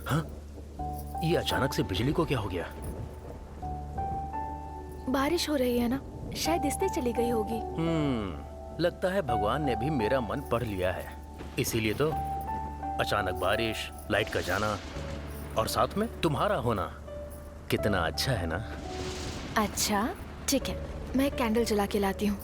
हाँ, ये अचानक से बिजली को क्या हो गया? बारिश हो रही है ना, शायद इसलिए चली गई होगी। लगता है भगवान ने भी मेरा मन पढ़ लिया है, इसीलिए तो अचानक बारिश, लाइट का जाना और साथ में तुम्हारा होना कितना अच्छा है ना। अच्छा ठीक है, मैं एक कैंडल जला के लाती हूँ।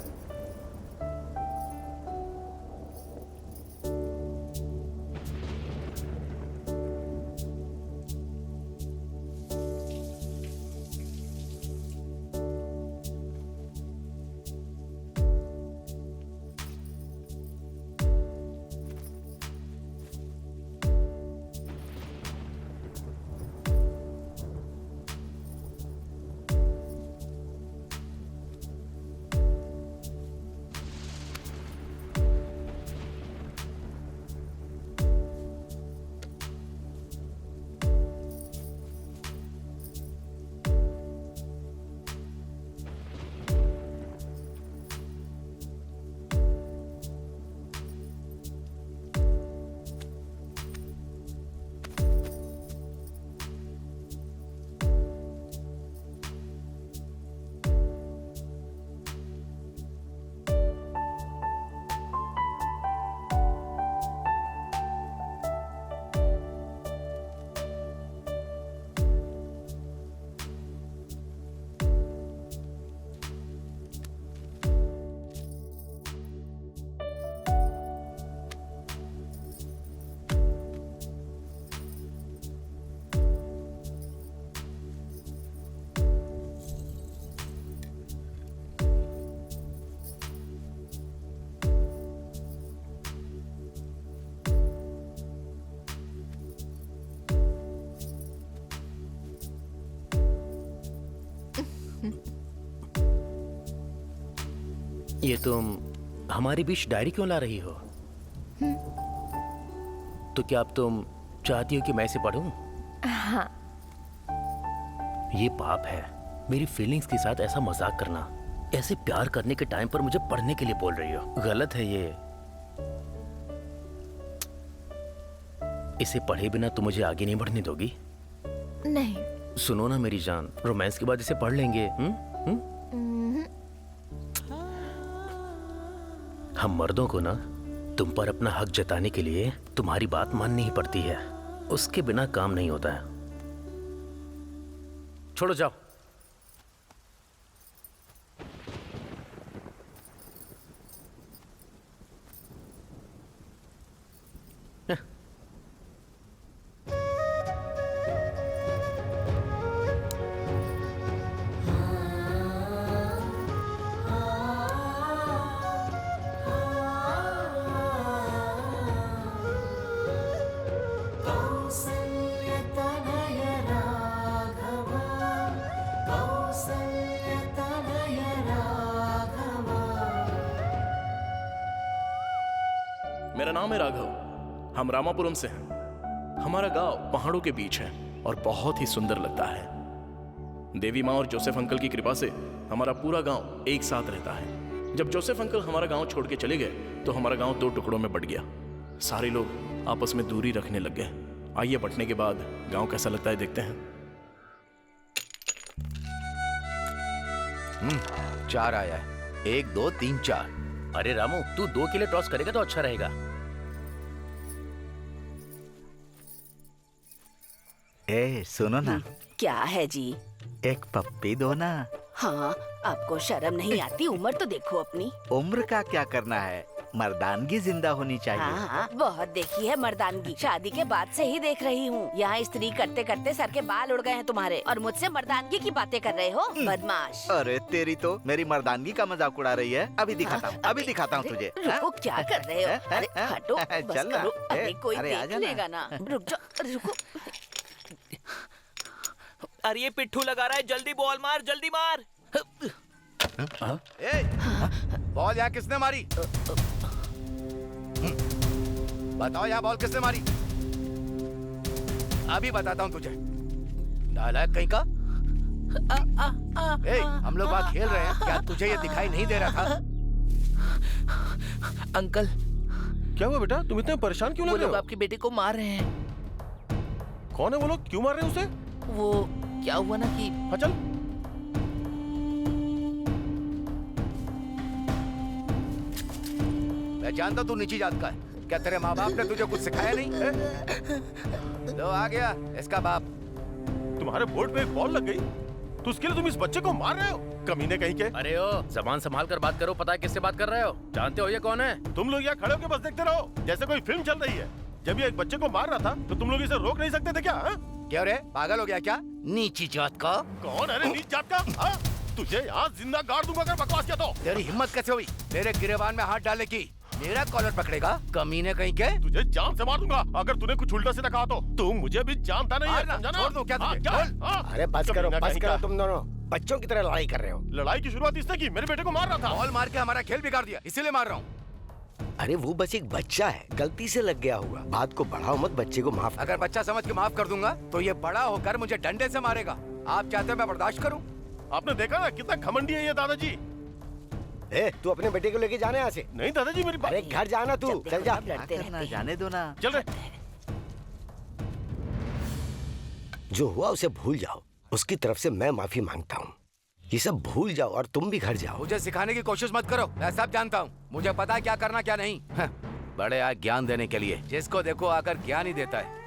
ये तुम हमारे बीच डायरी क्यों ला रही हो? तो क्या अब तुम चाहती हो कि मैं इसे पढूं? हाँ। ये पाप है मेरी फीलिंग्स के साथ ऐसा मजाक करना। ऐसे प्यार करने के टाइम पर मुझे पढ़ने के लिए बोल रही हो, गलत है ये। इसे पढ़े बिना तुम मुझे आगे नहीं बढ़ने दोगी? नहीं। सुनो ना मेरी जान, रोमांस के बाद इसे पढ़ लेंगे। हम मर्दों को ना तुम पर अपना हक जताने के लिए तुम्हारी बात माननी ही पड़ती है, उसके बिना काम नहीं होता है। छोड़ो, जाओ। मेरा नाम है राघव, हम रामापुरम से हैं। हमारा गांव पहाड़ों के बीच है और बहुत ही सुंदर लगता है। देवी माँ और जोसेफ अंकल की कृपा से हमारा पूरा गांव एक साथ रहता है। जब जोसेफ अंकल हमारा गांव छोड़ के चले गए तो हमारा गांव 2 टुकड़ों में बंट गया। सारे लोग आपस में दूरी रखने लग गए। आइए बंटने के बाद गांव कैसा लगता है देखते हैं। 4 आया है। 1 2 3 4। अरे रामू, तू 2 के लिए टॉस करेगा तो अच्छा रहेगा। ए सुनो ना। क्या है जी? एक पप्पी दो ना। हाँ, आपको शर्म नहीं आती? उम्र तो देखो अपनी। उम्र का क्या करना है, मर्दानगी जिंदा होनी चाहिए। हाँ, बहुत देखी है मर्दानगी, शादी के बाद से ही देख रही हूँ। यहाँ स्त्री करते करते सर के बाल उड़ गए हैं तुम्हारे, और मुझसे मर्दानगी की बातें कर रहे हो, बदमाश। अरे तेरी तो मेरी मर्दानगी का मजाक उड़ा रही है। अभी दिखाता हूँ, अभी दिखाता हूँ तुझे। रुको, क्या कर रहे हो? अरे हटो, बस चल ना। करो। अरे कोई अरे देख लेगा ना। रुक जाओ, रुको। अरे ये पिट्ठू लगा रहा है, जल्दी बॉल मार, जल्दी मार। बॉल यहाँ किसने मारी? बताओ यहाँ बॉल किसने मारी? अभी बताता हूँ तुझे। नालायक कहीं का। हम लोग वहाँ खेल रहे हैं, क्या तुझे ये दिखाई नहीं दे रहा था? अंकल, क्या हुआ बेटा, तुम इतने परेशान क्यों लग वो रहे लोग हो? आपकी बेटी को मार रहे हैं। कौन है वो लोग? क्यों मार रहे हैं उसे? वो क्या हुआ ना कि हाँ चल। मैं जानता तू नीची जात का है। क्या तेरे माँ बाप ने तुझे कुछ सिखाया नहीं है? लो आ गया इसका बाप। तुम्हारे बोर्ड पे एक बॉल लग गई तो उसके लिए तुम इस बच्चे को मार रहे हो? कमीने कहीं के। अरे ओ, जबान संभाल कर बात करो। पता है किससे बात कर रहे हो? जानते हो ये कौन है? तुम लोग यहाँ खड़े होकर बस देखते रहो जैसे कोई फिल्म चल रही है। जब ये एक बच्चे को मार रहा था तो तुम लोग इसे रोक नहीं सकते थे क्या? हा? क्या रे पागल हो गया क्या? नीची जात का। कौन है रे नीच जात का? हा? तुझे यहाँ जिंदा गाड़ दूंगा अगर बकवास किया तो। तेरी हिम्मत कैसे हुई मेरे गिरेबान में हाथ डालने की? मेरा कॉलर पकड़ेगा कमीने कहीं के? तुझे जान से मार दूंगा अगर तूने कुछ उल्टा सीधा कहा तो। तुम मुझे भी जानता नहीं है, समझा ना? छोड़ दो क्या हाँ, तुझे? क्या? बोल। हाँ? अरे बस कमीना करो कहीं का। तुम दोनों बच्चों की तरह लड़ाई कर रहे हो। लड़ाई की शुरुआत इसने की, मेरे बेटे को मार रहा था। बॉल मार के हमारा खेल बिगाड़ दिया इसीलिए मार रहा हूँ। अरे वो बस एक बच्चा है, गलती से लग गया होगा। बात को बढ़ाओ मत, बच्चे को माफ। अगर बच्चा समझ के माफ कर दूंगा तो ये बड़ा होकर मुझे डंडे से मारेगा। आप चाहते हो मैं बर्दाश्त करूं? आपने देखा ना कितना घमंडी है ये दादाजी। ए, तू अपने बेटे को लेके जाना यहाँ से। नहीं दादाजी मेरी बात। अरे घर जाना तू, चल जा। लड़ते रहते हैं। जाने दो ना। चल रहे। जो हुआ उसे भूल जाओ। उसकी तरफ से मैं माफी मांगता हूँ। ये सब भूल जाओ और तुम भी घर जाओ। मुझे सिखाने की कोशिश मत करो, मैं सब जानता हूँ। मुझे पता है क्या करना क्या नहीं। बड़े आए ज्ञान देने के लिए, जिसको देखो आकर ज्ञान ही देता है।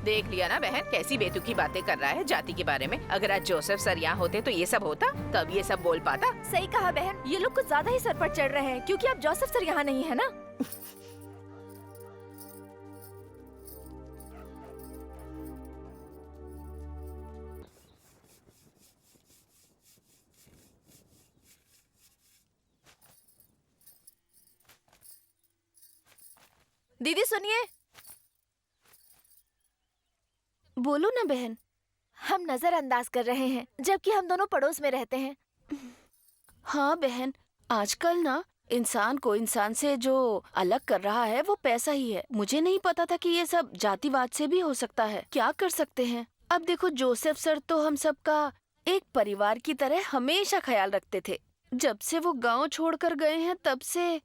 देख लिया ना बहन, कैसी बेतुकी बातें कर रहा है जाति के बारे में। अगर आज जोसेफ सर यहाँ होते तो ये सब होता, तब ये सब बोल पाता। सही कहा बहन, ये लोग कुछ ज्यादा ही सर पर चढ़ रहे हैं क्योंकि अब जोसेफ सर यहाँ नहीं है ना। दीदी सुनिए। बोलो ना बहन। हम नजरअंदाज कर रहे हैं जबकि हम दोनों पड़ोस में रहते हैं। हाँ बहन, आजकल ना इंसान को इंसान से जो अलग कर रहा है वो पैसा ही है। मुझे नहीं पता था कि ये सब जातिवाद से भी हो सकता है। क्या कर सकते हैं? अब देखो जोसेफ सर तो हम सबका एक परिवार की तरह हमेशा ख्याल रखते थे। जब से वो गांव छोड़कर गए हैं तब से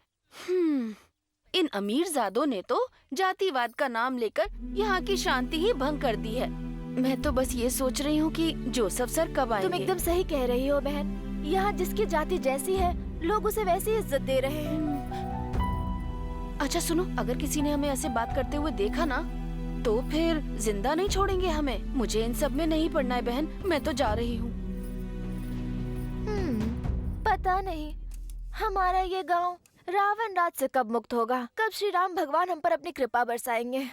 इन अमीरजादों ने तो जातिवाद का नाम लेकर यहाँ की शांति ही भंग कर दी है। मैं तो बस ये सोच रही हूँ कि जोसेफ सर कब आएंगे। तुम एकदम सही कह रही हो बहन। यहाँ जिसकी जाति जैसी है लोग उसे वैसी इज्जत दे रहे हैं। अच्छा सुनो, अगर किसी ने हमें ऐसे बात करते हुए देखा ना तो फिर जिंदा नहीं छोड़ेंगे हमें। मुझे इन सब में नहीं पड़ना है बहन, मैं तो जा रही हूँ। पता नहीं हमारा ये गांव रावण राज से कब मुक्त होगा, कब श्री राम भगवान हम पर अपनी कृपा बरसाएंगे।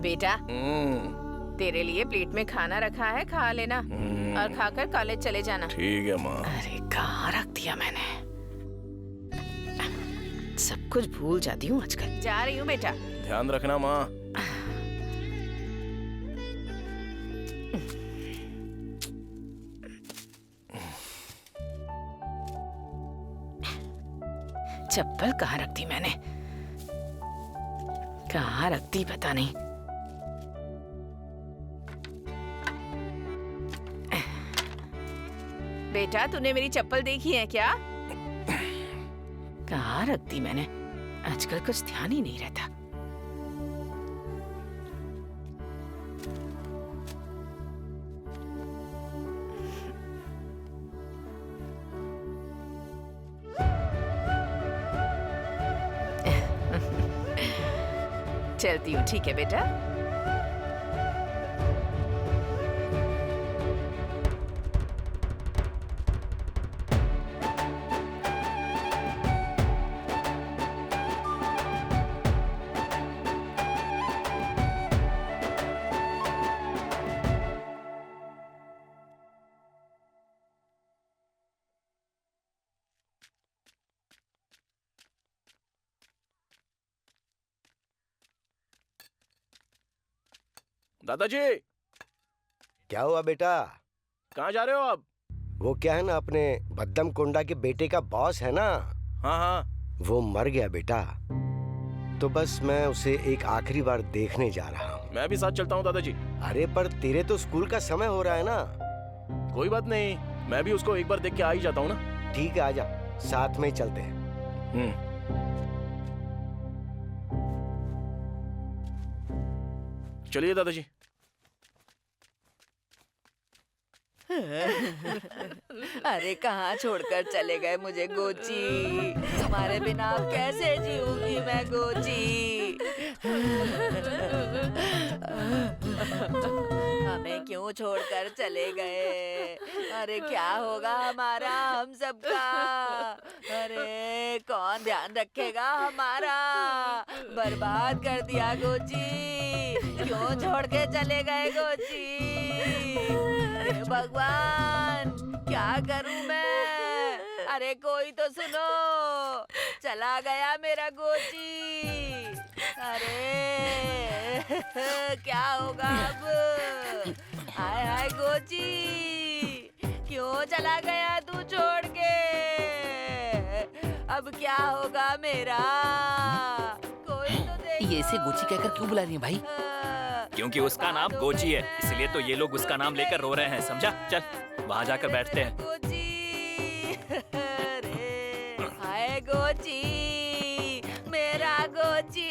बेटा, तेरे लिए प्लेट में खाना रखा है, खा लेना और खाकर कॉलेज चले जाना। ठीक है माँ। अरे कहाँ रख दिया मैंने? सब कुछ भूल जाती हूँ आजकल। जा रही हूँ बेटा। ध्यान रखना माँ। चप्पल कहाँ रख दी मैंने? कहाँ रख दी पता नहीं। बेटा, तूने मेरी चप्पल देखी है क्या? कहाँ रख दी मैंने? आजकल कुछ ध्यान ही नहीं रहता। चलती हूँ, ठीक है बेटा। दादाजी, क्या हुआ बेटा? कहाँ जा रहे हो आप? वो क्या है ना, अपने बद्दम कोंडा के बेटे का बॉस है ना, हाँ हाँ। वो मर गया बेटा। तो बस मैं उसे एक आखिरी बार देखने जा रहा हूँ। मैं भी साथ चलता हूँ दादाजी। अरे पर तेरे तो स्कूल का समय हो रहा है ना। कोई बात नहीं, मैं भी उसको एक बार देख के आ ही जाता हूँ ना। ठीक है, आजा, साथ में ही चलते हैं। चलिए दादाजी। अरे कहाँ छोड़कर चले गए मुझे गोची। तुम्हारे बिना अब कैसे जीऊंगी मैं गोची। हमें क्यों छोड़कर चले गए? अरे क्या होगा हमारा, हम सबका? अरे कौन ध्यान रखेगा हमारा? बर्बाद कर दिया गोची। क्यों छोड़ के चले गए गोची? अरे भगवान, क्या करूं मैं? अरे कोई तो सुनो, चला गया मेरा गोची। अरे क्या होगा अब? हाय हाय गोची, क्यों चला गया तू छोड़ के? अब क्या होगा मेरा? कोई तो देखो। ये इसे गोची कहकर क्यों बुला रही है भाई? क्योंकि उसका नाम गोची है, इसलिए तो ये लोग उसका नाम लेकर रो रहे हैं, समझा? चल वहाँ जाकर बैठते हैं। गोची, अरे हाय गोची, मेरा गोची।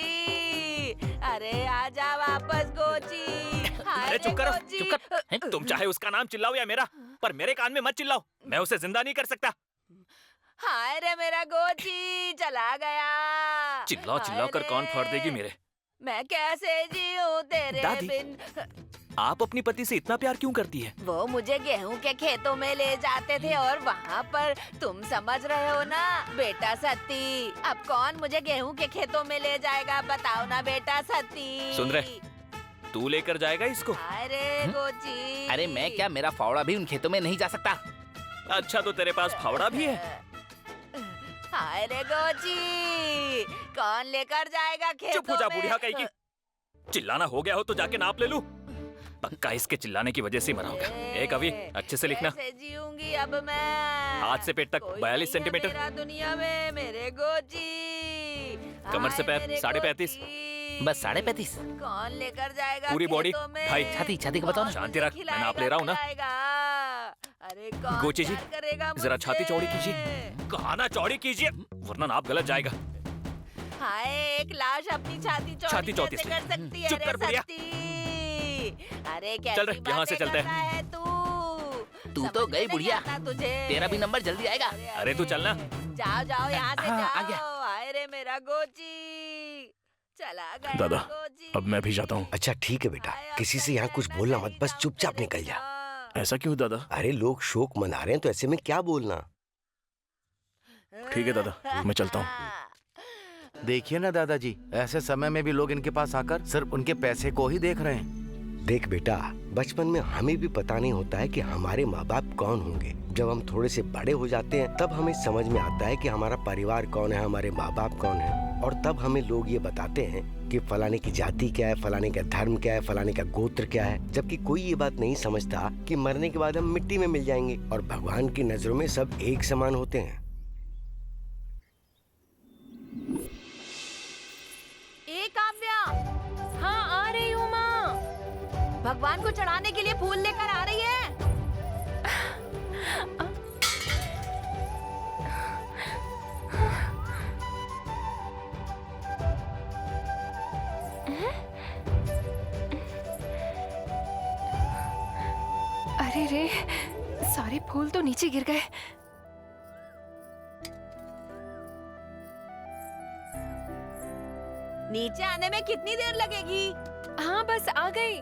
अरे आजा वापस गोची। अरे चुप करो, चुप कर। तुम चाहे उसका नाम चिल्लाओ या मेरा, पर मेरे कान में मत चिल्लाओ। मैं उसे जिंदा नहीं कर सकता। हाय रे मेरा गोची चला गया। चिल्लाओ चिल्लाओ कर कौन फाड़ देगी मेरे। मैं कैसे जीऊं तेरे दादी, बिन? आप अपनी पति से इतना प्यार क्यों करती है? वो मुझे गेहूं के खेतों में ले जाते थे और वहाँ पर तुम समझ रहे हो ना बेटा सती। अब कौन मुझे गेहूं के खेतों में ले जाएगा बताओ ना बेटा सती। सुन रहे, तू लेकर जाएगा इसको? अरे गोची। अरे मैं क्या, मेरा फावड़ा भी उन खेतों में नहीं जा सकता। अच्छा तो तेरे पास फावड़ा भी है? हाय रे गोची, कौन लेकर जाएगा खेतों में? चुप हो जा बुढ़िया कहीं की। चिल्लाना हो गया हो तो जाके नाप ले लूं। पक्का इसके चिल्लाने की वजह से मरा होगा। एक अभी अच्छे से लिखना। कैसे जीऊंगी अब मैं? हाथ से पेट तक 42 सेंटीमीटर। मेरा दुनिया में मेरे गोची। कमर से पैर हाय मेरे 35.5। गोची। बस 35.5। कौन लेकर जाएगा पूरी बॉडी खेतों में? ढाई। छाती का बताओ ना। शांति रख, मैं नाप ले रहा हूँ ना। अरे कौन गोची जी, प्यार करेगा जरा मुझसे? छाती चौड़ी कीजिए। कहा ना चौड़ी कीजिए, वरना नाप गलत जाएगा। हाय, एक लाश अपनी छाती छाती चौड़ी चौड़ी कैसे से। कर सकती है? चुप कर रे बुढ़िया। सती? अरे चल कैसी रे, यहाँ से बातें चलते कर हैं। रहा है तू? तू तो समझ गई नहीं बुढ़िया। आता तुझे। तेरा भी नंबर जल्दी आएगा। अरे तू चलना। जाओ जाओ यहाँ से हाँ, आ गया। जाओ। हाय रे मेरा गोची चला गया। दादा, गोची। अब मैं भी जाता हूँ। अच्छा ठीक है बेटा, किसी से यहाँ कुछ बोलना मत, बस चुपचाप निकल जा। ऐसा क्यों दादा? अरे लोग शोक मना रहे हैं तो ऐसे में क्या बोलना। ठीक है दादा, मैं चलता हूँ। देखिए ना दादाजी, ऐसे समय में भी लोग इनके पास आकर सिर्फ उनके पैसे को ही देख रहे हैं। देख बेटा, बचपन में हमें भी पता नहीं होता है कि हमारे माँ बाप कौन होंगे। जब हम थोड़े से बड़े हो जाते हैं तब हमें समझ में आता है कि हमारा परिवार कौन है, हमारे माँ बाप कौन है। और तब हमें लोग ये बताते हैं कि फलाने की जाति क्या है, फलाने का धर्म क्या है, फलाने का गोत्र क्या है, जबकि कोई ये बात नहीं समझता कि मरने के बाद हम मिट्टी में मिल जाएंगे और भगवान की नजरों में सब एक समान होते हैं। काव्या, हाँ आ रही हूँ माँ। भगवान को चढ़ाने के लिए फूल लेकर आ रही है। अरे रे, सारे फूल तो नीचे गिर गए। नीचे आने में कितनी देर लगेगी? हाँ बस आ गई।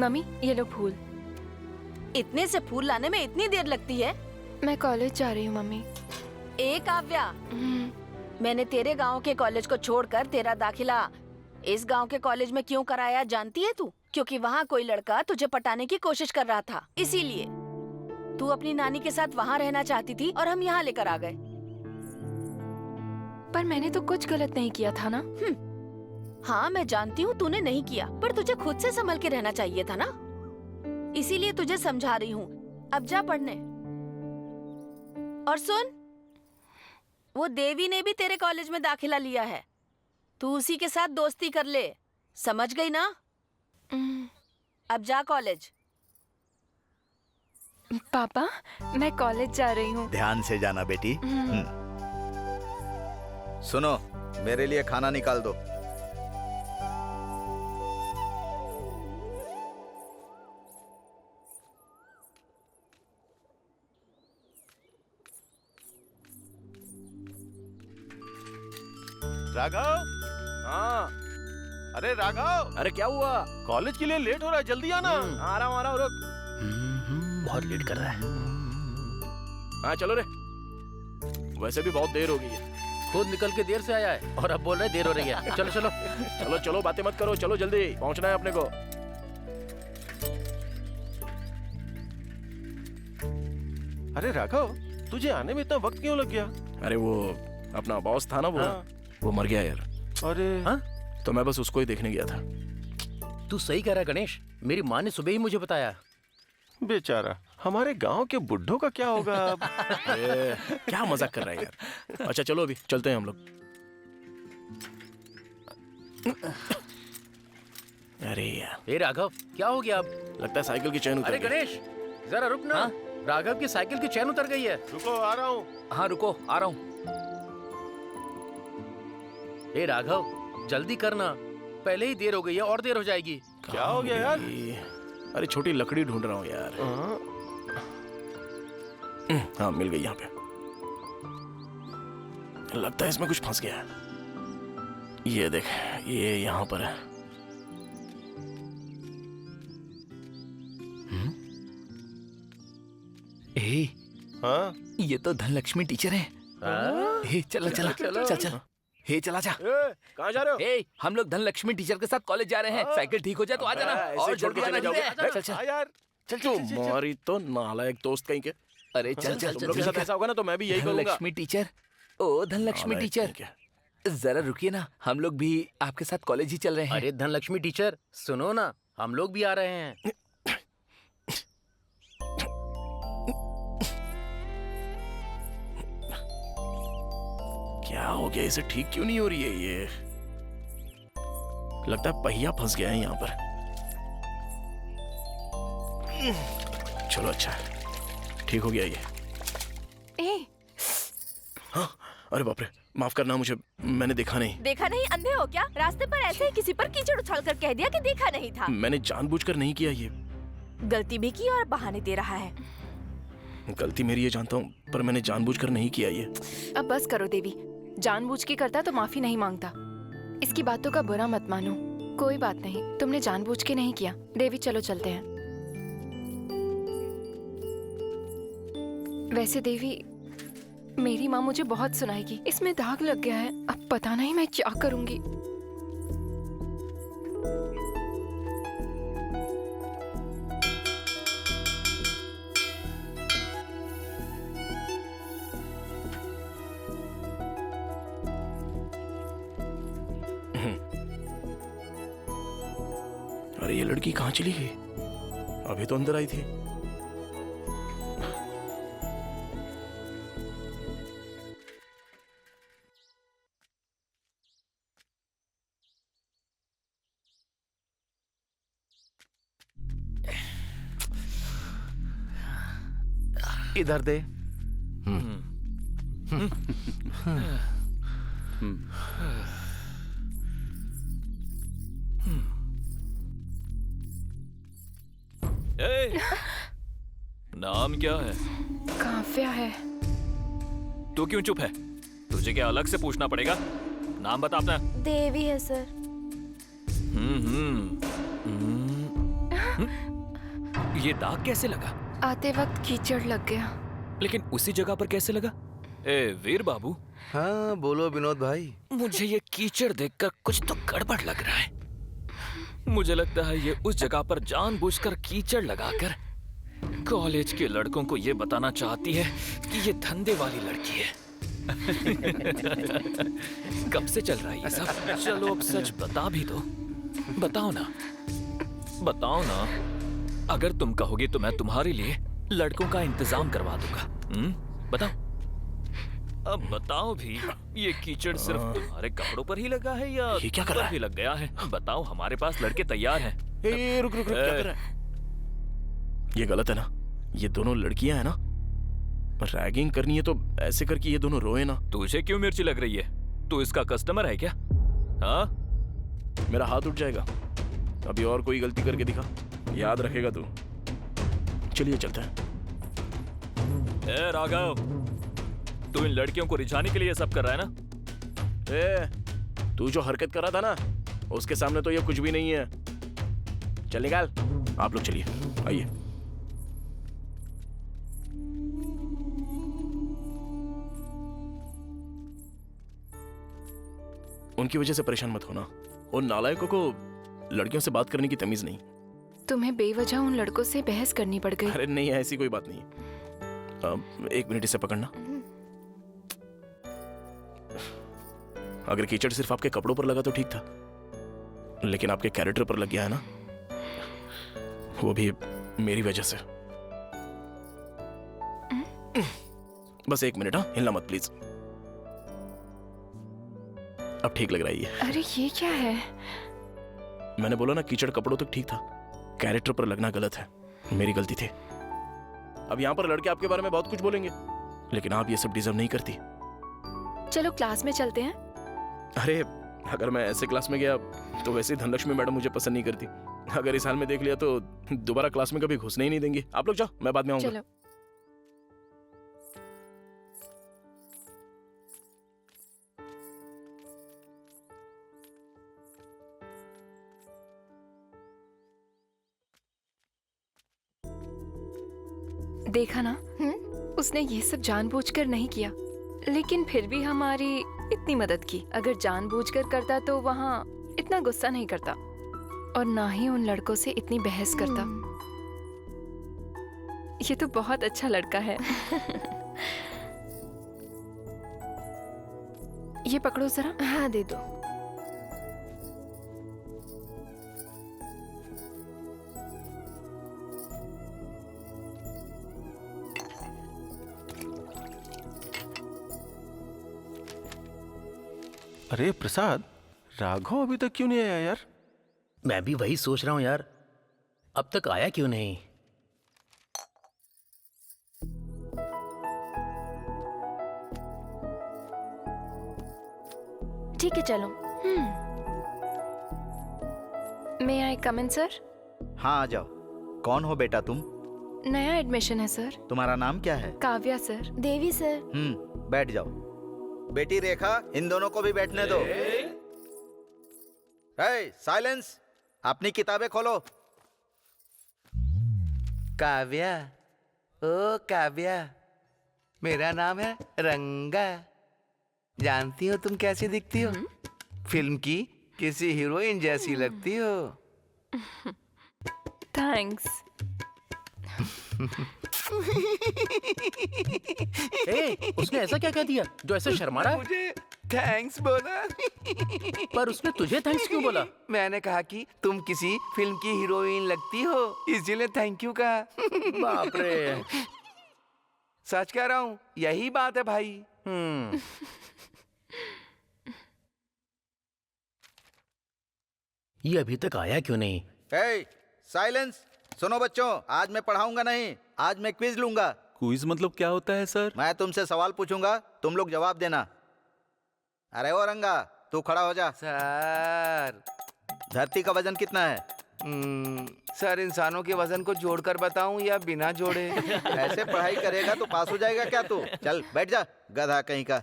मम्मी ये लो फूल। इतने से फूल लाने में इतनी देर लगती है? मैं कॉलेज जा रही हूँ मम्मी। ए काव्या, मैंने तेरे गांव के कॉलेज को छोड़कर तेरा दाखिला इस गांव के कॉलेज में क्यों कराया जानती है तू? क्योंकि वहाँ कोई लड़का तुझे पटाने की कोशिश कर रहा था, इसीलिए। तू अपनी नानी के साथ वहाँ रहना चाहती थी और हम यहाँ लेकर आ गए। पर मैंने तो कुछ गलत नहीं किया था ना। हाँ मैं जानती हूँ तूने नहीं किया, पर तुझे खुद से संभल के रहना चाहिए था ना, इसीलिए तुझे समझा रही हूँ। अब जा पढ़ने। और सुन, वो देवी ने भी तेरे कॉलेज में दाखिला लिया है, तू उसी के साथ दोस्ती कर ले, समझ गई ना? अब जा कॉलेज। पापा मैं कॉलेज जा रही हूँ। ध्यान से जाना बेटी। सुनो, मेरे लिए खाना निकाल दो। राघव। हाँ। अरे राघव, अरे क्या हुआ? कॉलेज के लिए लेट हो रहा है, जल्दी आना। आ रहा हूँ रुक। बहुत लेट कर रहा है। हाँ चलो रे, वैसे भी बहुत देर हो गई है। खुद निकल के देर से आया है और अब बोल रहे देर हो रही है। चलो चलो चलो चलो बातें मत करो, चलो जल्दी पहुंचना है अपने को। अरे राघव, तुझे आने में इतना वक्त क्यों लग गया? अरे वो अपना बॉस था ना वो मर गया यार। अरे हाँ? तो मैं बस उसको ही देखने गया था। तू सही कह रहा है गणेश, मेरी माँ ने सुबह ही मुझे बताया। बेचारा, हमारे गांव के बुड्ढों का क्या होगा अब? क्या मजाक कर रहा है यार। अच्छा चलो अभी चलते हैं हम लोग। अरे यार। ए राघव, क्या हो गया अब? लगता है साइकिल की चैन उतर अरे गई। गणेश जरा रुक ना। राघव की साइकिल की चैन उतर गई है। रुको, आ रहा हूँ। हाँ रुको, आ रहा हूँ। ए राघव जल्दी करना, पहले ही देर हो गई है और देर हो जाएगी। क्या हो गया यार? अरे छोटी लकड़ी ढूंढ रहा हूँ यार। हाँ मिल गई यहाँ पे। लगता है इसमें कुछ फंस गया है। ये देख, ये यहाँ पर है। ए, हाँ? ये तो धनलक्ष्मी टीचर है। चला चला चल चल। हे चला जा। कहाँ जा रहे हो? ए, हम लोग धनलक्ष्मी टीचर के साथ कॉलेज जा रहे हैं। साइकिल ठीक हो जाए तो आ जाना। और छोड़ के जल्दी चले आना। जाओगे? चल चल हाँ यार, चल चल चल, चल। तुम्हारी तो नालायक दोस्त कहीं के। अरे चल चल तुम लोग के साथ ऐसा होगा ना तो मैं भी यही करूंगा। धनलक्ष्मी टीचर, ओ धनलक्ष्मी नालायक टीचर, कहीं के। जरा रुकिए ना, हम लोग भी आपके साथ कॉलेज ही चल रहे हैं। अरे धनलक्ष्मी टीचर सुनो ना, हम लोग भी आ रहे हैं। क्या हो गया? इसे ठीक क्यों नहीं हो रही है ये? लगता है पहिया फंस गया है यहाँ पर। चलो अच्छा है, ठीक हो गया ये। ए, हाँ? अरे बाप रे, माफ करना मुझे, मैंने देखा नहीं। देखा नहीं? अंधे हो क्या? रास्ते पर ऐसे ही किसी पर कीचड़ उछाल कर कह दिया कि देखा नहीं था। मैंने जानबूझकर नहीं किया ये। गलती भी की और बहाने दे रहा है। गलती मेरी, ये जानता हूँ, पर मैंने जानबूझकर नहीं किया ये। अब बस करो देवी, जानबूझ के करता तो माफी नहीं मांगता। इसकी बातों का बुरा मत मानो, कोई बात नहीं, तुमने जानबूझ के नहीं किया। देवी चलो चलते हैं। वैसे देवी, मेरी माँ मुझे बहुत सुनाएगी। इसमें दाग लग गया है, अब पता नहीं मैं क्या करूंगी। अरे ये लड़की कहाँ चली गई? अभी तो अंदर आई थी। इधर दे। ए, नाम क्या है? काव्या है। तू क्यों चुप है? तुझे क्या अलग से पूछना पड़ेगा? नाम बता अपना। देवी है सर। ये दाग कैसे लगा? आते वक्त कीचड़ लग गया। लेकिन उसी जगह पर कैसे लगा? ए वीर बाबू। हाँ बोलो विनोद भाई। मुझे ये कीचड़ देखकर कुछ तो गड़बड़ लग रहा है। मुझे लगता है ये उस जगह पर जानबूझकर कीचड़ लगाकर कॉलेज के लड़कों को ये बताना चाहती है कि ये धंधे वाली लड़की है। कब से चल रहा है ये सब? चलो अब सच बता भी दो। बताओ ना, बताओ ना। अगर तुम कहोगे तो मैं तुम्हारे लिए लड़कों का इंतजाम करवा दूंगा। बताओ, अब बताओ भी, ये कीचड़ सिर्फ तुम्हारे कपड़ों पर ही लगा है या ये क्या कर रहा है? भी लग गया है? बताओ, हमारे पास लड़के तैयार हैं। रुक रुक रुक, क्या कर रहा है? ये गलत है ना? ये दोनों लड़कियां हैं ना? रैगिंग करनी है तो ऐसे करके ये दोनों रोए ना। तुझे क्यों मिर्ची लग रही है? तू इसका कस्टमर है क्या? हाँ, मेरा हाथ उठ जाएगा अभी और कोई गलती करके दिखा, याद रखेगा तू। चलिए चलते हैं। ए राघव, तू इन लड़कियों को रिझाने के लिए ये सब कर रहा है ना? ए, तू जो हरकत कर रहा था ना, उसके सामने तो ये कुछ भी नहीं है। चल निकाल। आप लोग चलिए, आइए। उनकी वजह से परेशान मत होना। उन नालायकों को लड़कियों से बात करने की तमीज नहीं। तुम्हें बेवजह उन लड़कों से बहस करनी पड़ गई। अरे नहीं, ऐसी कोई बात नहीं है। एक मिनट इसे पकड़ना। अगर कीचड़ सिर्फ आपके कपड़ों पर लगा तो ठीक था, लेकिन आपके कैरेक्टर पर लग गया है ना, वो भी मेरी वजह से। बस एक मिनट, हाँ, हिलना मत प्लीज। अब ठीक लग रहा है ये। अरे ये क्या है? मैंने बोला ना, कीचड़ कपड़ों तक ठीक था, कैरेक्टर पर लगना गलत है। मेरी गलती थी। अब यहाँ पर लड़के आपके बारे में बहुत कुछ बोलेंगे, लेकिन आप ये सब डिजर्व नहीं करती। चलो क्लास में चलते हैं। अरे अगर मैं ऐसे क्लास में गया तो वैसे ही धनलक्ष्मी मैडम मुझे पसंद नहीं करती। अगर इस हाल में देख लिया तो दोबारा क्लास में कभी घुसने ही नहीं देंगे। आप लोग जाओ, मैं बाद में आऊंगा। चलो। देखा ना, उसने ये सब जानबूझकर नहीं किया, लेकिन फिर भी हमारी इतनी मदद की। अगर जानबूझकर करता तो वहाँ इतना गुस्सा नहीं करता और ना ही उन लड़कों से इतनी बहस करता। ये तो बहुत अच्छा लड़का है। ये पकड़ो जरा। हाँ दे दो। अरे प्रसाद, राघव अभी तक क्यों नहीं आया यार? मैं भी वही सोच रहा हूं यार, अब तक आया क्यों नहीं? ठीक है चलो। मे आई कम इन सर? हाँ आ जाओ। कौन हो बेटा तुम? नया एडमिशन है सर। तुम्हारा नाम क्या है? काव्या सर। देवी सर। बैठ जाओ। बेटी रेखा, इन दोनों को भी बैठने दो। साइलेंस, अपनी किताबें खोलो। काव्या, ओ काव्या, मेरा नाम है रंगा। जानती हो तुम कैसी दिखती हो? फिल्म की किसी हीरोइन जैसी लगती हो। थैंक्स। उसने ऐसा क्या कह दिया जो ऐसे शर्मा रहा है? मुझे थैंक्स बोला। पर उसने तुझे थैंक्स क्यों बोला? मैंने कहा कि तुम किसी फिल्म की हीरोइन लगती हो, इसीलिए थैंक यू कहा। बाप रे। सच कह रहा हूँ, यही बात है भाई। ये अभी तक आया क्यों नहीं? साइलेंस। सुनो बच्चों, आज मैं पढ़ाऊंगा नहीं, आज मैं क्विज लूंगा। क्विज मतलब क्या होता है सर? मैं तुमसे सवाल पूछूंगा, तुम लोग जवाब देना। अरे ओ रंगा, तू खड़ा हो जा। सर, धरती का वजन कितना है? सर, इंसानों के वजन को जोड़कर बताऊं या बिना जोड़े? ऐसे पढ़ाई करेगा तो पास हो जाएगा क्या तू? चल बैठ जा, गधा कहीं का।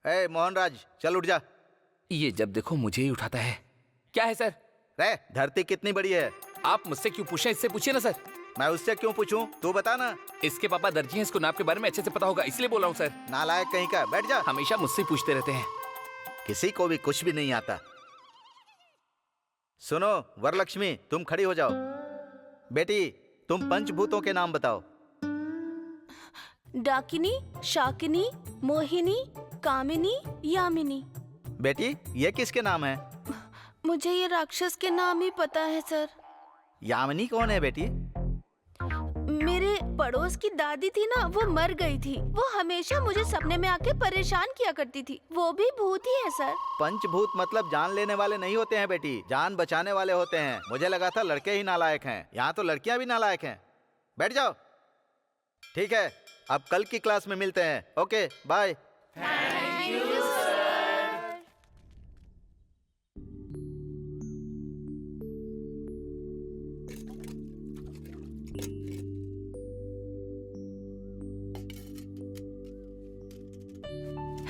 मोहनराज, चल उठ जा। ये जब देखो मुझे ही उठाता है। क्या है सर? रे, धरती कितनी बड़ी है? आप मुझसे क्यों पूछे? इससे पूछिए ना सर। मैं उससे क्यों पूछूं? तू बता ना। इसके पापा दर्जी हैं, इसको नाप के बारे में अच्छे से पता होगा, इसलिए बोल रहा हूँ सर। नालायक कहीं का, बैठ जा। हमेशा मुझसे पूछते रहते हैं। किसी को भी कुछ भी नहीं आता। सुनो वरलक्ष्मी, तुम खड़ी हो जाओ। बेटी तुम पंचभूतों के नाम बताओ। डाकिनी, शाकिनी, मोहिनी, कामिनी, यामिनी। बेटी ये किसके नाम है? मुझे ये राक्षस के नाम ही पता है सर। यामिनी कौन है बेटी? मेरे पड़ोस की दादी थी ना, वो मर गई थी। वो हमेशा मुझे सपने में आके परेशान किया करती थी। वो भी भूत ही है सर। पंचभूत मतलब जान लेने वाले नहीं होते हैं बेटी, जान बचाने वाले होते हैं। मुझे लगा था लड़के ही नालायक हैं, यहाँ तो लड़कियाँ भी नालायक हैं। बैठ जाओ। ठीक है, अब कल की क्लास में मिलते हैं। Okay bye.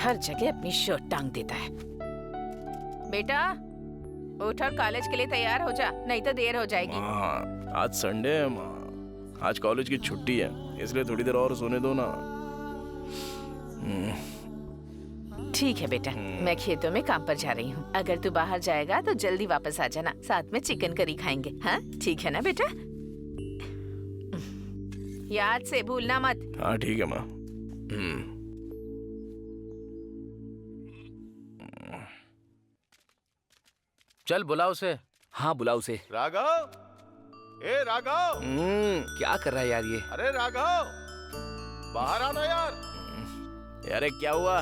हर जगह अपनी शर्ट टांग देता है। बेटा उठ और कॉलेज के लिए तैयार हो जा, नहीं तो देर हो जाएगी। माँ, आज संडे है माँ, आज कॉलेज की छुट्टी है, इसलिए थोड़ी देर और सोने दो ना। ठीक है बेटा, मैं खेतों में काम पर जा रही हूँ। अगर तू बाहर जाएगा तो जल्दी वापस आ जाना, साथ में चिकन करी खाएंगे। हाँ ठीक है ना बेटा? याद से भूलना मत। हाँ ठीक है माँ। चल बुलाओ उसे। हाँ बुलाओ उसे। राघव, ए राघव। क्या कर रहा है यार ये? अरे राघव, बाहर आना यार। यार क्या हुआ?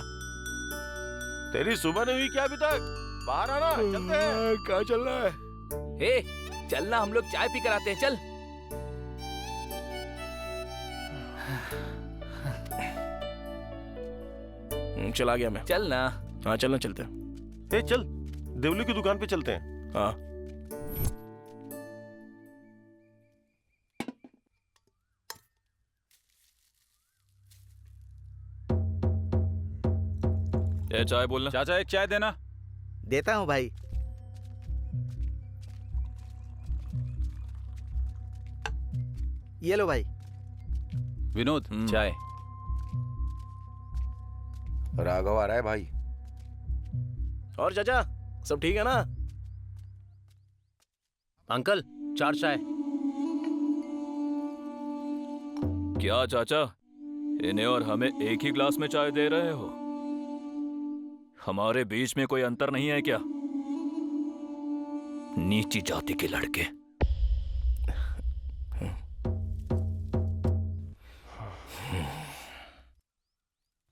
तेरी सुबह नहीं हुई क्या अभी तक? बाहर आना, चलते हैं। कहाँ चल रहा है? हे चलना, हम लोग चाय पी कर आते हैं। चल। चला गया मैं। चल ना। हाँ चलना, चलते हैं। ए चल, देवली की दुकान पे चलते हैं। हाँ ये चाय बोलना। चाचा एक चाय देना। देता हूँ भाई। ये लो भाई। विनोद चाय। राघव आ रहा है भाई। और चाचा सब ठीक है ना? अंकल 4 चाय। क्या चाचा, इन्हें और हमें एक ही ग्लास में चाय दे रहे हो? हमारे बीच में कोई अंतर नहीं है क्या? नीची जाति के लड़के।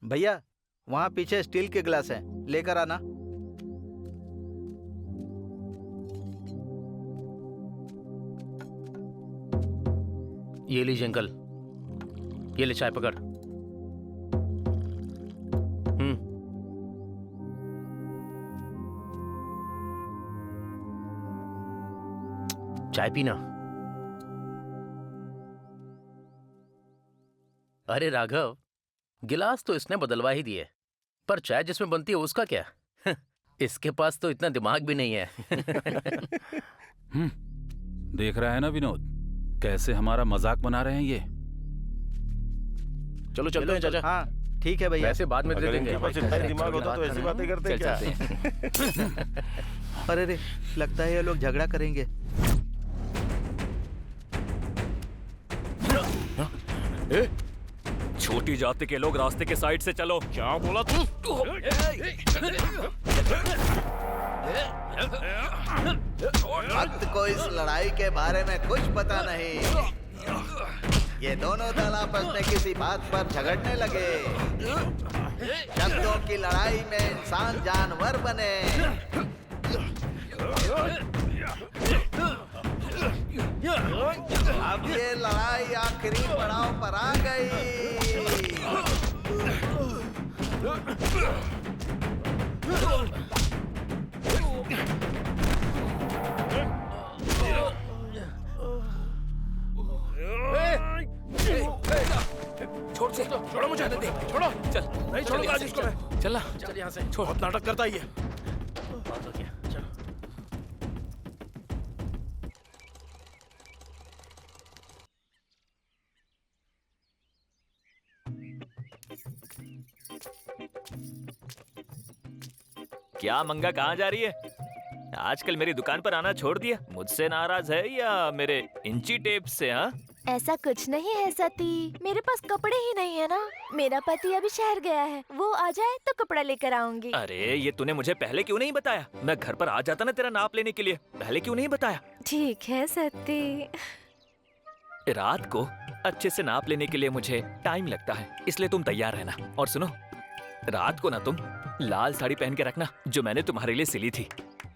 भैया वहाँ पीछे स्टील के गिलास हैं, लेकर आना। ये लीजिए अंकल, ये ले चाय पकड़। चाय पीना। अरे राघव, गिलास तो इसने बदलवा ही दिए, पर चाय जिसमें बनती है उसका क्या? इसके पास तो इतना दिमाग भी नहीं है। देख रहा है ना विनोद, कैसे हमारा मजाक बना रहे हैं ये। चलो चलते हैं चाचा। हाँ ठीक है भैया। वैसे बाद में दे देंगे। दिमाग होता तो ऐसी बातें करते क्या? अरे रे, लगता है ये लोग झगड़ा करेंगे। छोटी जाति के लोग रास्ते के साइड से चलो। क्या बोला तू? भक्त को इस लड़ाई के बारे में कुछ पता नहीं। ये दोनों दल आपस में किसी बात पर झगड़ने लगे। शब्दों की लड़ाई में इंसान जानवर बने। अब ये लड़ाई आखिरी पड़ाव पर आ गई। छोड़ से, छोड़ो मुझे, दे छोड़ो। चल नहीं छोड़ूंगा आज इसको मैं। चलना। चल यहाँ से। बहुत नाटक करता ही है। चलो। क्या मंगा, कहाँ जा रही है? आजकल मेरी दुकान पर आना छोड़ दिया। मुझसे नाराज है या मेरे इंची टेप से? हाँ ऐसा कुछ नहीं है सती, मेरे पास कपड़े ही नहीं है ना। मेरा पति अभी शहर गया है, वो आ जाए तो कपड़ा लेकर आऊंगी। अरे ये तूने मुझे पहले क्यों नहीं बताया? मैं घर पर आ जाता ना तेरा नाप लेने के लिए। पहले क्यों नहीं बताया? ठीक है सती। रात को अच्छे से नाप लेने के लिए मुझे टाइम लगता है, इसलिए तुम तैयार रहना। और सुनो, रात को ना तुम लाल साड़ी पहन के रखना जो मैंने तुम्हारे लिए सिली थी।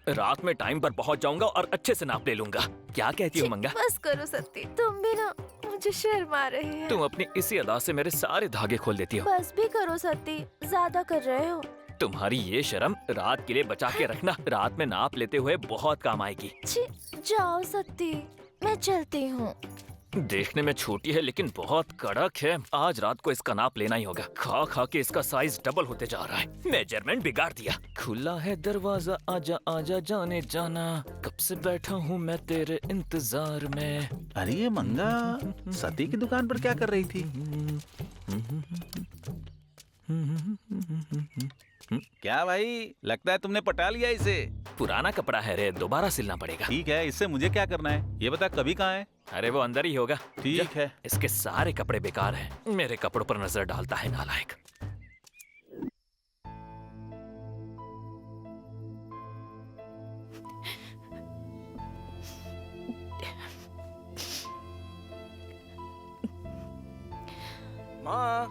रात में टाइम पर पहुंच जाऊंगा और अच्छे से नाप ले लूंगा। क्या कहती हो मंगा? बस करो सती, तुम भी ना मुझे शर्मा रही है। तुम अपनी इसी अदा से मेरे सारे धागे खोल देती हो। बस भी करो सती, ज्यादा कर रहे हो। तुम्हारी ये शर्म रात के लिए बचा के रखना, रात में नाप लेते हुए बहुत काम आएगी। छी, जाओ सती, मैं चलती हूँ। देखने में छोटी है लेकिन बहुत कड़क है। आज रात को इसका नाप लेना ही होगा। खा खा के इसका साइज डबल होते जा रहा है। मेजरमेंट बिगाड़ दिया। खुला है दरवाजा, आजा आजा जाने जाना, कब से बैठा हूँ मैं तेरे इंतजार में। अरे ये मंगा सती की दुकान पर क्या कर रही थी? क्या भाई, लगता है तुमने पटा लिया इसे। पुराना कपड़ा है रे, दोबारा सिलना पड़ेगा। ठीक है, इससे मुझे क्या करना है ये बता, कभी कहाँ है? अरे वो अंदर ही होगा। ठीक है। इसके सारे कपड़े बेकार हैं। मेरे कपड़ों पर नजर डालता है नालायक। माँ,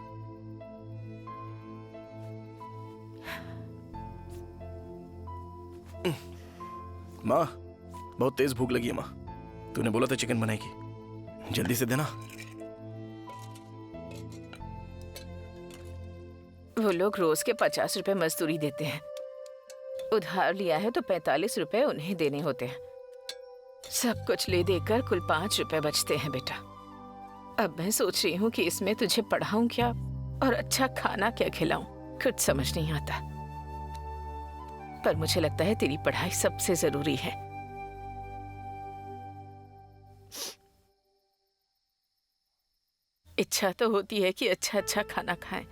माँ बहुत तेज भूख लगी है माँ। तूने बोला था चिकन बनाएगी, जल्दी से देना। वो लोग रोज के 50 रुपए मजदूरी देते हैं। उधार लिया है तो 45 रुपए उन्हें देने होते हैं। सब कुछ ले देकर कुल 5 रुपए बचते हैं बेटा। अब मैं सोच रही हूँ कि इसमें तुझे पढ़ाऊं क्या और अच्छा खाना क्या खिलाऊं, कुछ समझ नहीं आता। पर मुझे लगता है तेरी पढ़ाई सबसे जरूरी है। इच्छा तो होती है कि अच्छा अच्छा खाना खाएं,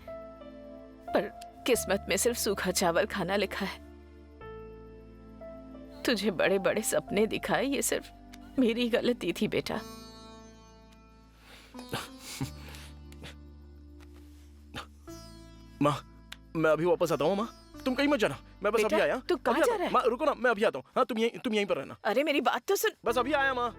पर किस्मत में सिर्फ सूखा चावल खाना लिखा है। तुझे बड़े बड़े सपने दिखाए, ये सिर्फ मेरी गलती थी बेटा। माँ, मैं अभी वापस आता हूँ। माँ, तुम कहीं मत जाना, मैं बस अभी आया। तू कहाँ जा रहा है? माँ रुको ना, मैं अभी आता हूँ। हाँ, तुम यहीं पर रहना। अरे मेरी बात तो सुन। बस अभी आया माँ।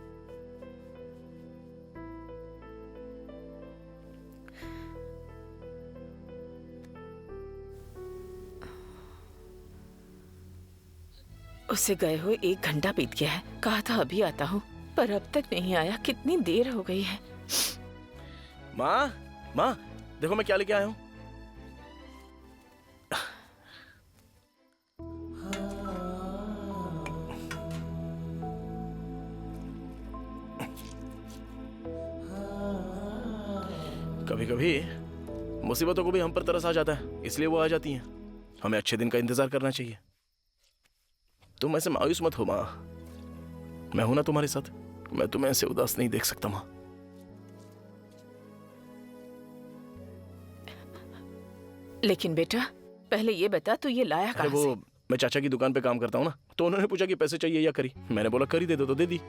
उसे गए हुए 1 घंटा बीत गया है। कहा था अभी आता हूँ, पर अब तक नहीं आया। कितनी देर हो गई है। माँ, माँ देखो मैं क्या लेके आया हूँ। कभी कभी मुसीबतों को भी हम पर तरस आ जाता है, इसलिए वो आ जाती हैं। हमें अच्छे दिन का इंतजार करना चाहिए। तुम ऐसे मायूस मत हो माँ, मैं हूं ना तुम्हारे साथ। मैं तुम्हें ऐसे उदास नहीं देख सकता माँ। लेकिन बेटा पहले ये बता, तू ये लाया अरे कहाँ से? मैं चाचा की दुकान पे काम करता हूँ ना, तो उन्होंने पूछा कि पैसे चाहिए या करी। मैंने बोला करी दे दो, तो दे दी।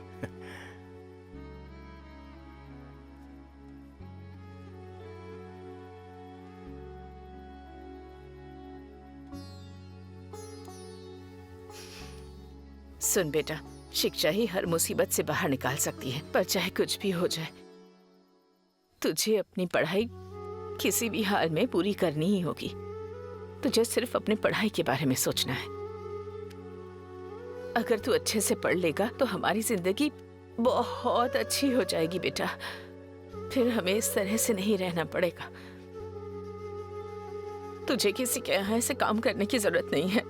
सुन बेटा, शिक्षा ही हर मुसीबत से बाहर निकाल सकती है, पर चाहे कुछ भी हो जाए तुझे अपनी पढ़ाई किसी भी हाल में पूरी करनी ही होगी। तुझे सिर्फ अपने पढ़ाई के बारे में सोचना है। अगर तू अच्छे से पढ़ लेगा तो हमारी जिंदगी बहुत अच्छी हो जाएगी बेटा। फिर हमें इस तरह से नहीं रहना पड़ेगा। तुझे किसी के यहाँ ऐसे काम करने की जरूरत नहीं है।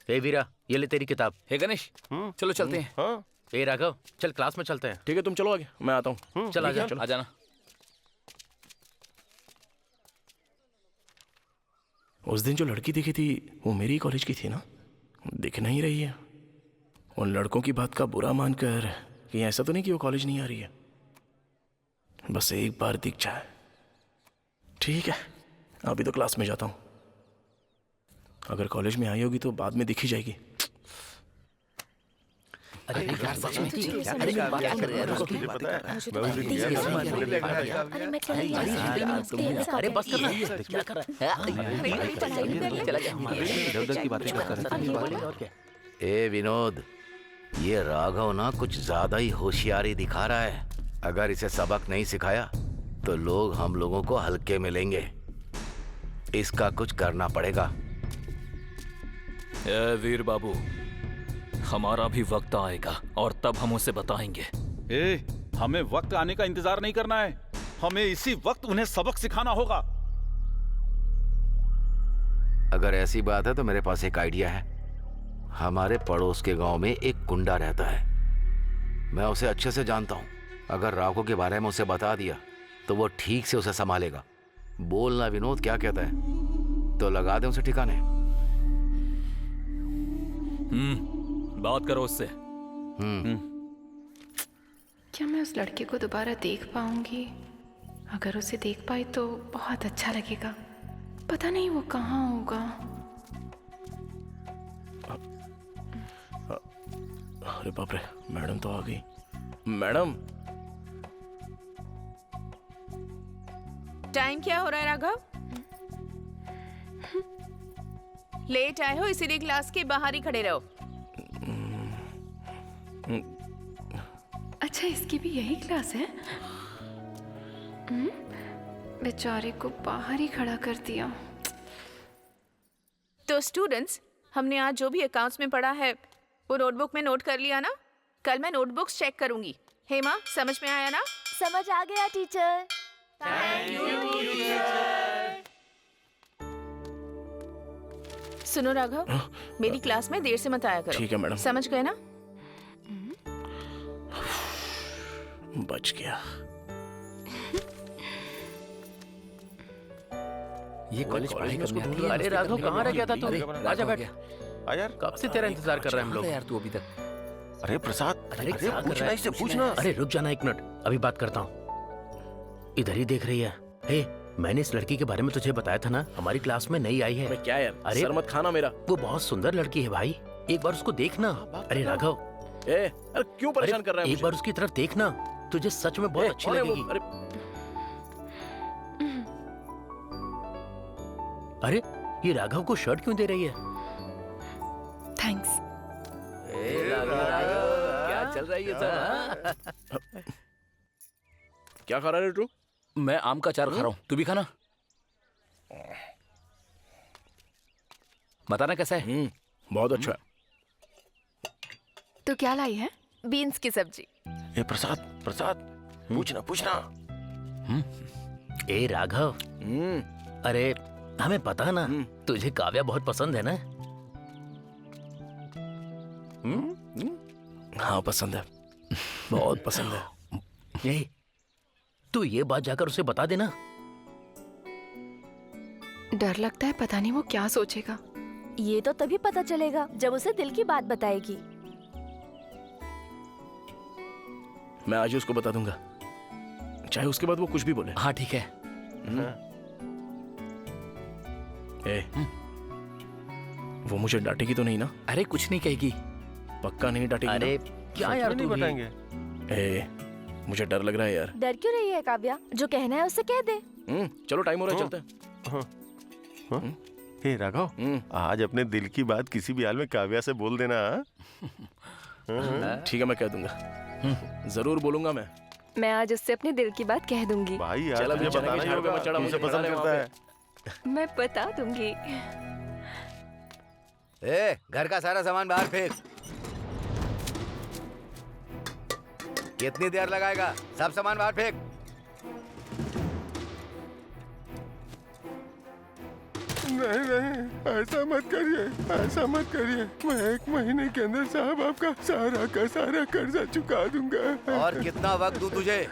ए वीरा, ये ले तेरी किताब। हे गणेश, चलो चलते हैं। हाँ। ए राघव, चल क्लास में चलते हैं। ठीक है, तुम चलो आगे, मैं आता हूँ। चल आजा। आ जाना। उस दिन जो लड़की दिखी थी वो मेरी कॉलेज की थी ना? दिख नहीं रही है। उन लड़कों की बात का बुरा मानकर कि ऐसा तो नहीं कि वो कॉलेज नहीं आ रही है, बस एक बार दिख जाए। ठीक है, अभी तो क्लास में जाता हूँ। अगर कॉलेज में आई होगी तो बाद में दिख ही जाएगी। अरे यार सच में क्या कर रहे हो? अरे बस कर क्या कर रहा है? ए विनोद, ये राघव ना कुछ ज्यादा ही होशियारी दिखा रहा है। अगर इसे सबक नहीं सिखाया तो लोग हम लोगों को हल्के में लेंगे। इसका कुछ करना पड़ेगा। ए वीर बाबू, हमारा भी वक्त आएगा और तब हम उसे बताएंगे। ए, हमें वक्त आने का इंतजार नहीं करना है, हमें इसी वक्त उन्हें सबक सिखाना होगा। अगर ऐसी बात है तो मेरे पास एक आइडिया है। हमारे पड़ोस के गांव में एक गुंडा रहता है, मैं उसे अच्छे से जानता हूं। अगर राघव के बारे में उसे बता दिया तो वो ठीक से उसे संभालेगा। बोलना विनोद, क्या कहता है? तो लगा दे उसे ठिकाने। बात करो उससे। क्या मैं उस लड़के को दोबारा देख पाऊंगी? अगर उसे देख पाई तो बहुत अच्छा लगेगा। पता नहीं वो कहाँ होगा। अरे बाप रे, मैडम तो आ गई। मैडम, टाइम क्या हो रहा है राघव? लेट आए हो इसीलिए क्लास के बाहर ही खड़े रहो। अच्छा, इसकी भी यही क्लास है? बेचारे को बाहर ही खड़ा कर दिया। तो स्टूडेंट्स, हमने आज जो भी अकाउंट्स में पढ़ा है वो नोटबुक में नोट कर लिया ना? कल मैं नोटबुक्स चेक करूंगी। हेमा, समझ में आया ना? समझ आ गया टीचर। Thank you teacher. सुनो राघव, मेरी क्लास में देर से मत आया करो। ठीक है मैडम। समझ गए ना? बच गया। ये कॉलेज पढ़ाई करने आती है। अरे राघव, कहाँ रह गया था तू? आजा बैठ। यार कब से तेरा इंतजार कर रहे हैं हम लोग। यार तू अभी तक। अरे प्रसाद, अरे पूछना, इससे पूछना। अरे रुक जाना एक मिनट, अभी बात करता हूँ। इधर ही देख रही है। हे, मैंने इस लड़की के बारे में तुझे बताया था ना, हमारी क्लास में नई आई है। मैं क्या यार, अरे सर मत खाना मेरा। वो बहुत सुंदर लड़की है भाई, एक बार उसको देखना। अरे राघव, अरे क्यों परेशान कर रहा है? एक बार उसकी तरफ देखना, तुझे सच में बहुत अच्छी लगेगी। अरे ये राघव को शर्ट क्यों दे रही है? थैंक्स। क्या चल रहा है ये सब? क्या खा रहा है तू? मैं आम का अचार खा रहा हूँ, तू भी खाना। बताना कैसा है? बहुत अच्छा है। तो क्या लाई है? बीन्स की सब्जी। ए प्रसाद, प्रसाद, पूछना। ए राघव, अरे हमें पता ना, तुझे काव्या बहुत पसंद है ना? हाँ पसंद है, बहुत पसंद है। यही तू ये बात जाकर उसे बता देना। डर लगता है, पता नहीं वो क्या सोचेगा। ये तो तभी पता चलेगा जब उसे दिल की बात बताएगी। मैं आज ही उसको बता दूंगा, चाहे उसके बाद वो कुछ भी बोले। हाँ ठीक है। वो मुझे डांटेगी तो नहीं ना? अरे कुछ नहीं कहेगी। पक्का नहीं डांटेगी? अरे क्या यार, नहीं बताएंगे। मुझे डर लग रहा है यार। डर क्यों रही है काव्या? जो कहना है उसे कह दे। चलो टाइम हो रहा है, चलते हैं। हे राघव, आज अपने दिल की बात किसी भी हाल में काव्या से बोल देना। ठीक है, मैं कह दूंगा, जरूर बोलूंगा मैं आज उससे अपने दिल की बात कह दूंगी। भाई यार, मुझे बताना ही होगा, मुझे पसंद करता है। मैं बता दूंगी। घर का सारा सामान बाहर फेंक। कितनी देर लगाएगा? सब सामान बाहर फेंक। नहीं, ऐसा मत करिए, ऐसा मत करिए। मैं 1 महीने के अंदर साहब आपका सारा का सारा कर्जा चुका दूंगा। और कितना वक्त दूं तुझे?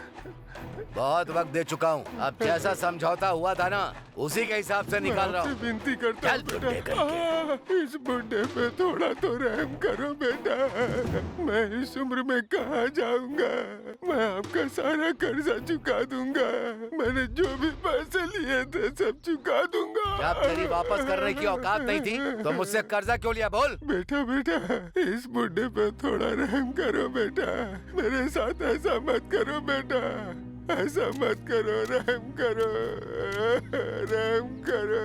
बहुत वक्त दे चुका हूँ। अब जैसा समझौता हुआ था ना, उसी के हिसाब से निकाल रहा हूँ। विनती करता हूँ बेटा, इस बुढ़े पे थोड़ा तो रहम करो बेटा। मैं इस उम्र में कहाँ जाऊंगा? मैं आपका सारा कर्जा चुका दूंगा। मैंने जो भी पैसे लिए थे सब चुका दूंगा। जब तेरी वापस करने की औकात नहीं थी तो मुझसे कर्जा क्यों लिया? बोल। बेटा बेटा, इस बुढ़े पे थोड़ा रहम करो बेटा। मेरे साथ ऐसा मत करो बेटा, ऐसा मत करो, रहम करो, रहम करो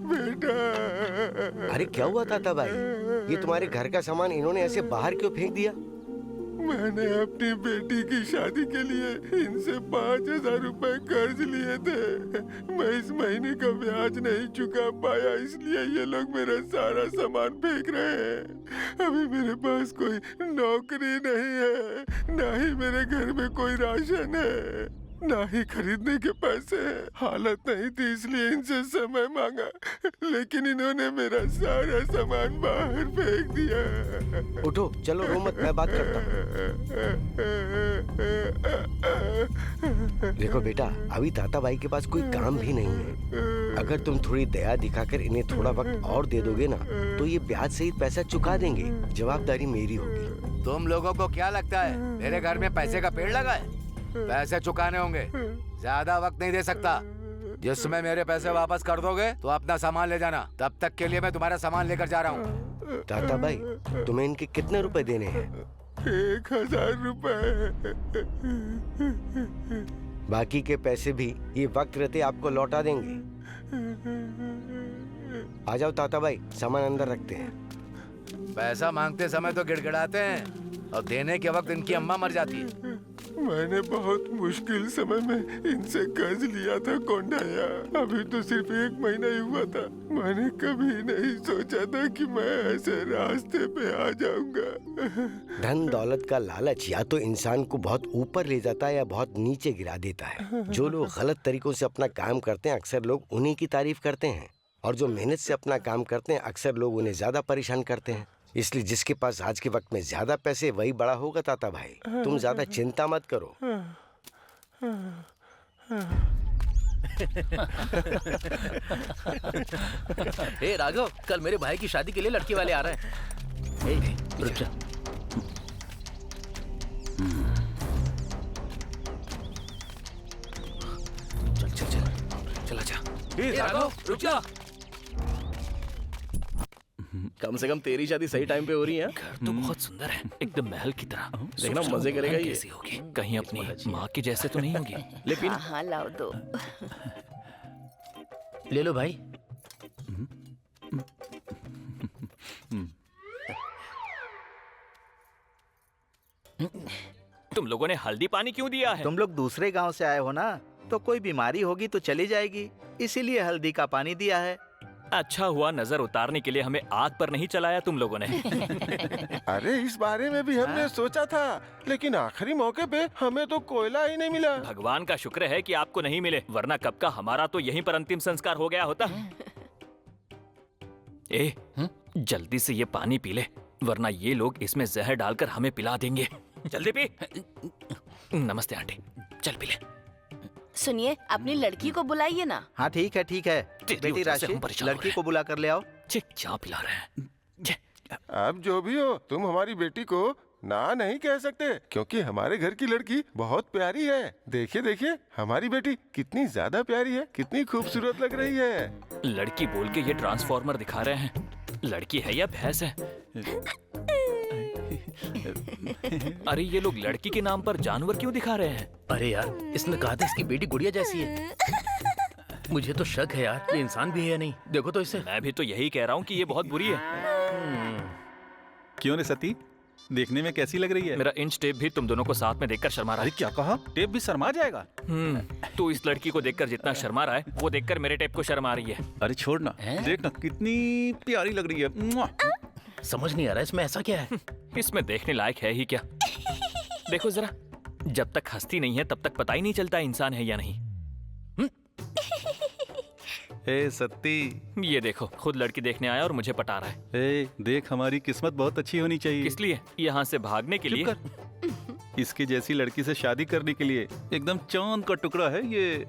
बेटा। अरे क्या हुआ ताता भाई? ये तुम्हारे घर का सामान इन्होंने ऐसे बाहर क्यों फेंक दिया? मैंने अपनी बेटी की शादी के लिए इनसे 5,000 रुपए कर्ज लिए थे। मैं इस महीने का ब्याज नहीं चुका पाया, इसलिए ये लोग मेरा सारा सामान फेंक रहे हैं। अभी मेरे पास कोई नौकरी नहीं है, ना ही मेरे घर में कोई राशन है, ना ही खरीदने के पैसे हैं। हालत नहीं थी इसलिए इनसे समय मांगा, लेकिन इन्होंने मेरा सारा सामान बाहर फेंक दिया। उठो, चलो रो मत, मैं बात करता हूँ। देखो बेटा, अभी ताता भाई के पास कोई काम भी नहीं है। अगर तुम थोड़ी दया दिखाकर इन्हें थोड़ा वक्त और दे दोगे ना, तो ये ब्याज सहित पैसा चुका देंगे। जवाबदारी मेरी होगी। तुम लोगों को क्या लगता है मेरे घर में पैसे का पेड़ लगा है? पैसे चुकाने होंगे, ज्यादा वक्त नहीं दे सकता। जिसमें मेरे पैसे वापस कर दोगे तो अपना सामान ले जाना। तब तक के लिए मैं तुम्हारा सामान लेकर जा रहा हूँ। ताता भाई, तुम्हें इनके कितने रुपए देने हैं? 1,000 रुपए। बाकी के पैसे भी ये वक्त रहते आपको लौटा देंगे। आ जाओ ताता भाई, सामान अंदर रखते हैं। पैसा मांगते समय तो गिड़गिड़ाते हैं और देने के वक्त इनकी अम्मा मर जाती है। मैंने बहुत मुश्किल समय में इनसे कर्ज लिया था कोंडाया। अभी तो सिर्फ 1 महीना ही हुआ था। मैंने कभी नहीं सोचा था कि मैं ऐसे रास्ते पे आ जाऊंगा। धन दौलत का लालच या तो इंसान को बहुत ऊपर ले जाता है या बहुत नीचे गिरा देता है। जो लोग गलत तरीकों से अपना काम करते हैं, अक्सर लोग उन्हीं की तारीफ करते हैं, और जो मेहनत से अपना काम करते हैं, अक्सर लोग उन्हें ज्यादा परेशान करते हैं। इसलिए जिसके पास आज के वक्त में ज्यादा पैसे, वही बड़ा होगा ताता भाई। तुम ज्यादा चिंता मत करो। ए राघव, कल मेरे भाई की शादी के लिए लड़की वाले आ रहे हैं। ए, रुक जा। चल चल चल, चला जा। ए राघव, रुक जा। कम से कम तेरी शादी सही टाइम पे हो रही है। घर तो बहुत सुंदर है, एकदम महल की तरह। देखना मजे करेगा ये। कैसी होगी? कहीं अपनी माँ की जैसे तो नहीं होगी? लेकिन हाँ लाओ दो। ले लो भाई। तुम लोगों ने हल्दी पानी क्यों दिया है? तुम लोग दूसरे गांव से आए हो ना, तो कोई बीमारी होगी तो चली जाएगी, इसीलिए हल्दी का पानी दिया है। अच्छा हुआ नजर उतारने के लिए हमें आग पर नहीं चलाया तुम लोगों ने। अरे इस बारे में भी हमने सोचा था, लेकिन आखिरी मौके पे हमें तो कोयला ही नहीं मिला। भगवान का शुक्र है कि आपको नहीं मिले, वरना कब का हमारा तो यहीं पर अंतिम संस्कार हो गया होता। ए, जल्दी से ये पानी पी ले, वरना ये लोग इसमें जहर डालकर हमें पिला देंगे। जल्दी पी। नमस्ते आंटी, चल पी ले। सुनिए, अपनी लड़की को बुलाइए ना। हाँ ठीक है ठीक है। बेटी राशि, लड़की को बुला कर ले आओ। क्या पिला रहे हैं? अब जो भी हो, तुम हमारी बेटी को ना नहीं कह सकते, क्योंकि हमारे घर की लड़की बहुत प्यारी है। देखिए देखिए, हमारी बेटी कितनी ज्यादा प्यारी है, कितनी खूबसूरत लग रही है। लड़की बोल के ये ट्रांसफॉर्मर दिखा रहे हैं। लड़की है या भैंस है? अरे ये लोग लड़की के नाम पर जानवर क्यों दिखा रहे हैं? अरे यार, इसने कहा था इसकी बेटी गुड़िया जैसी है। मुझे तो शक है यार, ये इंसान भी है या नहीं। देखो तो इसे। मैं भी तो यही कह रहा हूँ कि ये बहुत बुरी है। क्यों रे सती, देखने में कैसी लग रही है? मेरा इंच टेप भी तुम दोनों को साथ में देखकर शर्मा रहा है। क्या कहा? टेप भी शर्मा जाएगा? तू इस लड़की को देखकर जितना शर्मा रहा है, वो देखकर मेरे टेप को शर्मा रही है। अरे छोड़ ना, देखना कितनी प्यारी लग रही है। समझ नहीं आ रहा इसमें ऐसा क्या है। इसमें देखने लायक है ही क्या? देखो जरा, जब तक हंसती नहीं है तब तक पता ही नहीं चलता इंसान है या नहीं। ए सत्ती, ये देखो, खुद लड़की देखने आया और मुझे पटा रहा है। ए देख, हमारी किस्मत बहुत अच्छी होनी चाहिए। किस लिए? यहाँ से भागने के लिए? इसकी जैसी लड़की से शादी करने के लिए एकदम चांद का टुकड़ा है ये।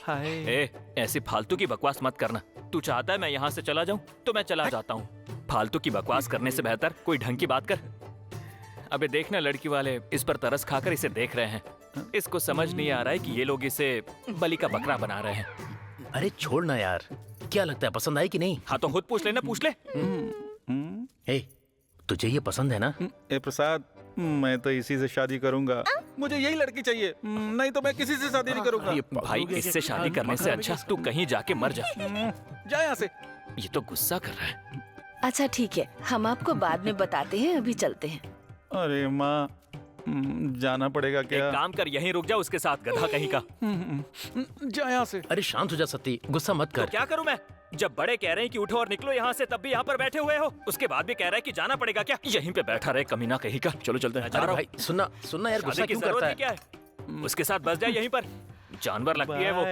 हाय। ए, ऐसी फालतू की बकवास मत करना। तू चाहता है मैं यहाँ से चला जाऊँ तो मैं चला जाता हूँ। फालतू की बकवास करने से बेहतर कोई ढंग की बात कर। अबे देखना, लड़की वाले इस पर तरस खाकर इसे देख रहे हैं। इसको समझ नहीं आ रहा है कि ये लोग इसे बलि का बकरा बना रहे हैं। अरे छोड़ ना यार, क्या लगता है पसंद आई कि नहीं? हाँ तो खुद पूछ लेना, पूछ ले। ए, तुझे ये पसंद है ना? ए प्रसाद, मैं तो इसी से शादी करूंगा। मुझे यही लड़की चाहिए, नहीं तो मैं किसी से शादी नहीं करूंगा। भाई, इससे शादी करने से अच्छा तू कहीं जाके मर जा। जा यहाँ से। ये तो गुस्सा कर रहा है। अच्छा ठीक है, हम आपको बाद में बताते हैं, अभी चलते हैं। अरे माँ, जाना पड़ेगा क्या? एक काम कर, यहीं रुक जा उसके साथ, गधा कहीं का। जा यहाँ से। अरे शांत हो जा सत्ती, गुस्सा मत कर। तो क्या करूं मैं? जब बड़े कह रहे हैं कि उठो और निकलो यहाँ से, तब भी यहाँ पर बैठे हुए हो। उसके बाद भी कह रहा है कि जाना पड़ेगा क्या? यहीं पे बैठा रहे कमीना कहीं का। चलो चलते हैं। अरे भाई सुनना सुनना यार, गुस्सा क्यों करता है? क्या है? उसके साथ बस जाए यहीं पर, जानवर लगती है वो।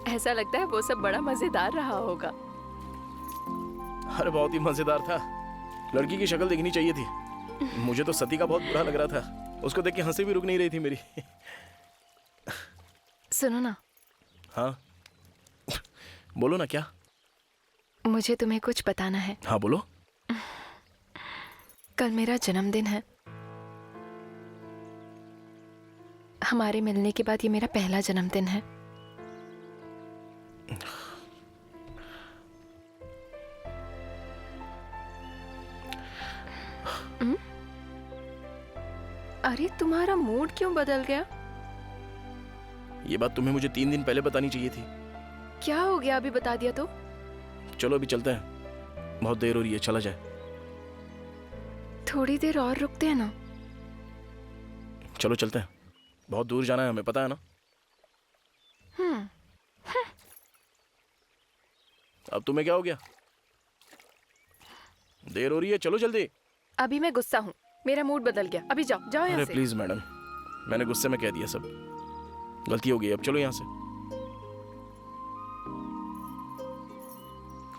ऐसा लगता है वो सब बड़ा मजेदार रहा होगा। अरे बहुत ही मजेदार था। लड़की की शक्ल देखनी चाहिए थी। मुझे तो सती का बहुत बुरा लग रहा था। उसको देख के हंसी भी रुक नहीं रही थी मेरी। सुनो ना। हाँ बोलो ना। क्या? मुझे तुम्हें कुछ बताना है। हाँ बोलो। कल मेरा जन्मदिन है। हमारे मिलने के बाद ये मेरा पहला जन्मदिन है। अरे तुम्हारा मूड क्यों बदल गया? ये बात तुम्हें मुझे 3 दिन पहले बतानी चाहिए थी। क्या हो गया, अभी बता दिया तो? चलो अभी चलते हैं, बहुत देर हो रही है, चला जाए। थोड़ी देर और रुकते हैं ना? चलो चलते हैं, बहुत दूर जाना है हमें, पता है ना। अब तुम्हें क्या हो गया? देर हो रही है, चलो जल्दी। अभी मैं गुस्सा हूँ, मेरा मूड बदल गया। अभी जाओ जाओ यहाँ अरे से। प्लीज मैडम, मैंने गुस्से में कह दिया सब, गलती हो गई। अब चलो यहाँ से।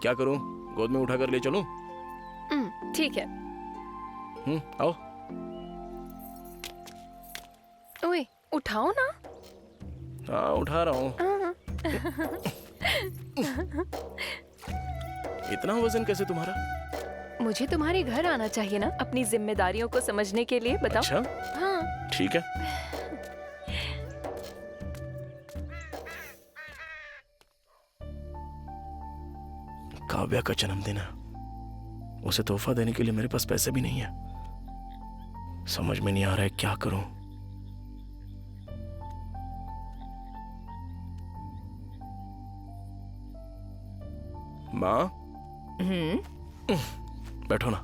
क्या करूं, गोद में उठाकर ले चलूं? ठीक है। आओ। ओए उठाओ ना। हाँ उठा रहा हूँ। इतना वजन कैसे तुम्हारा? मुझे तुम्हारे घर आना चाहिए ना, अपनी जिम्मेदारियों को समझने के लिए। बताओ। अच्छा हाँ ठीक है। काव्या का जन्मदिन है, उसे तोहफा देने के लिए मेरे पास पैसे भी नहीं है। समझ में नहीं आ रहा है क्या करूं। माँ बैठो ना।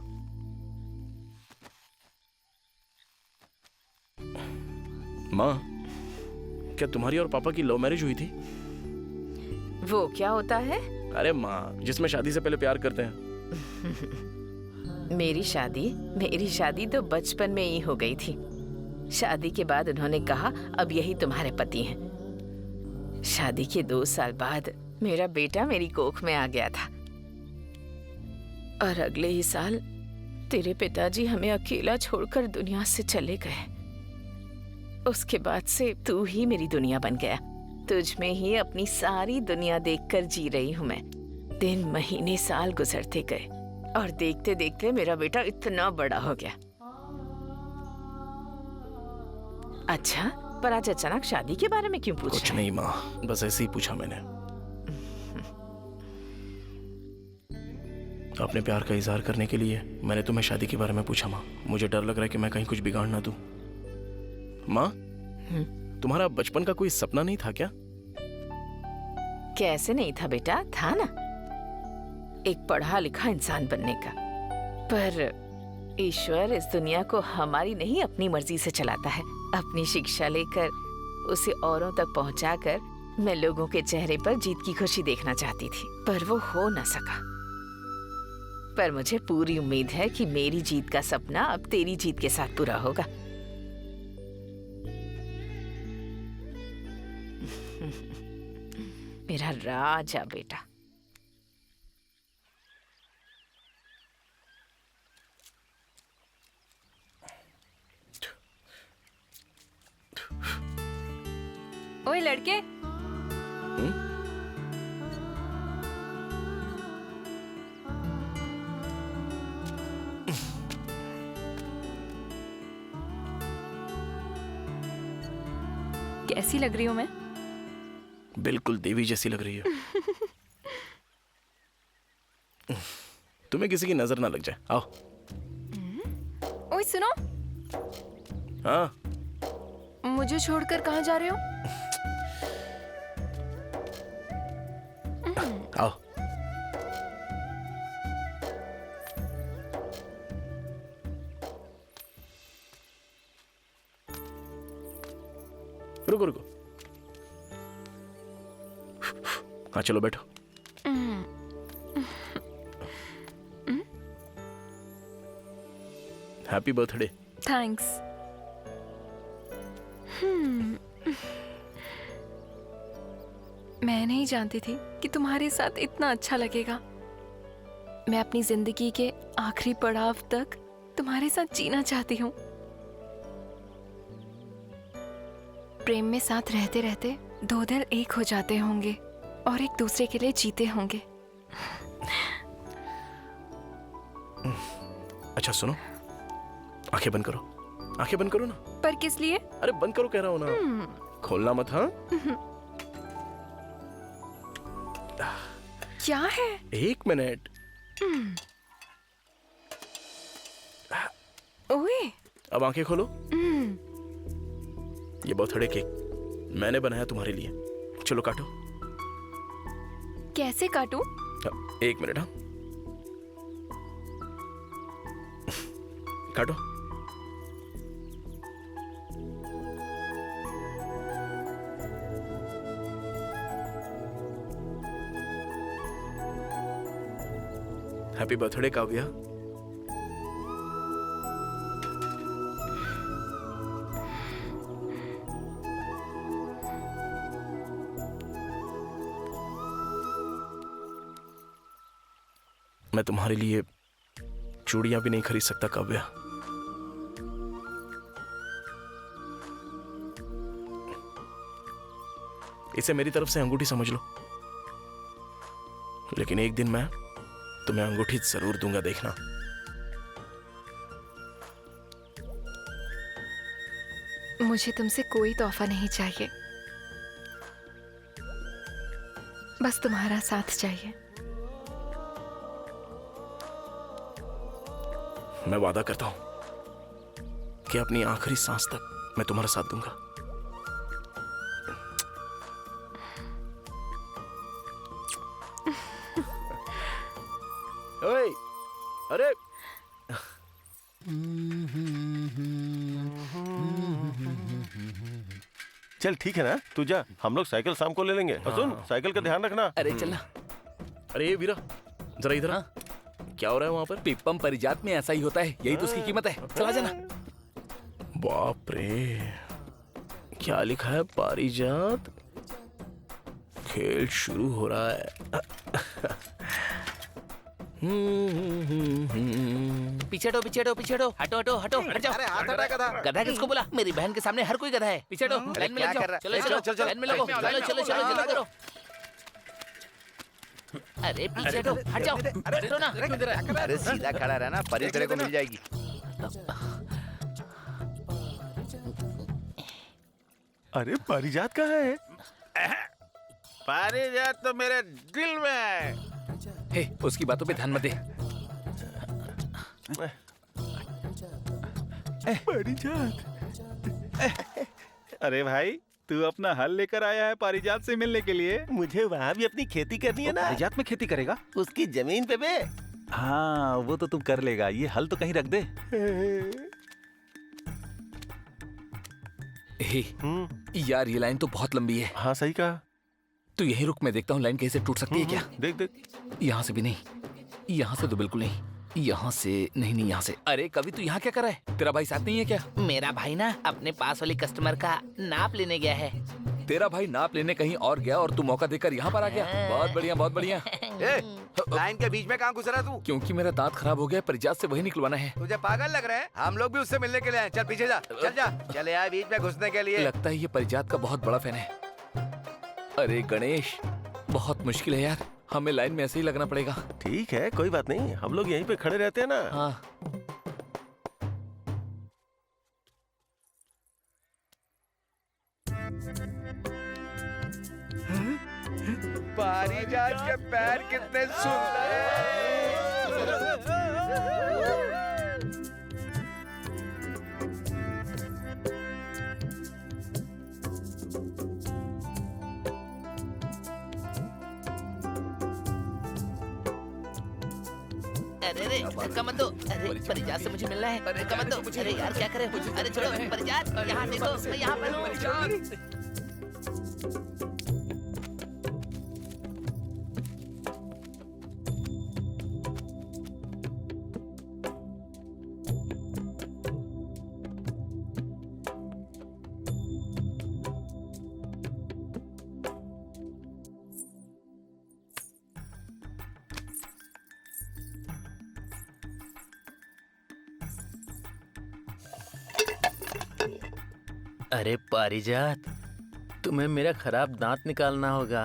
माँ, क्या तुम्हारी और पापा की लव मैरिज हुई थी? वो क्या होता है? अरे माँ, जिसमें शादी से पहले प्यार करते हैं। मेरी शादी तो बचपन में ही हो गई थी। शादी के बाद उन्होंने कहा अब यही तुम्हारे पति हैं। शादी के 2 साल बाद मेरा बेटा मेरी कोख में आ गया था और अगले ही साल तेरे पिताजी हमें अकेला छोड़कर दुनिया से चले गए। उसके बाद से तू ही मेरी दुनिया बन गया। तुझ में ही अपनी सारी दुनिया देखकर जी रही हूँ मैं। दिन महीने साल गुजरते गए और देखते देखते मेरा बेटा इतना बड़ा हो गया। अच्छा, पर आज अचानक शादी के बारे में क्यों पूछा? कुछ नहीं माँ, बस ऐसे ही पूछा मैंने। अपने प्यार का इजहार करने के लिए मैंने तुम्हें शादी के बारे में पूछा माँ। मुझे डर लग रहा है कि मैं कहीं कुछ बिगाड़ ना दूं। माँ, तुम्हारा बचपन का कोई सपना नहीं था क्या? कैसे नहीं था बेटा, था ना, एक पढ़ा लिखा इंसान बनने का। पर ईश्वर इस दुनिया को हमारी नहीं अपनी मर्जी से चलाता है। अपनी शिक्षा लेकर उसे औरों तक पहुंचाकर मैं लोगों के चेहरे पर जीत की खुशी देखना चाहती थी, पर वो हो न सका। पर मुझे पूरी उम्मीद है कि मेरी जीत का सपना अब तेरी जीत के साथ पूरा होगा। मेरा राजा बेटा। ओए लड़के, कैसी लग रही हूँ मैं? बिल्कुल देवी जैसी लग रही है। तुम्हें किसी की नजर ना लग जाए। आओ। ओए सुनो, हाँ मुझे छोड़कर कहाँ जा रहे हो? आओ। रुको रुको। हाँ चलो बैठो। Happy birthday. थैंक्स। मैं नहीं जानती थी कि तुम्हारे साथ इतना अच्छा लगेगा। मैं अपनी जिंदगी के आखिरी पड़ाव तक तुम्हारे साथ जीना चाहती हूँ। प्रेम में साथ रहते रहते दो दिल एक हो जाते होंगे और एक दूसरे के लिए जीते होंगे। अच्छा सुनो, आंखें बंद करो। आंखें बंद करो ना। पर किस लिए? अरे बंद करो कह रहा हूं ना। खोलना मत। हाँ क्या है? 1 मिनट। ओए अब आंखें खोलो। ये बर्थडे केक मैंने बनाया तुम्हारे लिए। चलो काटो। कैसे काटूं? 1 मिनट। हाँ काटो। Happy birthday Kavya. मैं तुम्हारे लिए चूड़ियां भी नहीं खरीद सकता काव्या। इसे मेरी तरफ से अंगूठी समझ लो, लेकिन एक दिन मैं तुम्हें अंगूठी जरूर दूंगा, देखना। मुझे तुमसे कोई तोहफा नहीं चाहिए, बस तुम्हारा साथ चाहिए। मैं वादा करता हूं कि अपनी आखिरी सांस तक मैं तुम्हारा साथ दूंगा। ओए, अरे चल ठीक है ना, तू जा, हम लोग साइकिल शाम को ले लेंगे। और सुन, साइकिल का ध्यान रखना। अरे चलना। अरे वीरा जरा इधर। क्या हो रहा है वहां पर? पिप्पम परिजात में ऐसा ही होता है, यही तो उसकी कीमत है। चला जाना। बाप रे, क्या लिखा है? पारिजात, खेल शुरू हो रहा है। पीछे हटो, पीछे हटो, पीछे हटो, हटो हटो हटो, हट जाओ। अरे हाथ हटा गधा। गधा किसको बोला? मेरी बहन के सामने हर कोई गधा है। पीछे हटो, लाइन में लग जाओ। चलो चलो चलो, लाइन में लगो। चलो चलो चलो, जल्दी करो। अरे पीछे हटो, हट जाओ। हटो ना। अरे सीधा खड़ा रहना, परी तेरे को मिल जाएगी। अरे पारिजात कहाँ है? पारिजात तो मेरे दिल में है। हे, उसकी बातों पे ध्यान मत दे। पारिजात। अरे भाई, तू अपना हल लेकर आया है पारिजात से मिलने के लिए? मुझे वहाँ भी अपनी खेती करनी है ना। पारिजात में खेती करेगा? उसकी जमीन पे बे। हाँ, वो तो तुम कर लेगा। ये हल तो कहीं रख दे। हे, यार ये लाइन तो बहुत लंबी है। हाँ सही कहा। तू यहीं रुक, मैं देखता हूँ लाइन कैसे टूट सकती है क्या। देख देख। यहाँ से भी नहीं, यहाँ से तो बिल्कुल नहीं, यहाँ से नहीं, यहाँ से। अरे कभी तू यहाँ क्या कर रहा है? तेरा भाई साथ नहीं है क्या? मेरा भाई ना अपने पास वाले कस्टमर का नाप लेने गया है। तेरा भाई नाप लेने कहीं और गया और तू मौका देकर यहाँ पर आ गया। बहुत बढ़िया, बहुत बढ़िया। लाइन के बीच में कहाँ घुस रहा तू? क्योंकि मेरा दांत खराब हो गया, परिजात से वही निकलवाना है। तुझे पागल लग रहा है? हम लोग भी उससे मिलने के लिए आए। चल पीछे जा, चल जा, चले आए बीच में घुसने के लिए। लगता है ये परिजात का बहुत बड़ा फैन है। अरे गणेश, बहुत मुश्किल है यार, हमें लाइन में ऐसे ही लगना पड़ेगा। ठीक है, कोई बात नहीं, हम लोग यहीं पे खड़े रहते हैं ना। हाँ। पारिजात के पैर कितने सुंदर हैं। अरे कमल दो, अरे परिजात से मुझे मिलना है। अरे कमल दो, अरे यार क्या करें? अरे चलो परिजात, यहाँ देखो, मैं यहाँ पर हूँ। अरे पारिजात, तुम्हें मेरा खराब दांत निकालना होगा।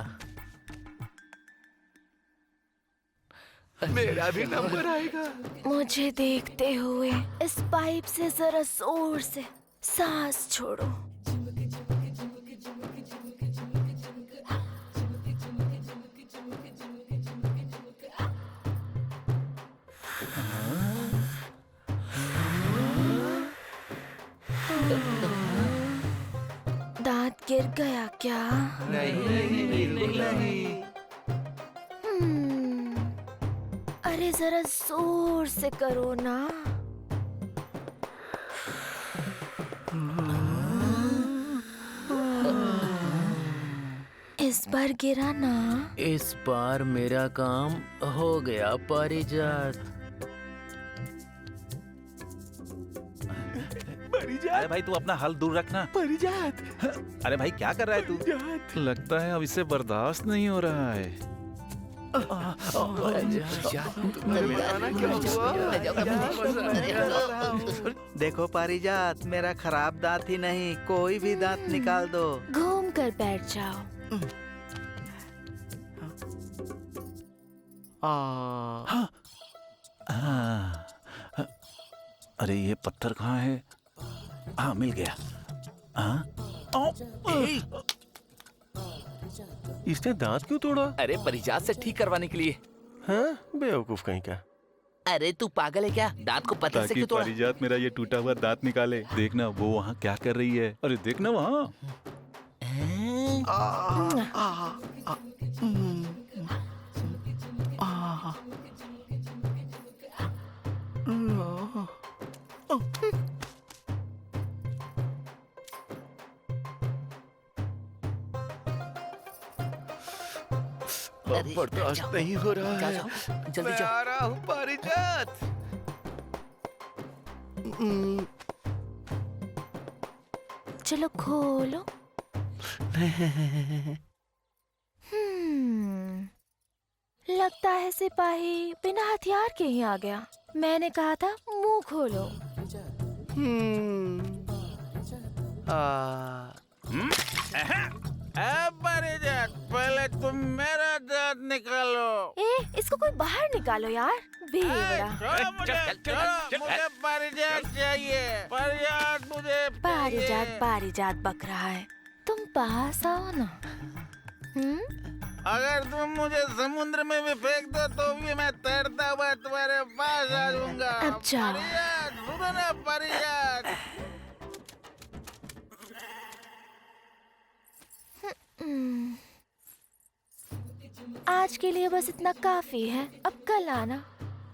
मेरा भी नंबर आएगा। मुझे देखते हुए इस पाइप से जरा जोर से सांस छोड़ो। दांत गिर गया क्या? नहीं, बिल्कुल नहीं। अरे जरा जोर से करो ना। इस बार गिरा ना? इस बार मेरा काम हो गया पारिजात। अरे भाई तू अपना हाल दूर रखना। परिजात, अरे भाई क्या कर रहा है तू? लगता है अब इसे बर्दाश्त नहीं हो रहा है। देखो पारिजात, मेरा खराब दांत ही नहीं, कोई भी दांत निकाल दो। घूम कर बैठ जाओ। अरे ये पत्थर कहाँ है? हाँ मिल गया। इसने दांत क्यों तोड़ा? अरे परिजात से ठीक करवाने के लिए। हाँ, बेवकूफ कहीं का। अरे तू पागल है क्या? दांत को पत्थर से ताकि क्यों तोड़ा? परिजात मेरा ये टूटा हुआ दांत निकाले। देखना वो वहाँ क्या कर रही है। अरे देखना वहाँ। बर्दाश्त नहीं हो रहा है। जल्दी मैं जाओ। आ रहा हूँ पारिजात। चलो खोलो। लगता है सिपाही बिना हथियार के ही आ गया। मैंने कहा था मुंह खोलो। परिजात, पहले तुम मेरा दांत निकालो। इसको कोई बाहर निकालो यार, बेवड़ा। छोड़ो मुझे, छोड़ो, मुझे पारिजात चाहिए। पारिजात मुझे पारिजात पारिजात बक रहा है। तुम पास आओ ना। अगर तुम मुझे समुद्र में भी फेंक दो तो भी मैं तैरता हुआ तुम्हारे पास आ जाऊंगा। अब जाओ। पारिजात, सुनो ना पारिजात। आज के लिए बस इतना काफी है, अब कल आना।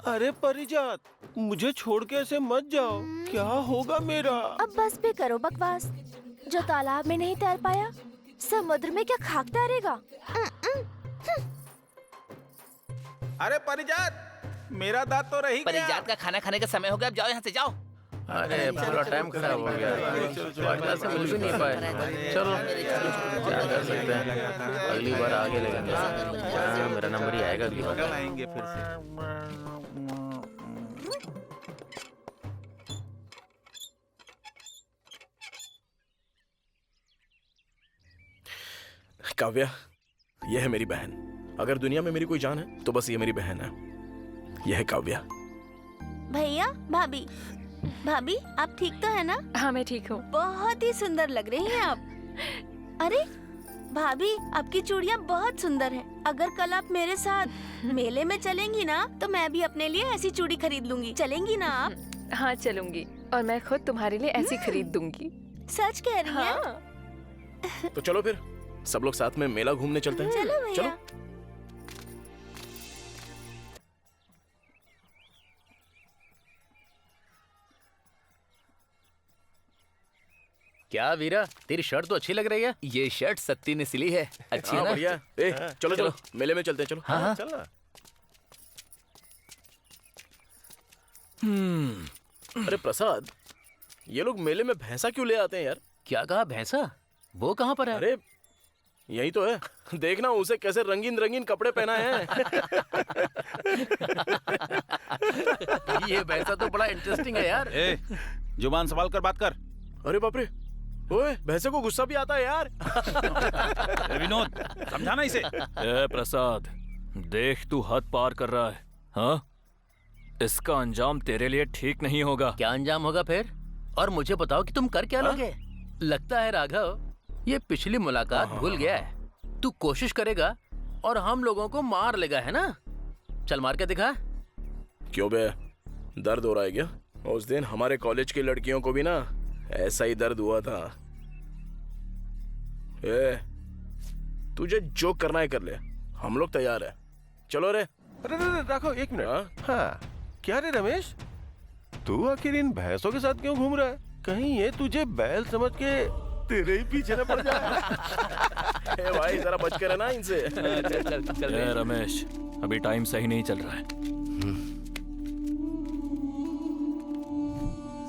अरे परिजात, मुझे छोड़ के ऐसे मत जाओ। क्या होगा मेरा? अब बस भी करो बकवास। जो तालाब में नहीं तैर पाया, समुद्र में क्या खाक तैरेगा? अरे परिजात, मेरा दांत तो रही गया। परिजात का खाना खाने का समय हो गया, अब जाओ यहाँ से जाओ। अरे पूरा टाइम खराब हो गया, वाजदा से मिल भी नहीं पाए। चलो क्या कर सकते हैं, अगली बार आगे लगेंगे। हाँ, मेरा नंबर ही आएगा अगली बार। कल आएंगे फिर से। काव्या, यह है मेरी बहन। अगर दुनिया में मेरी कोई जान है तो बस ये मेरी बहन है। यह है काव्या। भैया, भाभी, भाभी आप ठीक तो है ना? हाँ मैं ठीक हूँ। बहुत ही सुंदर लग रही हैं आप। अरे भाभी, आपकी चूड़ियाँ बहुत सुंदर हैं। अगर कल आप मेरे साथ मेले में चलेंगी ना तो मैं भी अपने लिए ऐसी चूड़ी खरीद लूंगी। चलेंगी ना आप? हाँ चलूंगी, और मैं खुद तुम्हारे लिए ऐसी खरीद दूंगी। सच कह रही हैं? तो चलो फिर सब लोग साथ में मेला घूमने चलते हैं। चलो भैया। क्या वीरा, तेरी शर्ट तो अच्छी लग रही है। ये शर्ट सत्ती ने सिली है, अच्छी है ना? बढ़िया। चलो चलो मेले में चलते हैं, चलो। हाँ। चल ना। अरे प्रसाद, ये लोग मेले में भैंसा क्यों ले आते हैं यार? क्या कहा, भैंसा? वो कहाँ पर है? अरे यही तो है, देखना उसे कैसे रंगीन रंगीन कपड़े पहना है। ये भैंसा तो बड़ा इंटरेस्टिंग है यार। जुबान संभाल कर बात कर। अरे बाप रे, ओए भैंसे को गुस्सा भी आता है यार। विनोद, समझाना इसे। ए प्रसाद, देख तू हद पार कर रहा है। हाँ, इसका अंजाम तेरे लिए ठीक नहीं होगा। क्या अंजाम होगा फिर? और मुझे बताओ कि तुम कर क्या लोगे? लगता है राघव ये पिछली मुलाकात भूल गया है। तू कोशिश करेगा और हम लोगों को मार लेगा, है ना? चल मार के दिखा। क्यों बे, दर्द हो रहा है क्या? उस दिन हमारे कॉलेज की लड़कियों को भी ना ऐसा ही दर्द हुआ था। तुझे जो करना है कर ले, हम लोग तैयार है। चलो रे। अरे राघव, एक मिनट। हाँ, क्या रे रमेश, तू आखिर इन भैंसों के साथ क्यों घूम रहा है? कहीं ये तुझे बैल समझ के तेरे ही पीछे न पड़ जाए। भाई जरा बच कर रहना इनसे। चल रमेश, अभी टाइम सही नहीं चल रहा है।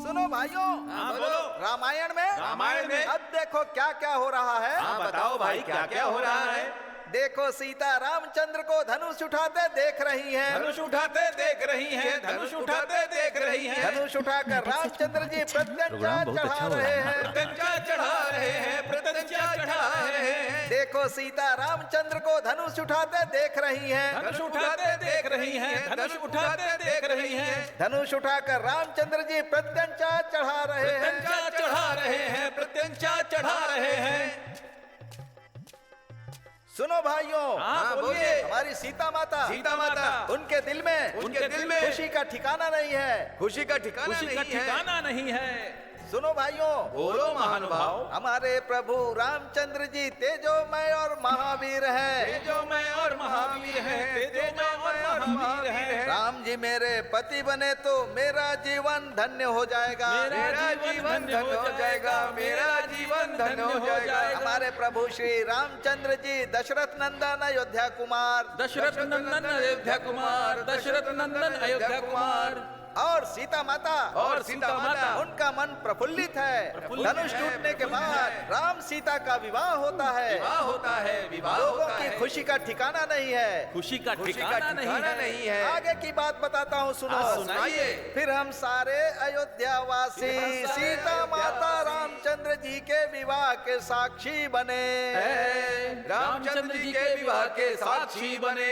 सुनो भाइयों, बोलो। रामायण में अब देखो क्या क्या हो रहा है। बताओ भाई, क्या क्या हो रहा है? देखो, सीता रामचंद्र को धनुष उठाते देख रही हैं। धनुष उठाते देख रही हैं। धनुष उठाते देख रही हैं। धनुष उठाकर रामचंद्र जी प्रत्यंचा चढ़ा रहे हैं। प्रत्यंचा चढ़ा रहे हैं। प्रत्यंचा चढ़ा रहे हैं। देखो, सीता रामचंद्र को धनुष उठाते देख रही हैं। धनुष उठाते देख रही हैं। धनुष उठाते देख रही हैं। धनुष उठाकर रामचंद्र जी प्रत्यंचा चढ़ा रहे हैं। प्रत्यंचा चढ़ा रहे हैं। प्रत्यंचा चढ़ा रहे हैं। सुनो भाइयों, बोलिए। हमारी सीता माता उनके दिल में खुशी का ठिकाना नहीं है। खुशी का ठिकाना नहीं है। सुनो भाइयों, बोलो महानुभाव। हमारे प्रभु रामचंद्र जी तेजोमय और महावीर हैं। तेजोमय और महावीर हैं। तेजोमय और महावीर हैं। राम जी मेरे पति बने तो मेरा जीवन धन्य हो जाएगा। मेरा जीवन धन्य हो जाएगा। मेरा जीवन धन्य हो जाएगा। हमारे प्रभु श्री रामचंद्र जी दशरथ नंदन अयोध्या कुमार। दशरथ नंदन अयोध्या कुमार। दशरथ नंदन अयोध्या कुमार। और सीता माता उनका मन प्रफुल्लित है। धनुष टूटने के बाद राम सीता का विवाह होता है। लोगों की खुशी का ठिकाना नहीं है। खुशी का ठिकाना नहीं है। आगे की बात बताता हूँ, सुनो। सुनाइए। फिर हम सारे अयोध्या वासी सीता माता रामचंद्र जी के विवाह के साक्षी बने। रामचंद्र जी के विवाह के साक्षी बने।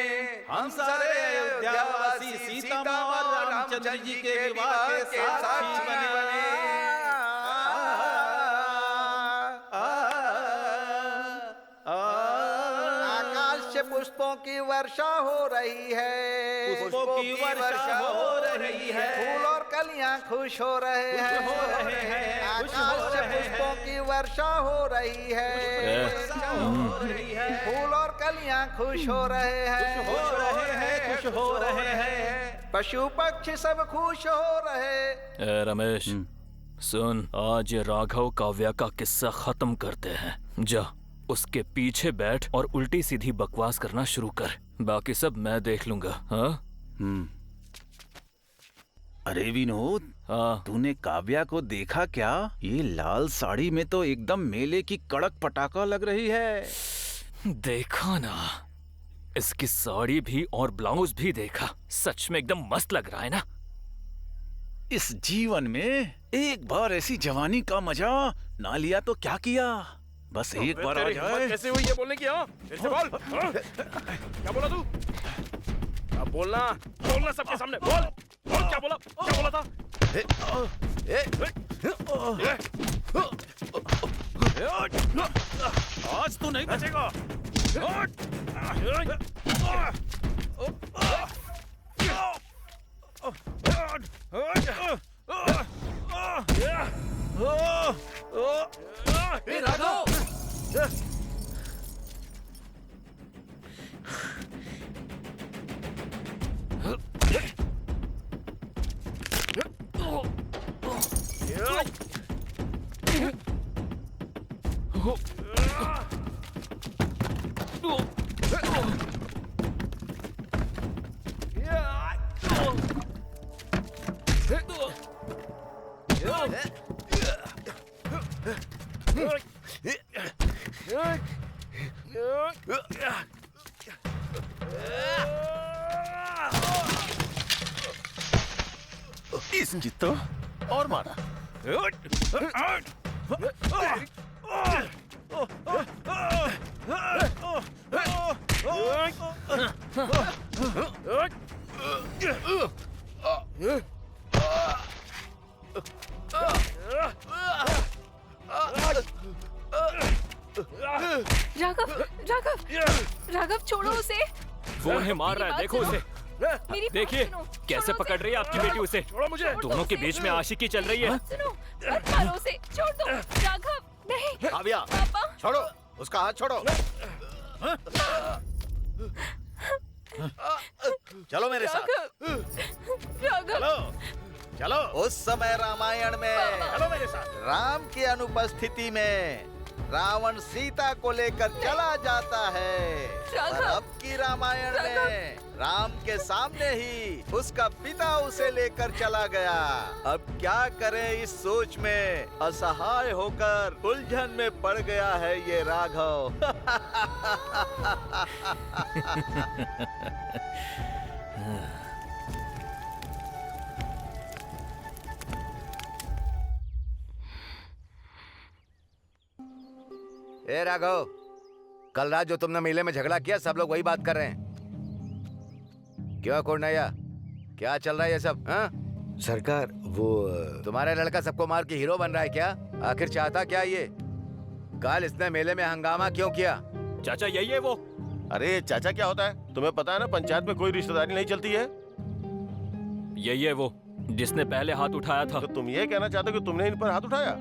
हम सारे अयोध्या वासी सीता और रामचंद्र जी के विवाह के साक्षी बने। आकाश से पुष्पों की वर्षा हो रही है। पुष्पों की वर्षा हो रही है। फूल और कलियां खुश हो रहे हैं। आकाश से पुष्पों की वर्षा हो रही है। फूल और कलियां खुश हो रहे हैं। खुश हो रहे हैं। पशु पक्षी सब खुश हो रहे। ए रमेश, सुन, आज ये राघव काव्या का किस्सा खत्म करते हैं। जा उसके पीछे बैठ और उल्टी सीधी बकवास करना शुरू कर। बाकी सब मैं देख लूंगा। हाँ? अरे विनोद, तूने काव्या को देखा क्या? ये लाल साड़ी में तो एकदम मेले की कड़क पटाखा लग रही है। देखा ना, इसकी साड़ी भी और ब्लाउज भी देखा, सच में एकदम मस्त लग रहा है ना। इस जीवन में एक बार ऐसी जवानी का मजा ना लिया तो क्या किया? बस एक बार आ जाए। कैसे हुई ये बोलने की? हाँ फिर से बोल। क्या बोला तू? क्या बोलना सबके सामने बोल। क्या बोला था? आज तो नहीं बचेगा। राघव! इसकी तो और मारा। राघव, राघव, राघव छोड़ो उसे। वो उन्हें मार रहा है, देखो उसे। मेरी बात देखिए सुनो, कैसे छोड़ो पकड़ रही है आपकी बेटी उसे। छोड़ो मुझे। दोनों के बीच में आशिकी चल रही है। सुनो, मत मारो उसे, छोड़ दो। राघव, नहीं। काव्या, पापा, छोड़ो उसका हाथ, छोड़ो। चलो मेरे साथ। राघव, चलो। उस समय रामायण में चलो मेरे साथ। राम की अनुपस्थिति में रावण सीता को लेकर चला जाता है। और अब की रामायण में राम के सामने ही उसका पिता उसे लेकर चला गया। अब क्या करें इस सोच में असहाय होकर उलझन में पड़ गया है ये राघव। ए राघव, कल रात जो तुमने मेले में झगड़ा किया, सब लोग वही बात कर रहे हैं। क्यों कोरनैया, क्या चल रहा है ये सब? हाँ? सरकार, वो तुम्हारा लड़का सबको मार के हीरो बन रहा है क्या? आखिर चाहता क्या ये? कल इसने मेले में हंगामा क्यों किया? चाचा यही है वो। अरे चाचा क्या होता है? तुम्हें पता है ना, पंचायत में कोई रिश्तेदारी नहीं चलती है। यही है वो जिसने पहले हाथ उठाया था। तो तुम ये कहना चाहते हो कि तुमने इन पर हाथ उठाया,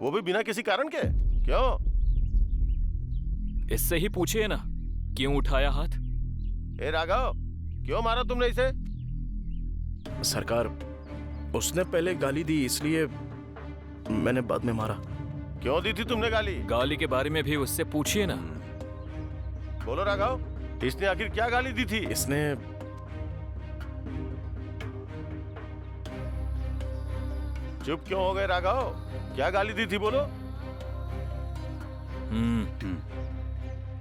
वो भी बिना किसी कारण के? क्यों? इससे ही पूछिए ना, क्यों उठाया हाथ? ए राघव, क्यों मारा तुमने इसे? सरकार, उसने पहले गाली दी इसलिए मैंने बाद में मारा। क्यों दी थी तुमने गाली? गाली के बारे में भी उससे पूछिए ना। बोलो राघव, इसने आखिर क्या गाली दी थी? इसने चुप क्यों हो गए राघव? क्या गाली दी थी, बोलो।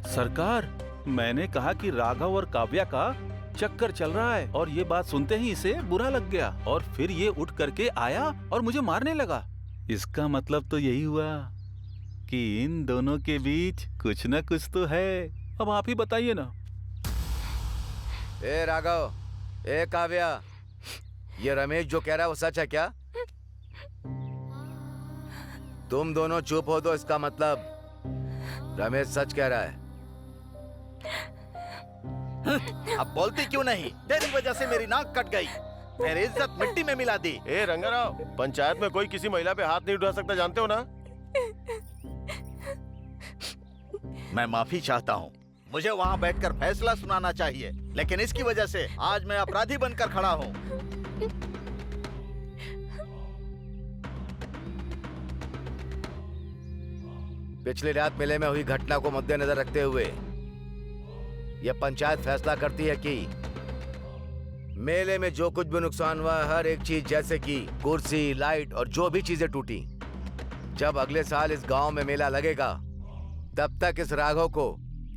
सरकार, मैंने कहा कि राघव और काव्या का चक्कर चल रहा है, और ये बात सुनते ही इसे बुरा लग गया, और फिर ये उठ करके आया और मुझे मारने लगा। इसका मतलब तो यही हुआ कि इन दोनों के बीच कुछ न कुछ तो है। अब आप ही बताइए ना। ए राघव, ए काव्या, ये रमेश जो कह रहा है वो सच है क्या? तुम दोनों चुप हो दो, इसका मतलब रमेश सच कह रहा है। अब बोलती क्यों नहीं? तेरी वजह से मेरी नाक कट गई, मेरी इज्जत मिट्टी में मिला दी। ए रंगाराव, पंचायत में कोई किसी महिला पे हाथ नहीं उठा सकता, जानते हो ना? मैं माफी चाहता हूँ, मुझे वहाँ बैठकर फैसला सुनाना चाहिए, लेकिन इसकी वजह से आज मैं अपराधी बनकर खड़ा हूँ। पिछली रात मेले में हुई घटना को मद्देनजर रखते हुए यह पंचायत फैसला करती है कि मेले में जो कुछ भी नुकसान हुआ, हर एक चीज जैसे कि कुर्सी, लाइट और जो भी चीजें टूटी, जब अगले साल इस गांव में मेला लगेगा तब तक इस राघव को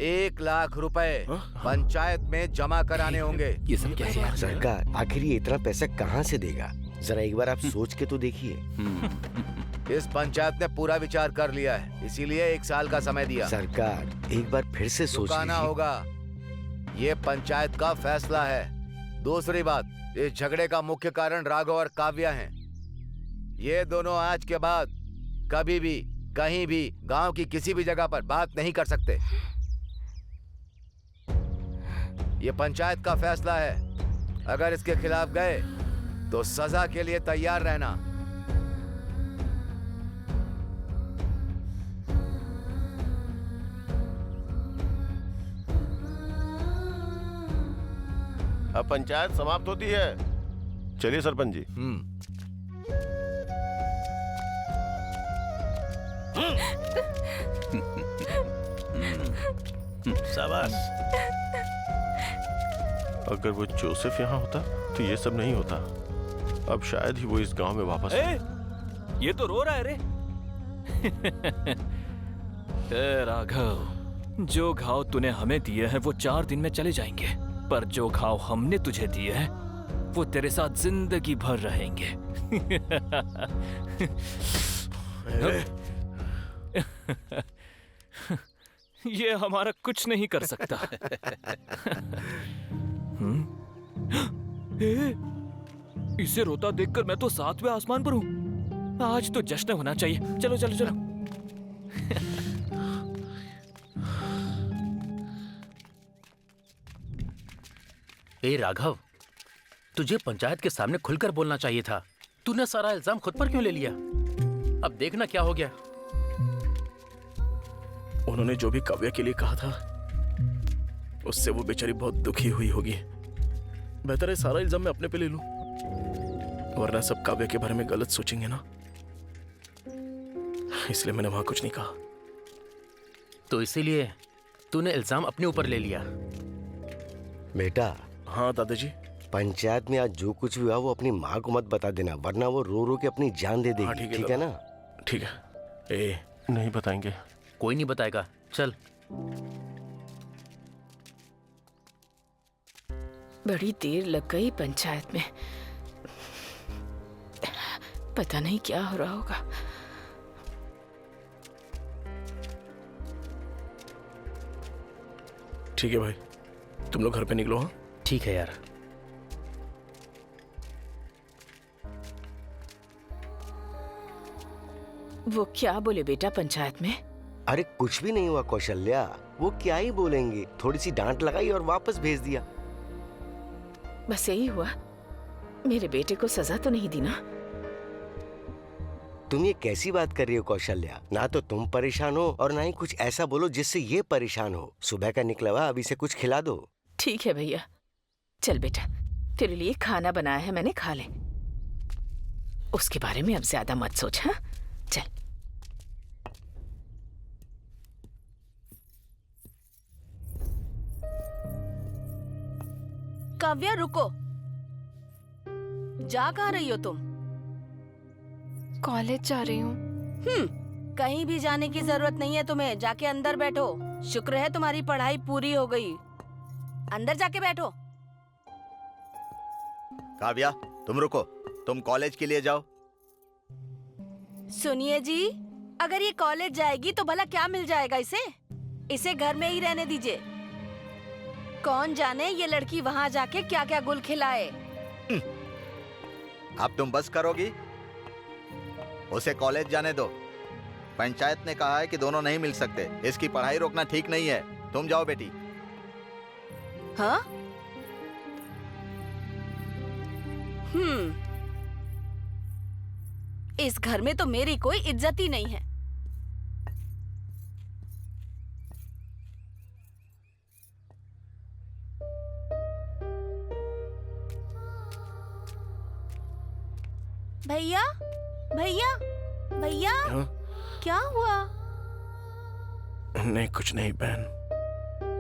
1 लाख रुपए पंचायत में जमा कराने होंगे। ये सब कैसे है? सरकार आखिर ये इतना पैसा कहाँ से देगा? जरा एक बार आप सोच के तो देखिए। इस पंचायत ने पूरा विचार कर लिया है, इसीलिए 1 साल का समय दिया। सरकार एक बार फिर से सोच रुकाना लीजिए। होगा, ये पंचायत का फैसला है। दूसरी बात, इस झगड़े का मुख्य कारण राघव और काव्या हैं। ये दोनों आज के बाद कभी भी कहीं भी गांव की किसी भी जगह पर बात नहीं कर सकते। ये पंचायत का फैसला है, अगर इसके खिलाफ गए तो सजा के लिए तैयार रहना। अब पंचायत समाप्त होती है। चलिए सरपंच जी। शाबाश। अगर वो जोसेफ यहाँ होता तो ये सब नहीं होता। अब शायद ही वो इस गांव में वापस ये तो रो रहा है रे। ए राघव, जो घाव तूने हमें दिए हैं वो 4 दिन में चले जाएंगे, पर जो घाव हमने तुझे दिए हैं वो तेरे साथ जिंदगी भर रहेंगे। ये हमारा कुछ नहीं कर सकता। इसे रोता देखकर मैं तो 7वें आसमान पर हूँ। आज तो जश्न होना चाहिए। चलो चलो चलो। ए राघव, तुझे पंचायत के सामने खुलकर बोलना चाहिए था। तूने सारा इल्जाम खुद पर क्यों ले लिया? अब देखना क्या हो गया। उन्होंने जो भी काव्या के लिए कहा था उससे वो बेचारी बहुत दुखी हुई होगी। बेहतर है सारा इल्जाम मैं अपने पे ले लूं, वरना सब काव्या के बारे में गलत सोचेंगे ना। इसलिए मैंने वहां कुछ नहीं कहा। तो इसीलिए तूने इल्जाम अपने ऊपर ले लिया। बेटा। हाँ दादाजी। पंचायत में आज जो कुछ भी हुआ वो अपनी माँ को मत बता देना, वरना वो रो रो के अपनी जान दे देगी। हाँ, ठीक है ना? ठीक है। ए नहीं बताएंगे। कोई नहीं बताएगा। चल। बड़ी देर लग गई पंचायत में। पता नहीं क्या हो रहा होगा। ठीक है भाई, तुम लोग घर पे निकलो। हाँ ठीक है यार। वो क्या बोले बेटा पंचायत में? अरे कुछ भी नहीं हुआ कौशल्या, वो क्या ही बोलेंगे। थोड़ी सी डांट लगाई और वापस भेज दिया। बस यही हुआ? मेरे बेटे को सजा तो नहीं दी ना? तुम ये कैसी बात कर रही हो कौशल्या? ना तो तुम परेशान हो और ना ही कुछ ऐसा बोलो जिससे ये परेशान हो। सुबह का निकला हुआ, अभी से कुछ खिला दो। ठीक है भैया। चल बेटा, तेरे लिए खाना बनाया है मैंने, खा ले। उसके बारे में अब ज्यादा मत सोच। हाँ चल। काव्या रुको, जा कहाँ रही हो तुम? कॉलेज जा रही हूँ। कहीं भी जाने की जरूरत नहीं है तुम्हें, जाके अंदर बैठो। शुक्र है तुम्हारी पढ़ाई पूरी हो गई। अंदर जाके बैठो। काव्या तुम रुको, तुम कॉलेज के लिए जाओ। सुनिए जी, अगर ये कॉलेज जाएगी तो भला क्या मिल जाएगा इसे? इसे घर में ही रहने दीजिए। कौन जाने ये लड़की वहाँ जाके क्या क्या गुल खिलाए। अब तुम बस करोगी? उसे कॉलेज जाने दो। पंचायत ने कहा है कि दोनों नहीं मिल सकते। इसकी पढ़ाई रोकना ठीक नहीं है। तुम जाओ बेटी। हाँ? इस घर में तो मेरी कोई इज्जत ही नहीं है। भैया, भैया, भैया, क्या हुआ? नहीं कुछ नहीं बहन।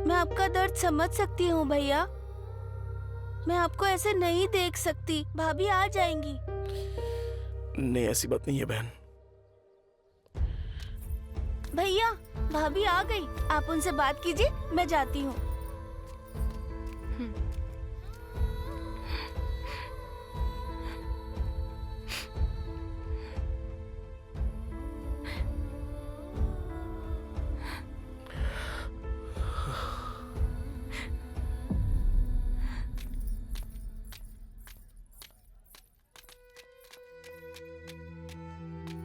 मैं आपका दर्द समझ सकती हूँ भैया, मैं आपको ऐसे नहीं देख सकती। भाभी आ जाएंगी। नहीं, ऐसी बात नहीं है बहन। भैया, भाभी आ गई। आप उनसे बात कीजिए, मैं जाती हूँ।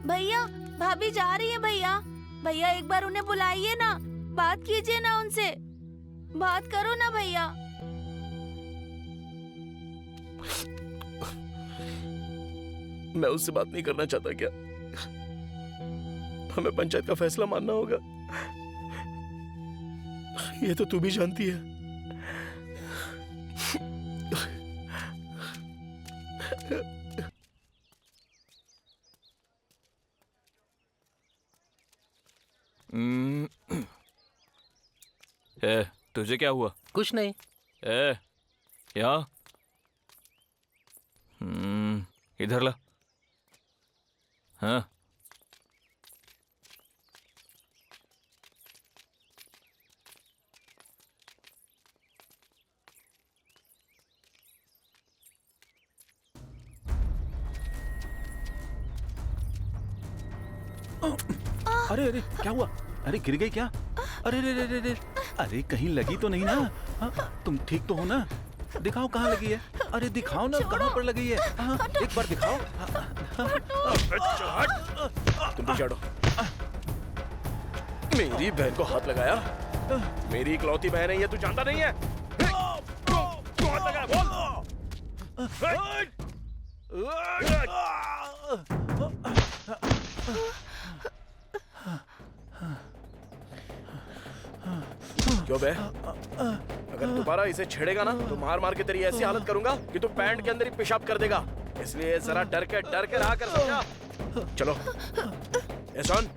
भैया, भाभी जा रही है। भैया भैया, एक बार उन्हें बुलाइए ना, बात कीजिए ना उनसे, बात करो ना भैया। मैं उससे बात नहीं करना चाहता क्या? हमें पंचायत का फैसला मानना होगा। ये तो तू भी जानती है। तुझे क्या हुआ? कुछ नहीं। यहाँ इधर ला। हाँ, अरे अरे क्या हुआ? अरे गिर गई क्या? अरे अरे अरे अरे अरे कहीं लगी तो नहीं ना? हाँ, तुम ठीक तो हो ना? दिखाओ कहाँ लगी है। अरे दिखाओ ना कहाँ पर लगी है। हाँ, एक बार दिखाओ। तुम पीछे हटो। मेरी बहन को हाथ लगाया? मेरी इकलौती बहन है ये, तू जानता नहीं है? क्यों हाथ लगाया क्यों बे? अगर दोबारा इसे छेड़ेगा ना तो मार मार के तेरी ऐसी हालत करूंगा कि तू पैंट के अंदर ही पेशाब कर देगा। इसलिए जरा डर के रहा कर, समझा? चलो ए सुन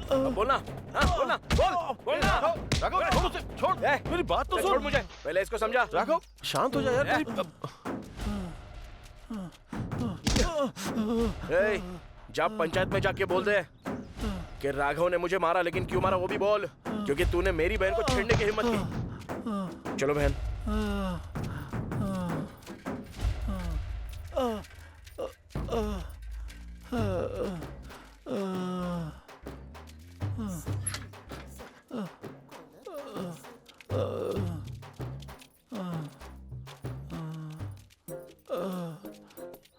अब बोलना। हाँ, बोलना। राघव छोड़ मेरी बात तो छोड़ मुझे। पहले इसको समझा। राघव शांत हो जा यार। जा पंचायत में जाके बोल दे कि राघव ने मुझे मारा, लेकिन क्यों मारा वो भी बोल, क्योंकि तूने मेरी बहन को छेड़ने की हिम्मत की। चलो बहन।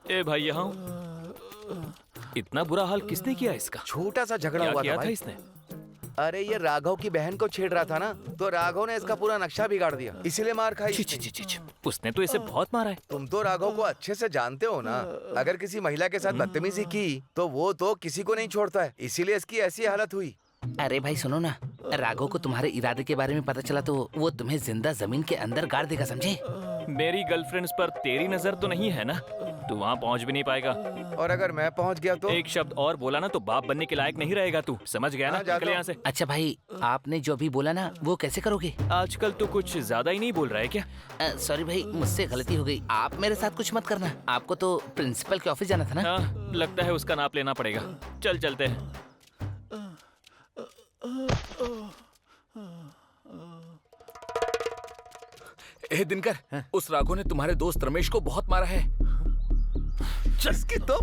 ए भाई, यहाँ इतना बुरा हाल किसने किया इसका? छोटा सा झगड़ा हुआ था भाई। इसने? अरे ये राघव की बहन को छेड़ रहा था ना, तो राघव ने इसका पूरा नक्शा बिगाड़ दिया, इसीलिए मार खाई। उसने तो इसे बहुत मारा है। तुम तो राघव को अच्छे से जानते हो ना। अगर किसी महिला के साथ बदतमीजी की तो वो तो किसी को नहीं छोड़ता है, इसीलिए इसकी ऐसी हालत हुई। अरे भाई सुनो ना, राघव को तुम्हारे इरादे के बारे में पता चला तो वो तुम्हें जिंदा जमीन के अंदर गाड़ देगा, समझे? मेरी गर्लफ्रेंड्स पर तेरी नजर तो नहीं है ना? तू वहाँ पहुँच भी नहीं पाएगा। और अगर मैं पहुँच गया तो? एक शब्द और बोला ना तो बाप बनने के लायक नहीं रहेगा तू, समझ गया ना? निकल यहाँ से। अच्छा भाई, आपने जो भी बोला ना वो कैसे करोगे? आजकल तो कुछ ज्यादा ही नहीं बोल रहा है क्या? सॉरी भाई, मुझसे गलती हो गई। आप मेरे साथ कुछ मत करना। आपको तो प्रिंसिपल के ऑफिस जाना था ना? हाँ, लगता है उसका नाप लेना पड़ेगा। चल चलते हैं। ए दिनकर, उस राघव ने तुम्हारे दोस्त रमेश को बहुत मारा है। जिसकी तो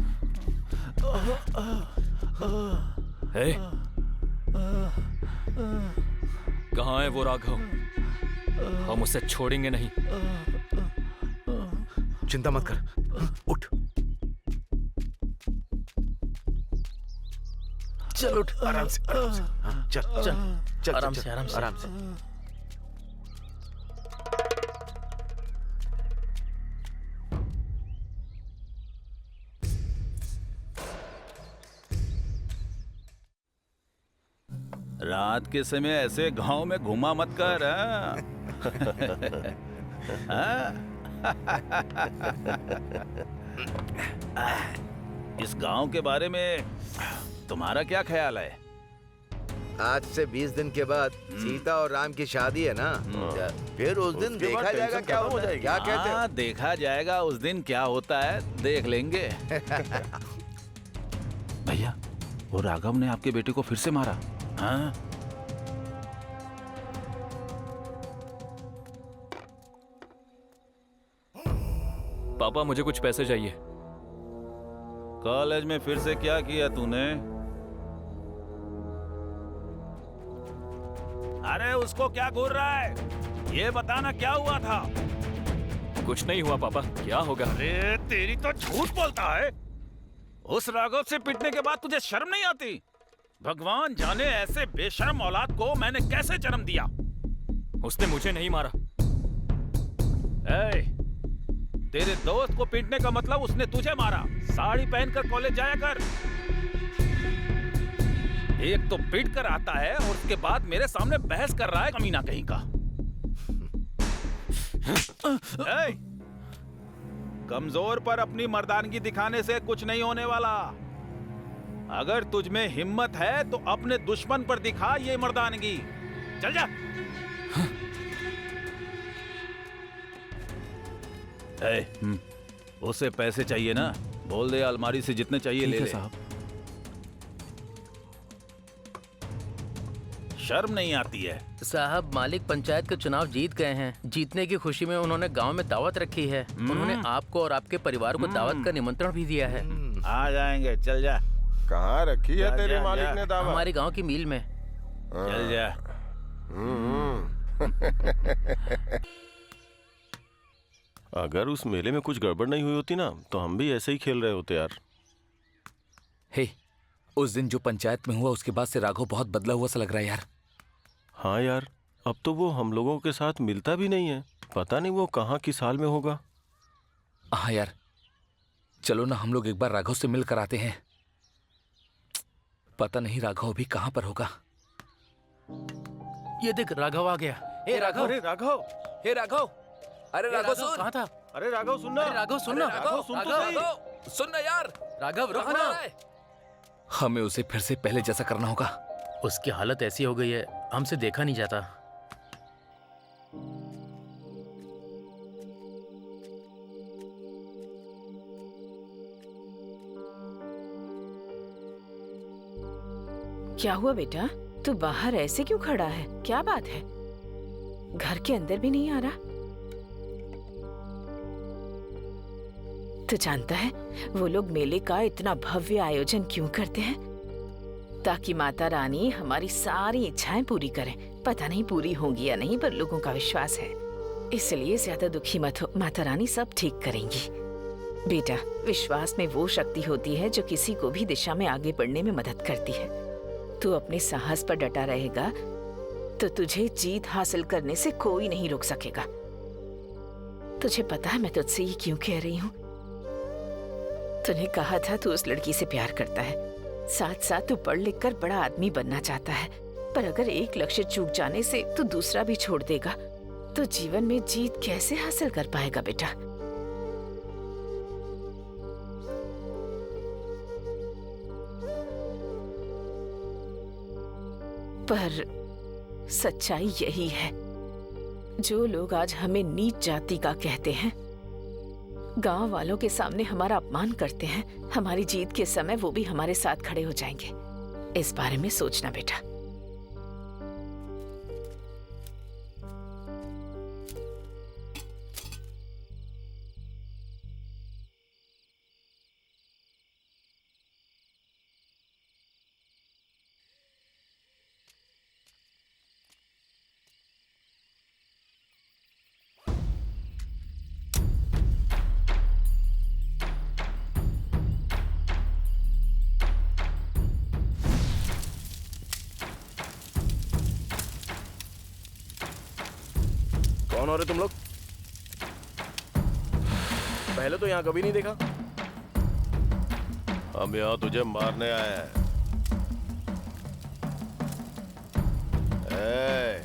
कहाँ है वो राघव? हम उसे छोड़ेंगे नहीं। चिंता मत कर, उठ। चल उठ। आराम से, आराम से। चल आराम से, आराम से। रात के समय ऐसे गांव में घुमा मत कर। इस गांव के बारे में तुम्हारा क्या ख्याल है? आज से 20 दिन के बाद सीता और राम की शादी है ना, फिर उस दिन उसके बाद देखा जाएगा टेंशन क्या खत्म हो होता है। जाएगी। क्या कहते हो? हाँ, देखा जाएगा उस दिन क्या होता है, देख लेंगे। भैया, वो राघव ने आपके बेटे को फिर से मारा। हाँ? पापा मुझे कुछ पैसे चाहिए। कॉलेज में फिर से क्या किया तूने? अरे उसको क्या घूर रहा है? ये बताना क्या हुआ था? कुछ नहीं हुआ पापा, क्या होगा? अरे तेरी तो झूठ बोलता है। उस राघव से पिटने के बाद तुझे शर्म नहीं आती? भगवान जाने ऐसे बेशर्म औलाद को मैंने कैसे जन्म दिया। उसने मुझे नहीं मारा। ए, तेरे दोस्त को पीटने का मतलब उसने तुझे मारा। साड़ी पहनकर कॉलेज जाया कर। एक तो पीट कर आता है और उसके बाद मेरे सामने बहस कर रहा है, कमीना कहीं का। ए, कमजोर पर अपनी मर्दानगी दिखाने से कुछ नहीं होने वाला। अगर तुझ में हिम्मत है तो अपने दुश्मन पर दिखा ये मर्दानगी। चल जा। उसे पैसे चाहिए ना, बोल दे अलमारी से जितने चाहिए ले ले। साहब, शर्म नहीं आती है? साहब, मालिक पंचायत के चुनाव जीत गए हैं। जीतने की खुशी में उन्होंने गांव में दावत रखी है। उन्होंने आपको और आपके परिवार को दावत का निमंत्रण भी दिया है। आ जाएंगे, चल जा। कहाँ रखी है तेरे जा, मालिक जा। ने दावत? हमारे गांव की मील में। चल जा। अगर उस मेले में कुछ गड़बड़ नहीं हुई होती ना, तो हम भी ऐसे ही खेल रहे होते यार। हे, उस दिन जो पंचायत में हुआ उसके बाद से राघव बहुत बदला हुआ सा लग रहा है यार। हाँ यार, अब तो वो हम लोगों के साथ मिलता भी नहीं है। पता नहीं वो कहाँ किस हाल में होगा। हाँ यार, चलो ना हम लोग एक बार राघव से मिल कर आते हैं। पता नहीं राघव भी कहाँ पर होगा। ये देख, राघव आ गया। ए राघव, अरे राघव, हे राघव, अरे राघव सुन। कहाँ था? अरे राघव सुनना। अरे राघव सुनना। राघव सुन तो सही। राघव सुन ना यार। राघव रुक कहाँ ना। जा रहा है? हमें उसे फिर से पहले जैसा करना होगा। उसकी हालत ऐसी हो गई है, हमसे देखा नहीं जाता। क्या हुआ बेटा? तू बाहर ऐसे क्यों खड़ा है? क्या बात है? घर के अंदर भी नहीं आ रहा? तू जानता है वो लोग मेले का इतना भव्य आयोजन क्यों करते हैं? ताकि माता रानी हमारी सारी इच्छाएं पूरी करें। पता नहीं पूरी होंगी या नहीं, पर लोगों का विश्वास है। इसलिए ज्यादा दुखी मत हो, माता रानी सब ठीक करेंगी। बेटा, विश्वास में वो शक्ति होती है जो किसी को भी दिशा में आगे बढ़ने में मदद करती है। तू अपने साहस पर डटा रहेगा तो तुझे जीत हासिल करने से कोई नहीं रोक सकेगा। तुझे पता है मैं तुझसे ये क्यों कह रही हूँ? तूने कहा था तू उस लड़की से प्यार करता है, साथ साथ तू पढ़ लिख कर बड़ा आदमी बनना चाहता है। पर अगर एक लक्ष्य चूक जाने से तू दूसरा भी छोड़ देगा तो जीवन में जीत कैसे हासिल कर पाएगा बेटा? पर सच्चाई यही है, जो लोग आज हमें नीच जाति का कहते हैं, गांव वालों के सामने हमारा अपमान करते हैं, हमारी जीत के समय वो भी हमारे साथ खड़े हो जाएंगे। इस बारे में सोचना बेटा। कौन हो रहे तुम लोग? पहले तो यहाँ कभी नहीं देखा। हम यहाँ तुझे मारने आए हैं। ए,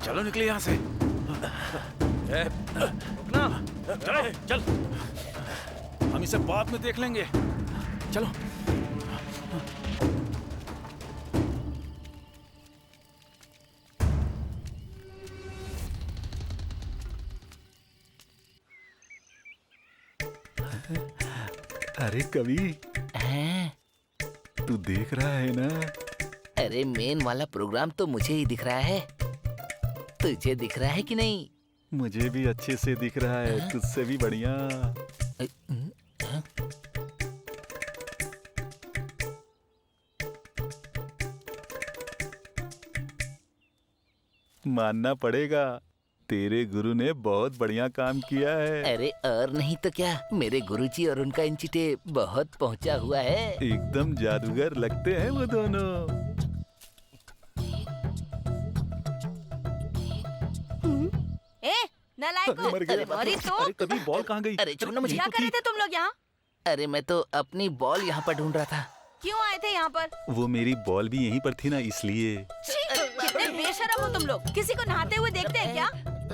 चलो निकले यहाँ से। रुकना, चलो चल, हम इसे बाद में देख लेंगे। चलो। अरे कवि, तू देख रहा है ना? अरे मेन वाला प्रोग्राम तो मुझे ही दिख रहा है, तुझे दिख रहा है कि नहीं? मुझे भी अच्छे से दिख रहा है, तुझसे भी बढ़िया। मानना पड़ेगा, तेरे गुरु ने बहुत बढ़िया काम किया है। अरे और नहीं तो क्या, मेरे गुरुजी और उनका इंचिटे बहुत पहुंचा हुआ है। एकदम जादूगर लगते हैं वो दोनों। नालायकों, मर गए। अरे तो अरे कभी बॉल कहाँ गई? अरे छोड़ना मुझे। क्या कर रहे थे तुम लोग यहाँ? अरे मैं तो अपनी बॉल यहाँ पर ढूंढ रहा था। क्यों आए थे यहाँ पर? वो मेरी बॉल भी यहीं पर थी ना, इसलिए। कितने बेशरम हो तुम लोग, किसी को नहाते हुए देखते हैं क्या?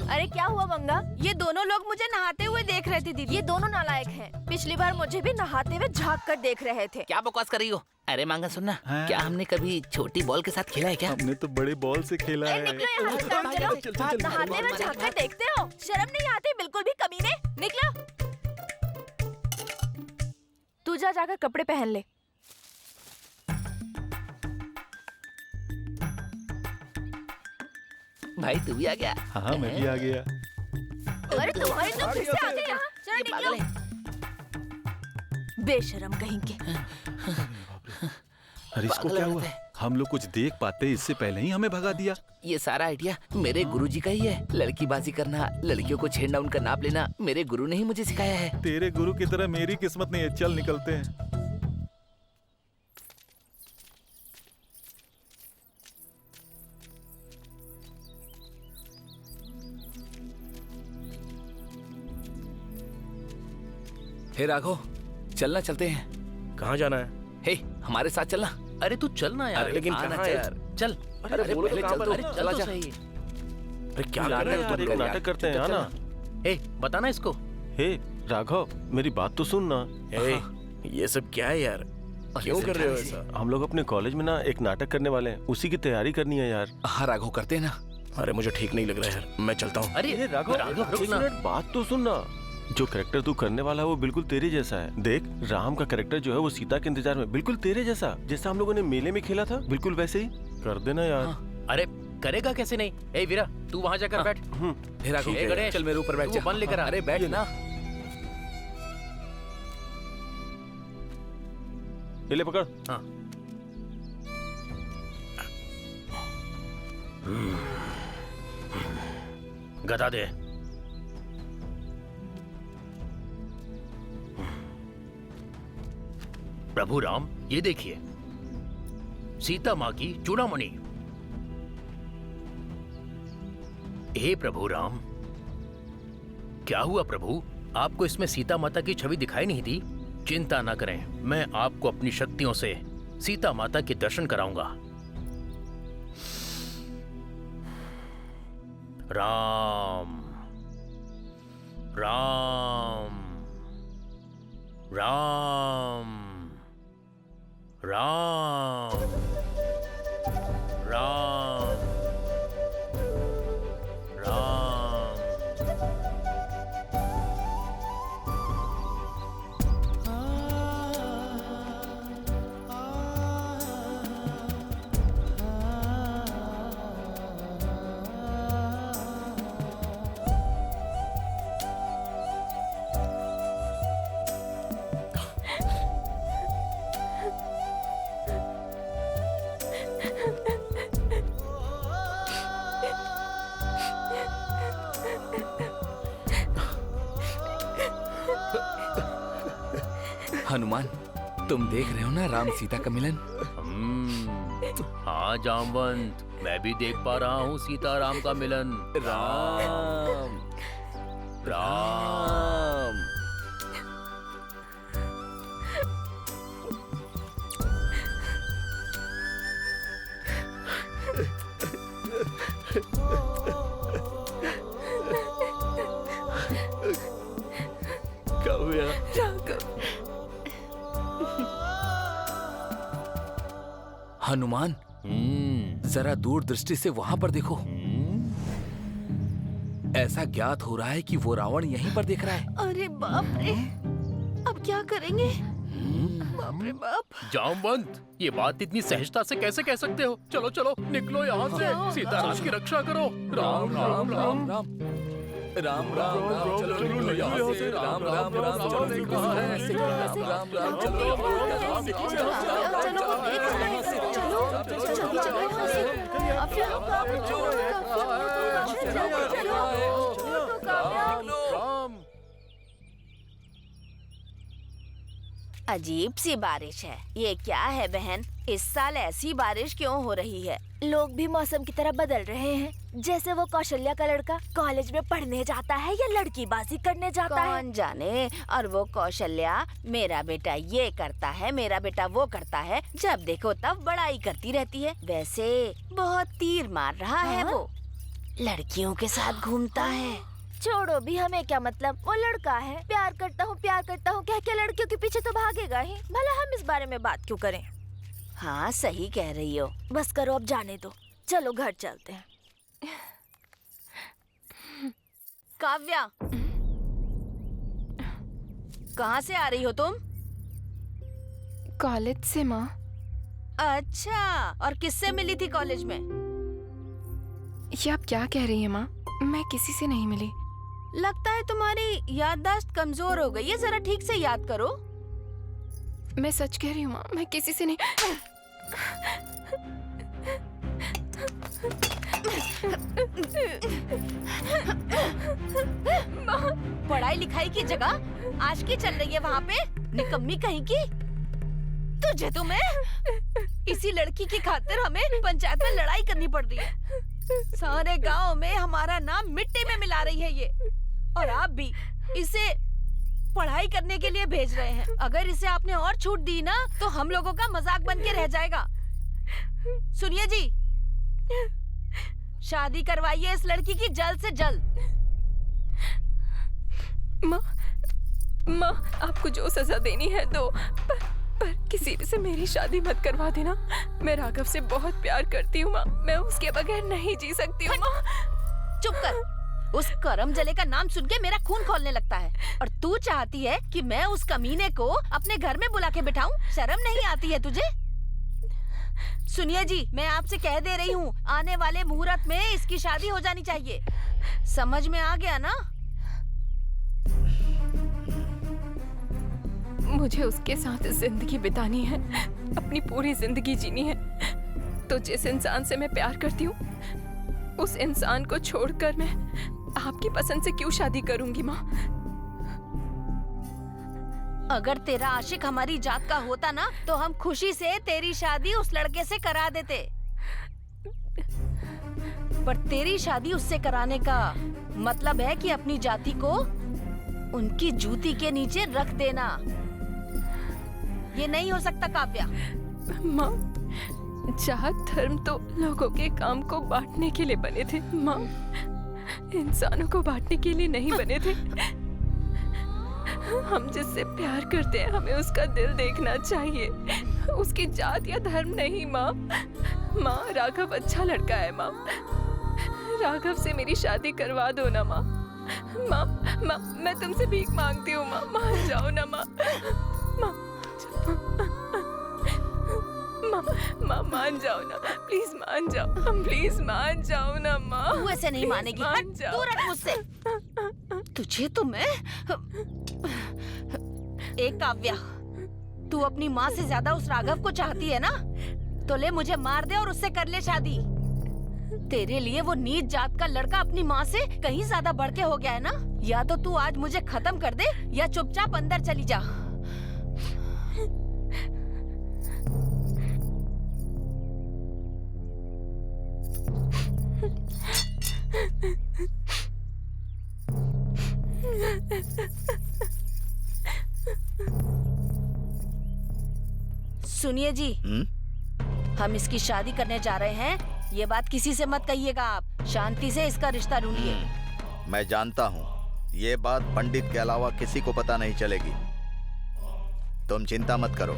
अरे क्या हुआ मंगा? ये दोनों लोग मुझे नहाते हुए देख रहे थे दीदी। ये दोनों नालायक हैं। पिछली बार मुझे भी नहाते हुए झांक कर देख रहे थे। क्या बकवास कर रही हो? अरे मांगा सुनना, हाँ? क्या हमने कभी छोटी बॉल के साथ खेला है क्या? हमने तो बड़े बॉल से खेला है। निकलो यहाँ से, काम करो। नहाते हुए झांक कर देखते हो? शर्म नहीं आती बिल्कुल भी, कमीने। निकलो। तू जाकर कपड़े पहन ले। भाई तू भी आ गया? हाँ मैं भी आ गया। अरे तुम्हारे तो फिर से आ गए यहाँ। चलो निकलो। बेशरम कहीं के। अरे इसको क्या हुआ? हम लोग कुछ देख पाते इससे पहले ही हमें भगा दिया। ये सारा आइडिया मेरे गुरुजी का ही है। लड़कीबाजी करना, लड़कियों को छेड़ना, उनका नाप लेना मेरे गुरु ने ही मुझे सिखाया है। तेरे गुरु की तरह मेरी किस्मत नहीं है। चल निकलते हैं। हे राघव, चलना, चलते हैं। कहाँ जाना है? हे हमारे साथ चलना। अरे तू चलना यार। लेकिन आना, कहाँ चल, यार? चल। अरे बोलो तो कहाँ पर? अरे चल तो सही। अरे क्या कर रहे हो तुम लोग? नाटक करते हैं ना। ए बताना इसको। हे राघव, मेरी बात तो सुन ना। ये सब क्या है यार? क्यों कर रहे हो ऐसा? हम लोग अपने कॉलेज में ना एक नाटक करने वाले हैं, उसी की तैयारी करनी है यार। हाँ राघव, करते हैं ना। अरे मुझे ठीक नहीं लग रहा है यार, मैं चलता हूँ। अरे राघव, एक मिनट, बात तो सुन ना। जो कैरेक्टर तू करने वाला है वो बिल्कुल तेरे जैसा है। देख, राम का कैरेक्टर जो है वो सीता के इंतजार में बिल्कुल तेरे जैसा, जैसा हम लोगों ने मेले में खेला था, बिल्कुल वैसे ही कर देना यार। अरे करेगा कैसे नहीं? ए वीरा, तू वहाँ जाकर बैठ। हे राघव, चल मेरे ऊपर बैठ जा। बन लेकर आ। अरे बैठ ना। ये ले पकड़। हाँ। गदा दे। प्रभु राम, ये देखिए, सीता माँ की चूड़ामणि। हे प्रभु राम, क्या हुआ प्रभु? आपको इसमें सीता माता की छवि दिखाई नहीं दी? चिंता न करें, मैं आपको अपनी शक्तियों से सीता माता के दर्शन कराऊंगा। राम राम राम राम राम राम। हनुमान, तुम देख रहे हो ना राम सीता का मिलन? हाँ जामवंत, मैं भी देख पा रहा हूँ सीता राम का मिलन। राम राम। हनुमान, जरा दूरदृष्टि से वहां पर देखो। ऐसा ज्ञात हो रहा है कि वो रावण यहीं पर दिख रहा है। अरे बाप रे, अब क्या करेंगे? बाप रे बाप। जामवंत, ये बात इतनी सहजता से कैसे कह सकते हो? चलो चलो निकलो यहाँ से, सीताराम की रक्षा करो। राम राम राम राम राम राम राम, चलो निकलो यहाँ से। राम राम राम, चलो निकलो यहाँ से। राम राम, चलो यहाँ राम। अजीब सी बारिश है। ये क्या है बहन? इस साल ऐसी बारिश क्यों हो रही है? लोग भी मौसम की तरह बदल रहे हैं। जैसे वो कौशल्या का लड़का कॉलेज में पढ़ने जाता है या लड़कीबाजी करने जाता है। कौन जाने। और वो कौशल्या, मेरा बेटा ये करता है, मेरा बेटा वो करता है, जब देखो तब बड़ाई करती रहती है। वैसे बहुत तीर मार रहा है वो, लड़कियों के साथ घूमता है। छोड़ो भी, हमें क्या मतलब, वो लड़का है। प्यार करता हूँ कह के लड़कियों के पीछे तो भागेगा ही। भला हम इस बारे में बात क्यों करें? हाँ सही कह रही हो। बस करो, अब जाने दो। चलो घर चलते हैं। काव्या, कहाँ से आ रही हो तुम? कॉलेज से माँ। अच्छा, और किससे मिली थी कॉलेज में? ये आप क्या कह रही हैं माँ? मैं किसी से नहीं मिली। लगता है तुम्हारी याददाश्त कमजोर हो गई है, जरा ठीक से याद करो। मैं सच कह रही हूँ माँ, मैं किसी से नहीं। पढ़ाई लिखाई की जगह आशिकी चल रही है वहाँ पे, निकम्मी कहीं की। तुझे तो मैं, इसी लड़की की खातिर हमें पंचायत में लड़ाई करनी पड़ रही है। सारे गांव में हमारा नाम मिट्टी में मिला रही है ये, और आप भी इसे पढ़ाई करने के लिए भेज रहे हैं। अगर इसे आपने और छूट दी ना तो हम लोगों का मजाक बन के रह जाएगा। सुनिए जी, शादी करवाइए इस लड़की की जल्द से जल्द। माँ आपको जो सजा देनी है दो, पर किसी से मेरी शादी मत करवा देना। मैं राघव से बहुत प्यार करती हूँ माँ, मैं उसके बगैर नहीं जी सकती हूँ माँ। चुप कर। उस करम जले का नाम सुन के मेरा खून खौलने लगता है, और तू चाहती है कि मैं उस कमीने को अपने घर में बुला के बिठाऊं? शर्म नहीं आती है तुझे? सुनिए जी, मैं आपसे कह दे रही हूँ, आने वाले मुहूर्त में इसकी शादी हो जानी चाहिए। समझ में आ गया ना? मुझे उसके साथ जिंदगी बितानी है, अपनी पूरी जिंदगी जीनी है। तो जिस इंसान से मैं प्यार करती हूँ, उस इंसान को छोड़कर मैं आपकी पसंद से क्यों शादी करूंगी माँ? अगर तेरा आशिक हमारी जात का होता ना तो हम खुशी से तेरी शादी उस लड़के से करा देते, पर तेरी शादी उससे कराने का मतलब है कि अपनी जाति को उनकी जूती के नीचे रख देना। ये नहीं हो सकता काव्या। माँ, जात धर्म तो लोगों के काम को बांटने के लिए बने थे माँ, इंसानों को बांटने के लिए नहीं बने थे। हम जिससे प्यार करते हैं हमें उसका दिल देखना चाहिए, उसकी जात या धर्म नहीं माँ। माँ, राघव अच्छा लड़का है माँ, राघव से मेरी शादी करवा दो ना माँ। माँ, माँ, मैं तुमसे भीख मांगती हूँ माँ, मान जाओ ना माँ। माँ मान जाओ ना, प्लीज मान जाओ, प्लीज मान जाओ ना माँ। तू ऐसे नहीं मानेगी, हट, दूर हट मुझसे। तुझे तो मैं एक काव्या, तू अपनी माँ से ज्यादा उस राघव को चाहती है ना, तो ले मुझे मार दे और उससे कर ले शादी। तेरे लिए वो नीच जात का लड़का अपनी माँ से कहीं ज्यादा बढ़ के हो गया है ना। या तो तू आज मुझे खत्म कर दे या चुपचाप अंदर चली जा। सुनिए जी, हम इसकी शादी करने जा रहे हैं, ये बात किसी से मत कहिएगा आप। शांति से इसका रिश्ता ढूंढिए। मैं जानता हूँ ये बात पंडित के अलावा किसी को पता नहीं चलेगी, तुम चिंता मत करो।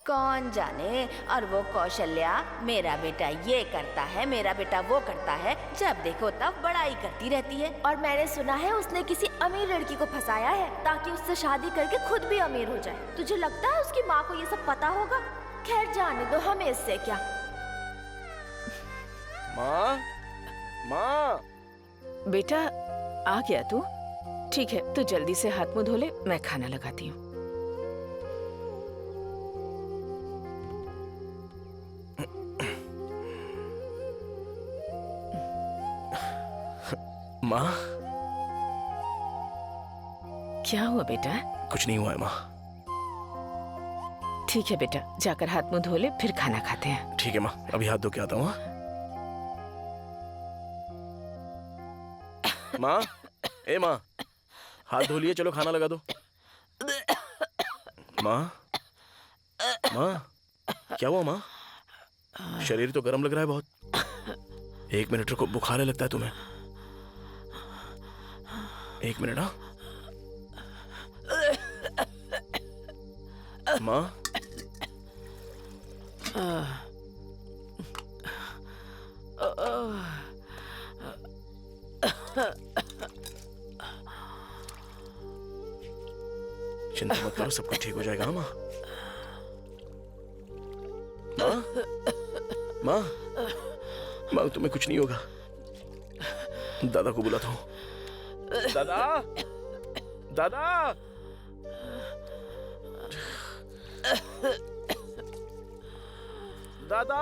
कौन जाने, और वो कौशल्या मेरा बेटा ये करता है, मेरा बेटा वो करता है, जब देखो तब बड़ाई करती रहती है। और मैंने सुना है उसने किसी अमीर लड़की को फंसाया है ताकि उससे शादी करके खुद भी अमीर हो जाए। तुझे लगता है उसकी माँ को ये सब पता होगा? खैर जाने दो, हमें इससे क्या। माँ, माँ। बेटा आ गया तू? ठीक है, तू जल्दी से हाथ मुंह धो ले, मैं खाना लगाती हूँ। माँ, क्या हुआ बेटा? कुछ नहीं हुआ है माँ। ठीक है बेटा, जाकर हाथ मुंह धो ले, फिर खाना खाते हैं। ठीक है माँ, अभी हाथ धो के आता हूँ। माँ, ए माँ, हाथ धो लिए, चलो खाना लगा दो। माँ, माँ, क्या हुआ माँ? शरीर तो गर्म लग रहा है बहुत। 1 मिनट रुको, बुखार है लगता है तुम्हें। 1 मिनट। हाँ माँ, चिंता मत करो, सब कुछ ठीक हो जाएगा। हाँ माँ, माँ, माँ, माँ, तुम्हें कुछ नहीं होगा। दादा को बुलाता हूँ। दादा, दादा, दादा,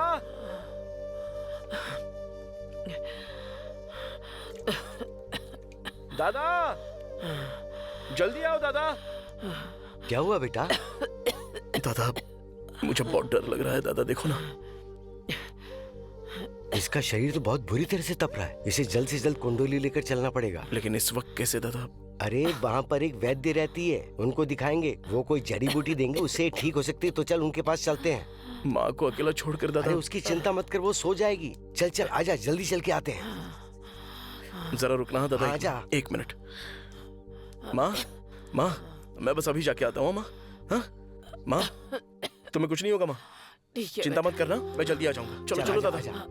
दादा, जल्दी आओ दादा। क्या हुआ बेटा? दादा, मुझे बहुत डर लग रहा है। दादा देखो ना, इसका शरीर तो बहुत बुरी तरह से तप रहा है। इसे जल्द से जल्द कुंडली लेकर चलना पड़ेगा। लेकिन इस वक्त कैसे दादा? अरे वहाँ पर एक वैद्य रहती है, उनको दिखाएंगे, वो कोई जड़ी बूटी देंगे, उससे ठीक हो सकती है। तो चल उनके पास चलते हैं। माँ को अकेला छोड़कर दादा। अरे उसकी चिंता मत कर, वो सो जाएगी। चल चल आजा, जल्दी चल के आते हैं। जरा रुकना है दादा। आजा। 1 मिनट। माँ, माँ, मैं बस अभी जाके आता हूँ। माँ, हाँ माँ, तुम्हें कुछ नहीं होगा माँ, चिंता मत करना, मैं जल्दी आ जाऊंगा। चलो चलो दादा।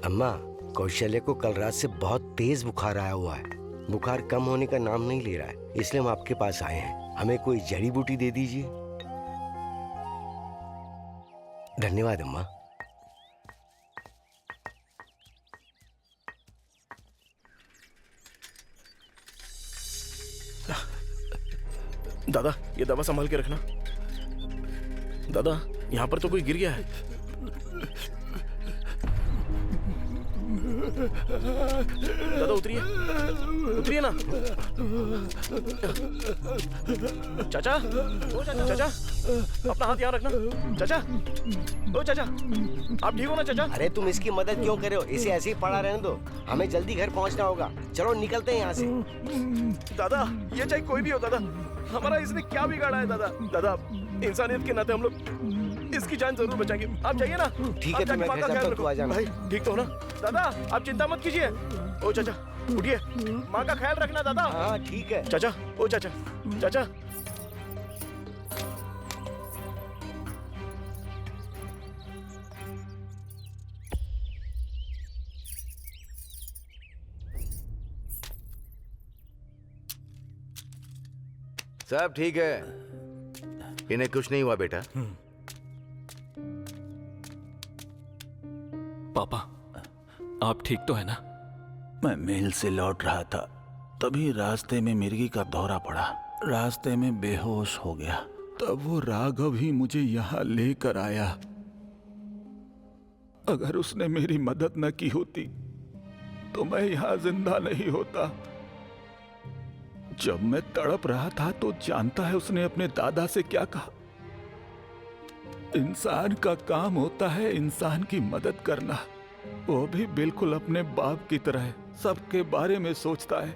अम्मा, कौशल्य को कल रात से बहुत तेज बुखार आया हुआ है। बुखार कम होने का नाम नहीं ले रहा है, इसलिए हम आपके पास आए हैं। हमें कोई जड़ी बूटी दे दीजिए। धन्यवाद अम्मा। दादा, ये दवा संभाल के रखना। दादा, यहाँ पर तो कोई गिर गया है। दादा उतरिए, उतरिए ना। चाचा, ओ चाचा, चाचा, अपना हाथ यहाँ रखना। चाचा, ओ चाचा, आप ठीक हो ना चाचा? अरे तुम इसकी मदद क्यों कर रहे हो? इसे ऐसे ही पड़ा रहने दो, हमें जल्दी घर पहुंचना होगा। चलो निकलते हैं यहाँ से। दादा, ये चाहे कोई भी हो दादा, हमारा इसने क्या बिगाड़ा है दादा? दादा, इंसानियत के नाते हम लोग इसकी जान जरूर बचाएंगे। आप जाइए ना। ठीक है, मैं घर जाता हूं, तू आ जाना। भाई ठीक तो हो ना? दादा, आप चिंता मत कीजिए। ओ चाचा, उठिए, माँ का ख्याल रखना दादा। हाँ ठीक है। चाचा, ओ चाचा, चाचा। सब ठीक है, इन्हें कुछ नहीं हुआ बेटा। पापा, आप ठीक तो है ना? मैं मेल से लौट रहा था, तभी रास्ते में मिर्गी का दौरा पड़ा। रास्ते में बेहोश हो गया। तब वो राघव ही मुझे यहाँ लेकर आया। अगर उसने मेरी मदद न की होती तो मैं यहाँ जिंदा नहीं होता। जब मैं तड़प रहा था तो जानता है उसने अपने दादा से क्या कहा? इंसान का काम होता है इंसान की मदद करना, वो भी बिल्कुल अपने बाप की तरह सबके बारे में सोचता है।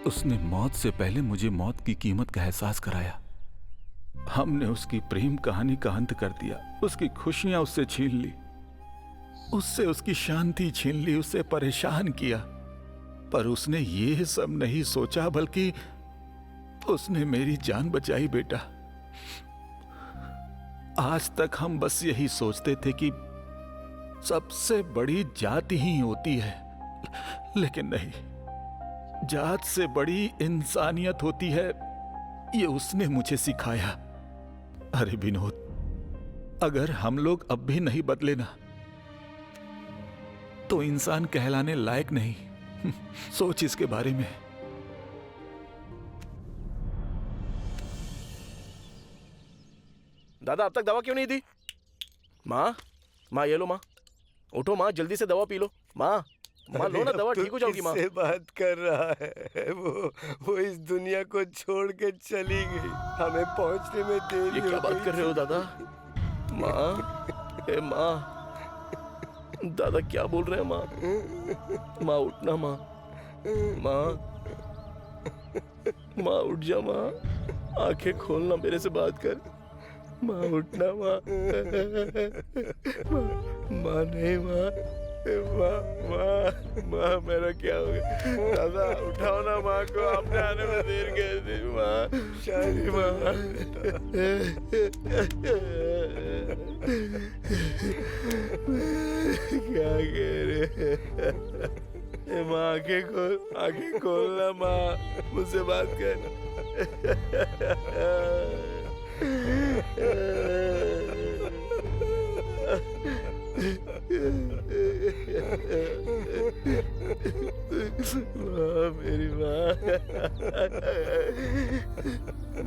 उसने मौत से पहले मुझे मौत की कीमत का एहसास कराया। हमने उसकी प्रेम कहानी का अंत कर दिया, उसकी खुशियां उससे छीन ली, उससे उसकी शांति छीन ली, उससे परेशान किया। पर उसने ये सब नहीं सोचा, बल्कि उसने मेरी जान बचाई बेटा। आज तक हम बस यही सोचते थे कि सबसे बड़ी जाति ही होती है, लेकिन नहीं, जात से बड़ी इंसानियत होती है, ये उसने मुझे सिखाया। अरे विनोद, अगर हम लोग अब भी नहीं बदले ना, तो इंसान कहलाने लायक नहीं। सोच इसके बारे में। दादा अब तक दवा क्यों नहीं दी? माँ, माँ ये लो माँ, उठो माँ, जल्दी से दवा पी लो। माँ, माँ लो ना दवा, ठीक हो जाओगी माँ। किससे बात कर रहा है? वो इस दुनिया को छोड़ के चली गई, हमें पहुंचने में देरी ये क्या बात कर रहे हो दादा? माँ, ए माँ, दादा क्या बोल रहे हैं माँ? माँ उठना माँ, माँ, माँ उठ जा माँ, आंखें खोलना, मेरे से बात कर। माँ उठना माँ, माँ नहीं माँ, माँ माँ माँ मेरा क्या हो गया? दादा उठाओ ना माँ को, आपने आने में देर कर दी माँ। शादी माँ, क्या कह रहे माँ? आंखें खोलना माँ, मुझसे बात कर। माँ, मेरी माँ,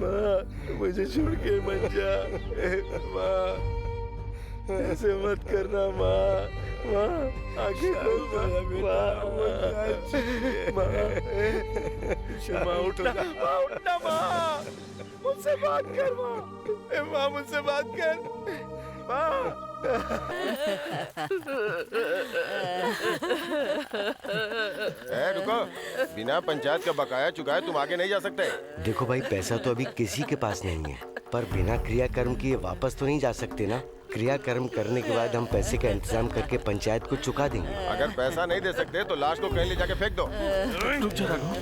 माँ मुझे छोड़ के मत जा माँ, ऐसे मत करना माँ। माँ आगे खोल माँ, माँ उठना, माँ उठना माँ, मुझसे बात कर माँ, माँ मुझसे बात कर माँ। रुको, बिना पंचायत का बकाया चुकाए तुम आगे नहीं जा सकते। देखो भाई, पैसा तो अभी किसी के पास नहीं है, पर बिना क्रियाकर्म किए वापस तो नहीं जा सकते ना। क्रियाकर्म करने के बाद हम पैसे का इंतजाम करके पंचायत को चुका देंगे। अगर पैसा नहीं दे सकते तो लाश को कहीं ले जाके फेंक दो। रुक जा राघव।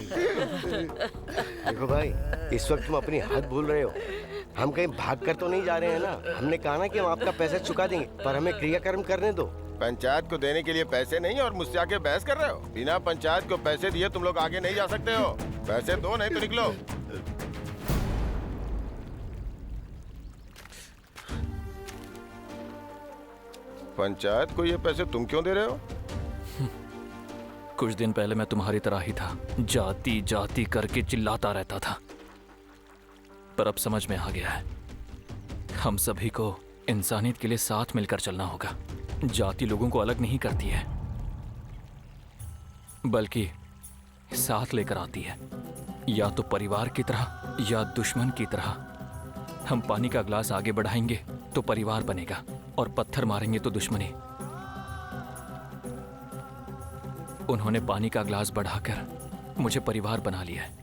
देखो भाई, इस वक्त तुम अपनी हद भूल रहे हो। हम कहीं भाग कर तो नहीं जा रहे हैं ना। हमने कहा ना कि हम आपका पैसा चुका देंगे, पर हमें क्रियाकर्म करने दो। पंचायत को देने के लिए पैसे नहीं और मुझसे आके बहस कर रहे हो? बिना पंचायत को पैसे दिए तुम लोग आगे नहीं जा सकते हो। पैसे दो नहीं तो निकलो। पंचायत को ये पैसे तुम क्यों दे रहे हो? कुछ दिन पहले मैं तुम्हारी तरह ही था, जाति जाति करके चिल्लाता रहता था, पर अब समझ में आ गया है, हम सभी को इंसानियत के लिए साथ मिलकर चलना होगा। जाति लोगों को अलग नहीं करती है, बल्कि साथ लेकर आती है, या तो परिवार की तरह या दुश्मन की तरह। हम पानी का ग्लास आगे बढ़ाएंगे तो परिवार बनेगा, और पत्थर मारेंगे तो दुश्मनी। उन्होंने पानी का ग्लास बढ़ाकर मुझे परिवार बना लिया है।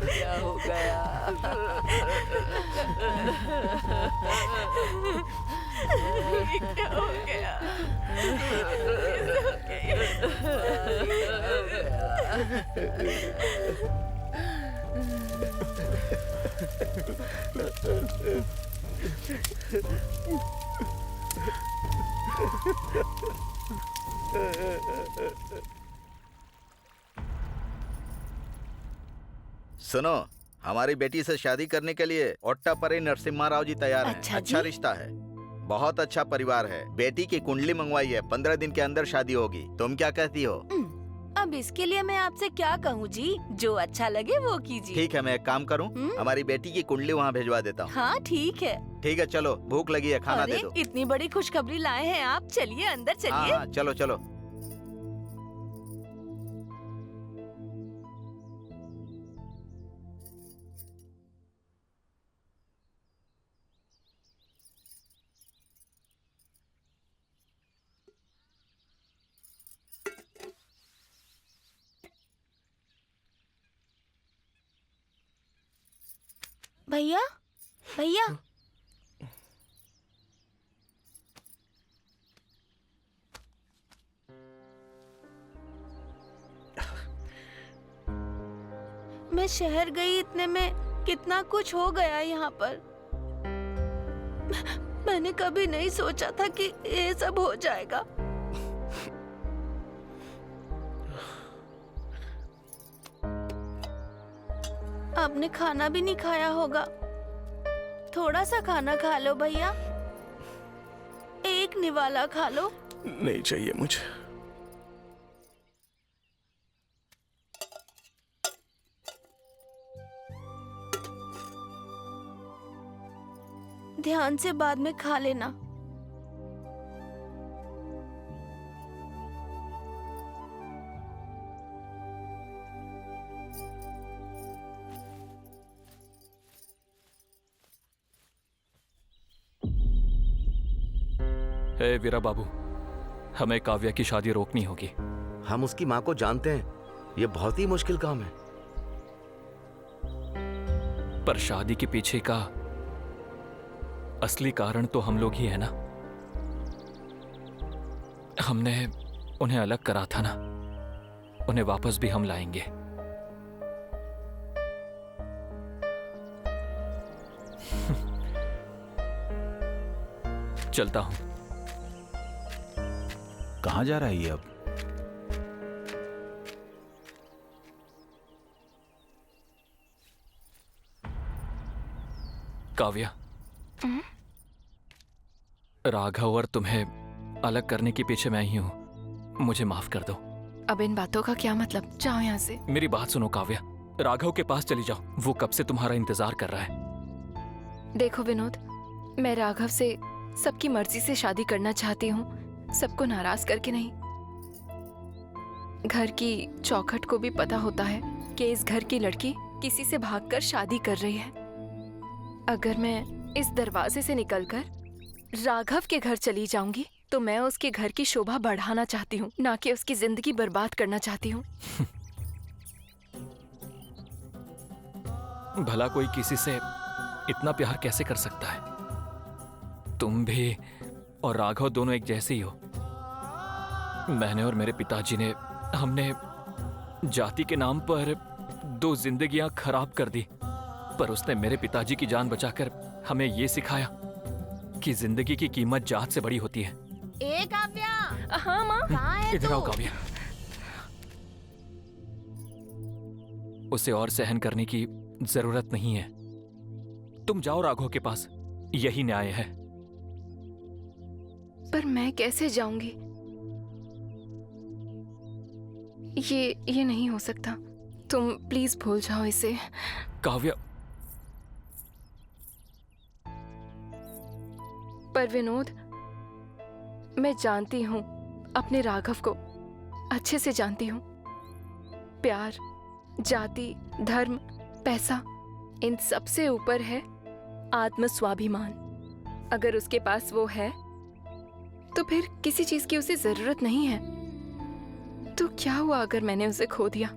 क्या हो गया? क्या हो गया? सुनो, हमारी बेटी से शादी करने के लिए ओट्टापरे नरसिम्हा राव जी तैयार हैं। अच्छा अच्छा जी? रिश्ता है। बहुत अच्छा परिवार है। बेटी की कुंडली मंगवाई है, 15 दिन के अंदर शादी होगी। तुम क्या कहती हो? अब इसके लिए मैं आपसे क्या कहूँ जी, जो अच्छा लगे वो कीजिए। ठीक है, मैं एक काम करूँ, हमारी बेटी की कुंडली वहाँ भिजवा देता हूँ। हाँ ठीक है। ठीक है, चलो, भूख लगी है, खाना अरे दे दो। इतनी बड़ी खुशखबरी लाए हैं आप, चलिए अंदर चलिए। हाँ, चलो चलो। भैया भैया, मैं शहर गई, इतने में कितना कुछ हो गया यहाँ पर। मैंने कभी नहीं सोचा था कि ये सब हो जाएगा। आपने खाना भी नहीं खाया होगा, थोड़ा सा खाना खा लो भैया, एक निवाला खा लो। नहीं चाहिए मुझे। ध्यान से बाद में खा लेना। हे वीरा बाबू, हमें काव्या की शादी रोकनी होगी। हम उसकी माँ को जानते हैं, ये बहुत ही मुश्किल काम है। पर शादी के पीछे का असली कारण तो हम लोग ही है ना। हमने उन्हें अलग करा था ना, उन्हें वापस भी हम लाएंगे। चलता हूं। कहाँ जा रहा है ये अब? काव्या, राघव और तुम्हें अलग करने के पीछे मैं ही हूं, मुझे माफ कर दो। अब इन बातों का क्या मतलब? जाओ यहाँ से। मेरी बात सुनो काव्या, राघव के पास चली जाओ, वो कब से तुम्हारा इंतजार कर रहा है। देखो विनोद, मैं राघव से सबकी मर्जी से शादी करना चाहती हूँ, सबको नाराज करके नहीं। घर की चौखट को भी पता होता है कि इस घर की लड़की किसी से भागकर शादी कर रही है। अगर मैं इस दरवाजे से निकलकर राघव के घर चली जाऊंगी तो मैं उसके घर की शोभा बढ़ाना चाहती हूँ, ना कि उसकी जिंदगी बर्बाद करना चाहती हूँ। भला कोई किसी से इतना प्यार कैसे कर सकता है? तुम भी और राघव दोनों एक जैसे ही हो। मैंने और मेरे पिताजी ने, हमने जाति के नाम पर 2 जिंदगियां खराब कर दी, पर उसने मेरे पिताजी की जान बचाकर हमें ये सिखाया कि जिंदगी की कीमत जात से बड़ी होती है। ए काव्या। हाँ माँ। कहाँ है इधर आओ तू? काव्या। उसे और सहन करने की जरूरत नहीं है। तुम जाओ राघव के पास, यही न्याय है। पर मैं कैसे जाऊंगी? ये नहीं हो सकता। तुम प्लीज भूल जाओ इसे। काव्या। पर विनोद, मैं जानती हूँ अपने राघव को, अच्छे से जानती हूँ। प्यार, जाति, धर्म, पैसा, इन सब से ऊपर है आत्म स्वाभिमान। अगर उसके पास वो है तो फिर किसी चीज की उसे जरूरत नहीं है। तो क्या हुआ अगर मैंने उसे खो दिया?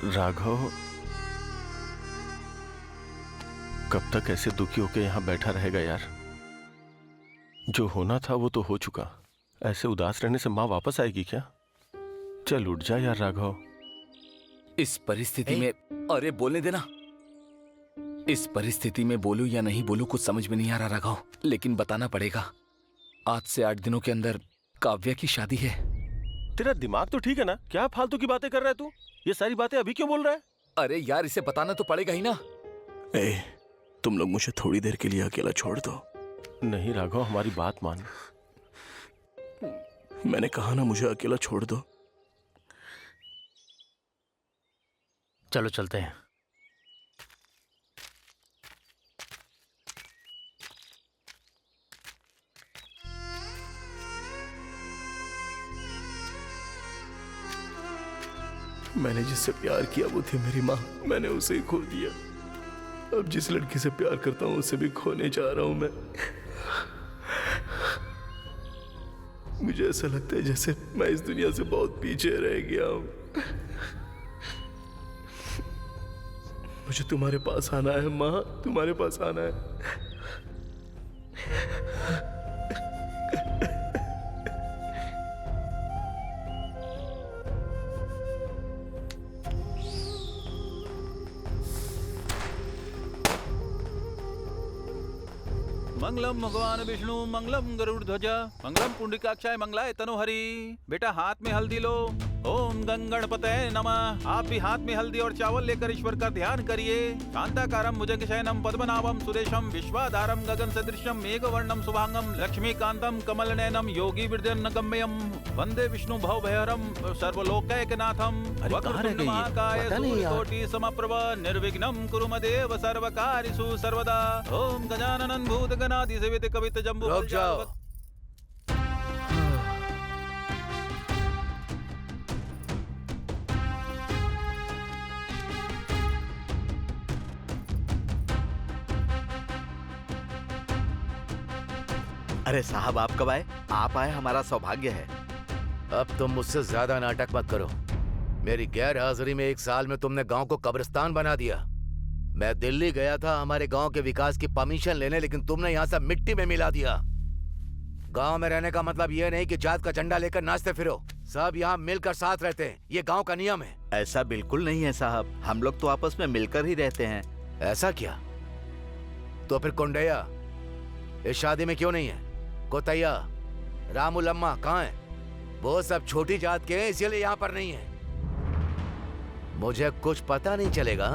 राघव कब तक ऐसे दुखी होके यहाँ बैठा रहेगा यार? जो होना था वो तो हो चुका। ऐसे उदास रहने से माँ वापस आएगी क्या? चल उठ जा यार राघव। इस परिस्थिति में अरे बोलने देना। इस परिस्थिति में बोलूं या नहीं बोलूं कुछ समझ में नहीं आ रहा राघव, लेकिन बताना पड़ेगा। आज से 8 दिनों के अंदर काव्या की शादी है। तेरा दिमाग तो ठीक है ना? क्या फालतू की बातें कर रहा है तू? ये सारी बातें अभी क्यों बोल रहा है? अरे यार इसे बताना तो पड़ेगा ही ना। तुम लोग मुझे थोड़ी देर के लिए अकेला छोड़ दो। नहीं राघव, हमारी बात मान। मैंने कहा ना मुझे अकेला छोड़ दो। चलो चलते हैं। मैंने जिससे प्यार किया वो थी मेरी माँ। मैंने उसे ही खो दिया। अब जिस लड़की से प्यार करता हूँ उसे भी खोने जा रहा हूं मैं। मुझे ऐसा लगता है जैसे मैं इस दुनिया से बहुत पीछे रह गया हूं। मुझे तुम्हारे पास आना है माँ, तुम्हारे पास आना है। मंगलम भगवान विष्णु, मंगलम गरुड़ ध्वजा, मंगलम पुंडरीकाक्षाय, मंगलाय तनुहरि। बेटा हाथ में हल्दी लो। ओम गंगणपतये नमः। आप भी हाथ में हल्दी और चावल लेकर ईश्वर का ध्यान करिए। शांताकारं भुजगशयनं पद्मनाभं सुरेशं विश्वाधारं गगन सदृशं मेघवर्णं शुभांगं लक्ष्मीकांतं कमलनयनं योगी विद्यन्नगम्यं वंदे विष्णु भवभयहरं सर्वलोकैकनाथं वक्रतुंड महाकाय सूर्यकोटि समप्रभ निर्विघ्नं कुरु मदेव सर्वकार्येषु सर्वदा। ओम गजाननं भूतगणाधिसेवित कवित जम्बू। रुक जाओ। अरे साहब आप कब आए? आप आए हमारा सौभाग्य है। अब तुम मुझसे ज्यादा नाटक मत करो। मेरी गैर हाजिरी में 1 साल में तुमने गांव को कब्रिस्तान बना दिया। मैं दिल्ली गया था हमारे गांव के विकास की परमिशन लेने, लेकिन तुमने यहाँ सब मिट्टी में मिला दिया। गांव में रहने का मतलब ये नहीं कि जात का झंडा लेकर नाचते फिरो। सब यहाँ मिलकर साथ रहते हैं, ये गांव का नियम है। ऐसा बिल्कुल नहीं है साहब, हम लोग तो आपस में मिलकर ही रहते हैं। ऐसा क्या? तो फिर कुंडैया इस शादी में क्यों नहीं है? कोतैया, रामू लम्मा कहाँ है? वो सब छोटी जात के हैं, इसीलिए यहाँ पर नहीं है। मुझे कुछ पता नहीं चलेगा।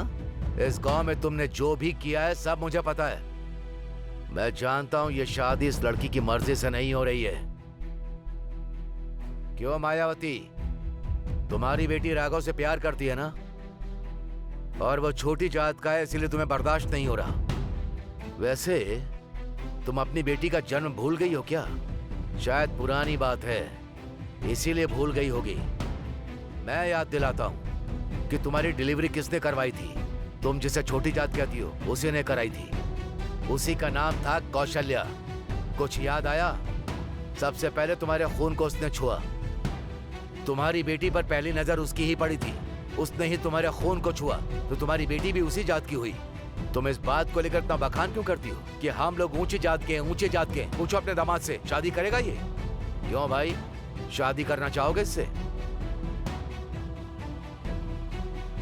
इस गांव में तुमने जो भी किया है सब मुझे पता है। मैं जानता हूँ ये शादी इस लड़की की मर्जी से नहीं हो रही है। क्यों मायावती, तुम्हारी बेटी राघव से प्यार करती है ना? और वो छोटी जात का है इसीलिए तुम्हें बर्दाश्त नहीं हो रहा। वैसे तुम अपनी बेटी का जन्म भूल गई हो क्या? शायद पुरानी बात है इसीलिए भूल गई होगी। मैं याद दिलाता हूँ कि तुम्हारी डिलीवरी किसने करवाई थी। तुम जिसे छोटी जात कहती हो उसी ने कराई थी। उसी का नाम था कौशल्या। कुछ याद आया? सबसे पहले तुम्हारे खून को उसने छुआ। तुम्हारी बेटी पर पहली नजर उसकी ही पड़ी थी। उसने ही तुम्हारे खून को छुआ, तो तुम्हारी बेटी भी उसी जात की हुई। तुम इस बात को लेकर इतना बखान क्यों करती हो कि हम लोग ऊंची जात के हैं, ऊंचे जात के? पूछो अपने दामाद से, शादी करेगा ये? क्यों भाई, शादी करना चाहोगे इससे?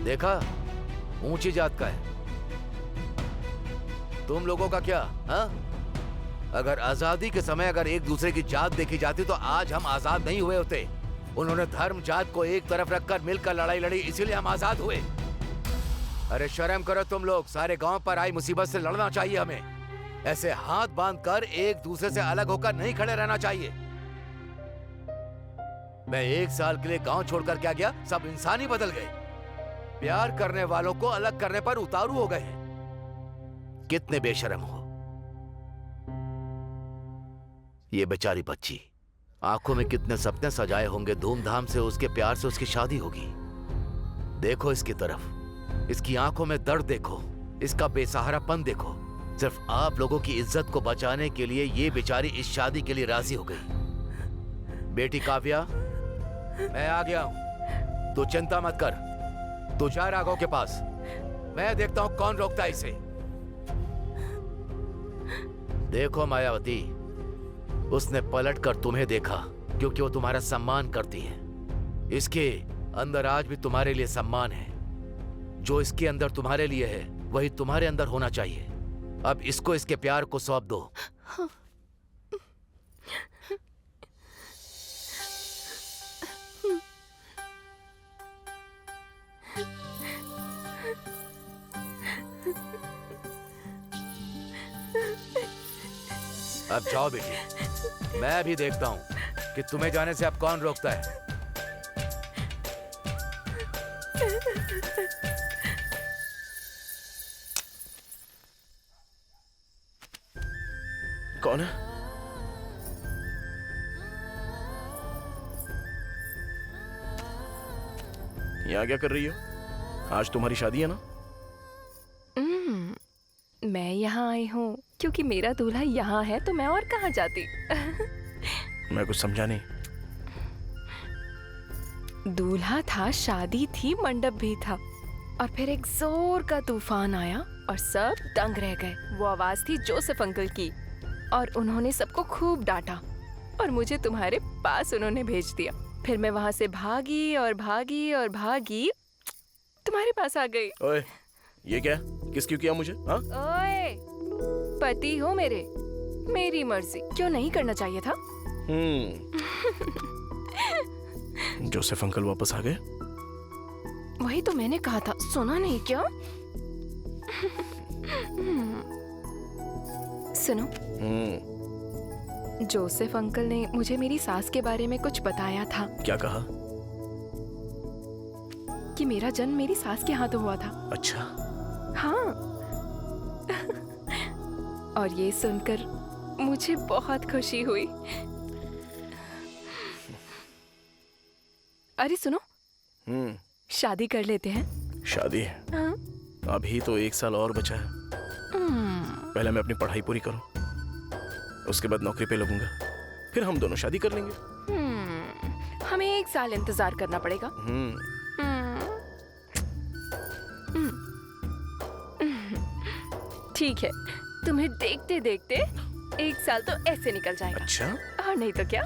देखा, ऊंची जात का है। तुम लोगों का क्या? हाँ? अगर आजादी के समय अगर एक दूसरे की जात देखी जाती तो आज हम आजाद नहीं हुए होते। उन्होंने धर्म जात को एक तरफ रखकर मिलकर लड़ाई लड़ी, इसीलिए हम आजाद हुए। अरे शर्म करो तुम लोग। सारे गांव पर आई मुसीबत से लड़ना चाहिए हमें। ऐसे हाथ बांधकर एक दूसरे से अलग होकर नहीं खड़े रहना चाहिए। मैं 1 साल के लिए गांव छोड़कर क्या गया, सब इंसान ही बदल गए। प्यार करने वालों को अलग करने पर उतारू हो गए हैं। कितने बेशर्म हो। ये बेचारी बच्ची, आंखों में कितने सपने सजाए होंगे। धूमधाम से उसके प्यार से उसकी शादी होगी। देखो इसकी तरफ, इसकी आंखों में दर्द देखो, इसका बेसहारापन देखो। सिर्फ आप लोगों की इज्जत को बचाने के लिए ये बेचारी इस शादी के लिए राजी हो गई। बेटी काव्या, मैं आ गया हूं, तू चिंता मत कर। तू जा राघव के पास, मैं देखता हूं कौन रोकता है इसे। देखो मायावती, उसने पलट कर तुम्हें देखा क्योंकि वो तुम्हारा सम्मान करती है। इसके अंदर आज भी तुम्हारे लिए सम्मान है। जो इसके अंदर तुम्हारे लिए है वही तुम्हारे अंदर होना चाहिए। अब इसको इसके प्यार को सौंप दो। अब जाओ बेटी, मैं भी देखता हूं कि तुम्हें जाने से अब कौन रोकता है। कौन है? यहाँ क्या कर रही हो? आज तुम्हारी शादी है ना? मैं यहाँ आई हूँ क्योंकि मेरा दूल्हा यहाँ है, तो मैं और कहाँ जाती। मैं कुछ समझा नहीं। दूल्हा था, शादी थी, मंडप भी था, और फिर एक जोर का तूफान आया और सब दंग रह गए। वो आवाज थी जोसेफ अंकल की, और उन्होंने सबको खूब डांटा और मुझे तुम्हारे पास उन्होंने भेज दिया। फिर मैं वहां से भागी और भागी और भागी, तुम्हारे पास आ गई। ओए, ये क्या? किस क्यों किया मुझे? हाँ? ओए, पति हो मेरे, मेरी मर्जी, क्यों नहीं करना चाहिए था? जोसेफ अंकल वापस आ गए? वही तो मैंने कहा था, सुना नहीं क्या? सुनो, जोसेफ अंकल ने मुझे मेरी सास के बारे में कुछ बताया था। क्या कहा? कि मेरा जन्म मेरी सास के हाथों हुआ था। अच्छा। हाँ। और ये सुनकर मुझे बहुत खुशी हुई। अरे सुनो, शादी कर लेते हैं। शादी? हाँ? अभी तो 1 साल और बचा है। पहले मैं अपनी पढ़ाई पूरी करूं, उसके बाद नौकरी पे लगूंगा, फिर हम दोनों शादी कर लेंगे। हमें 1 साल इंतजार करना पड़ेगा। ठीक है, तुम्हें देखते देखते 1 साल तो ऐसे निकल जाएगा। अच्छा? और नहीं तो क्या।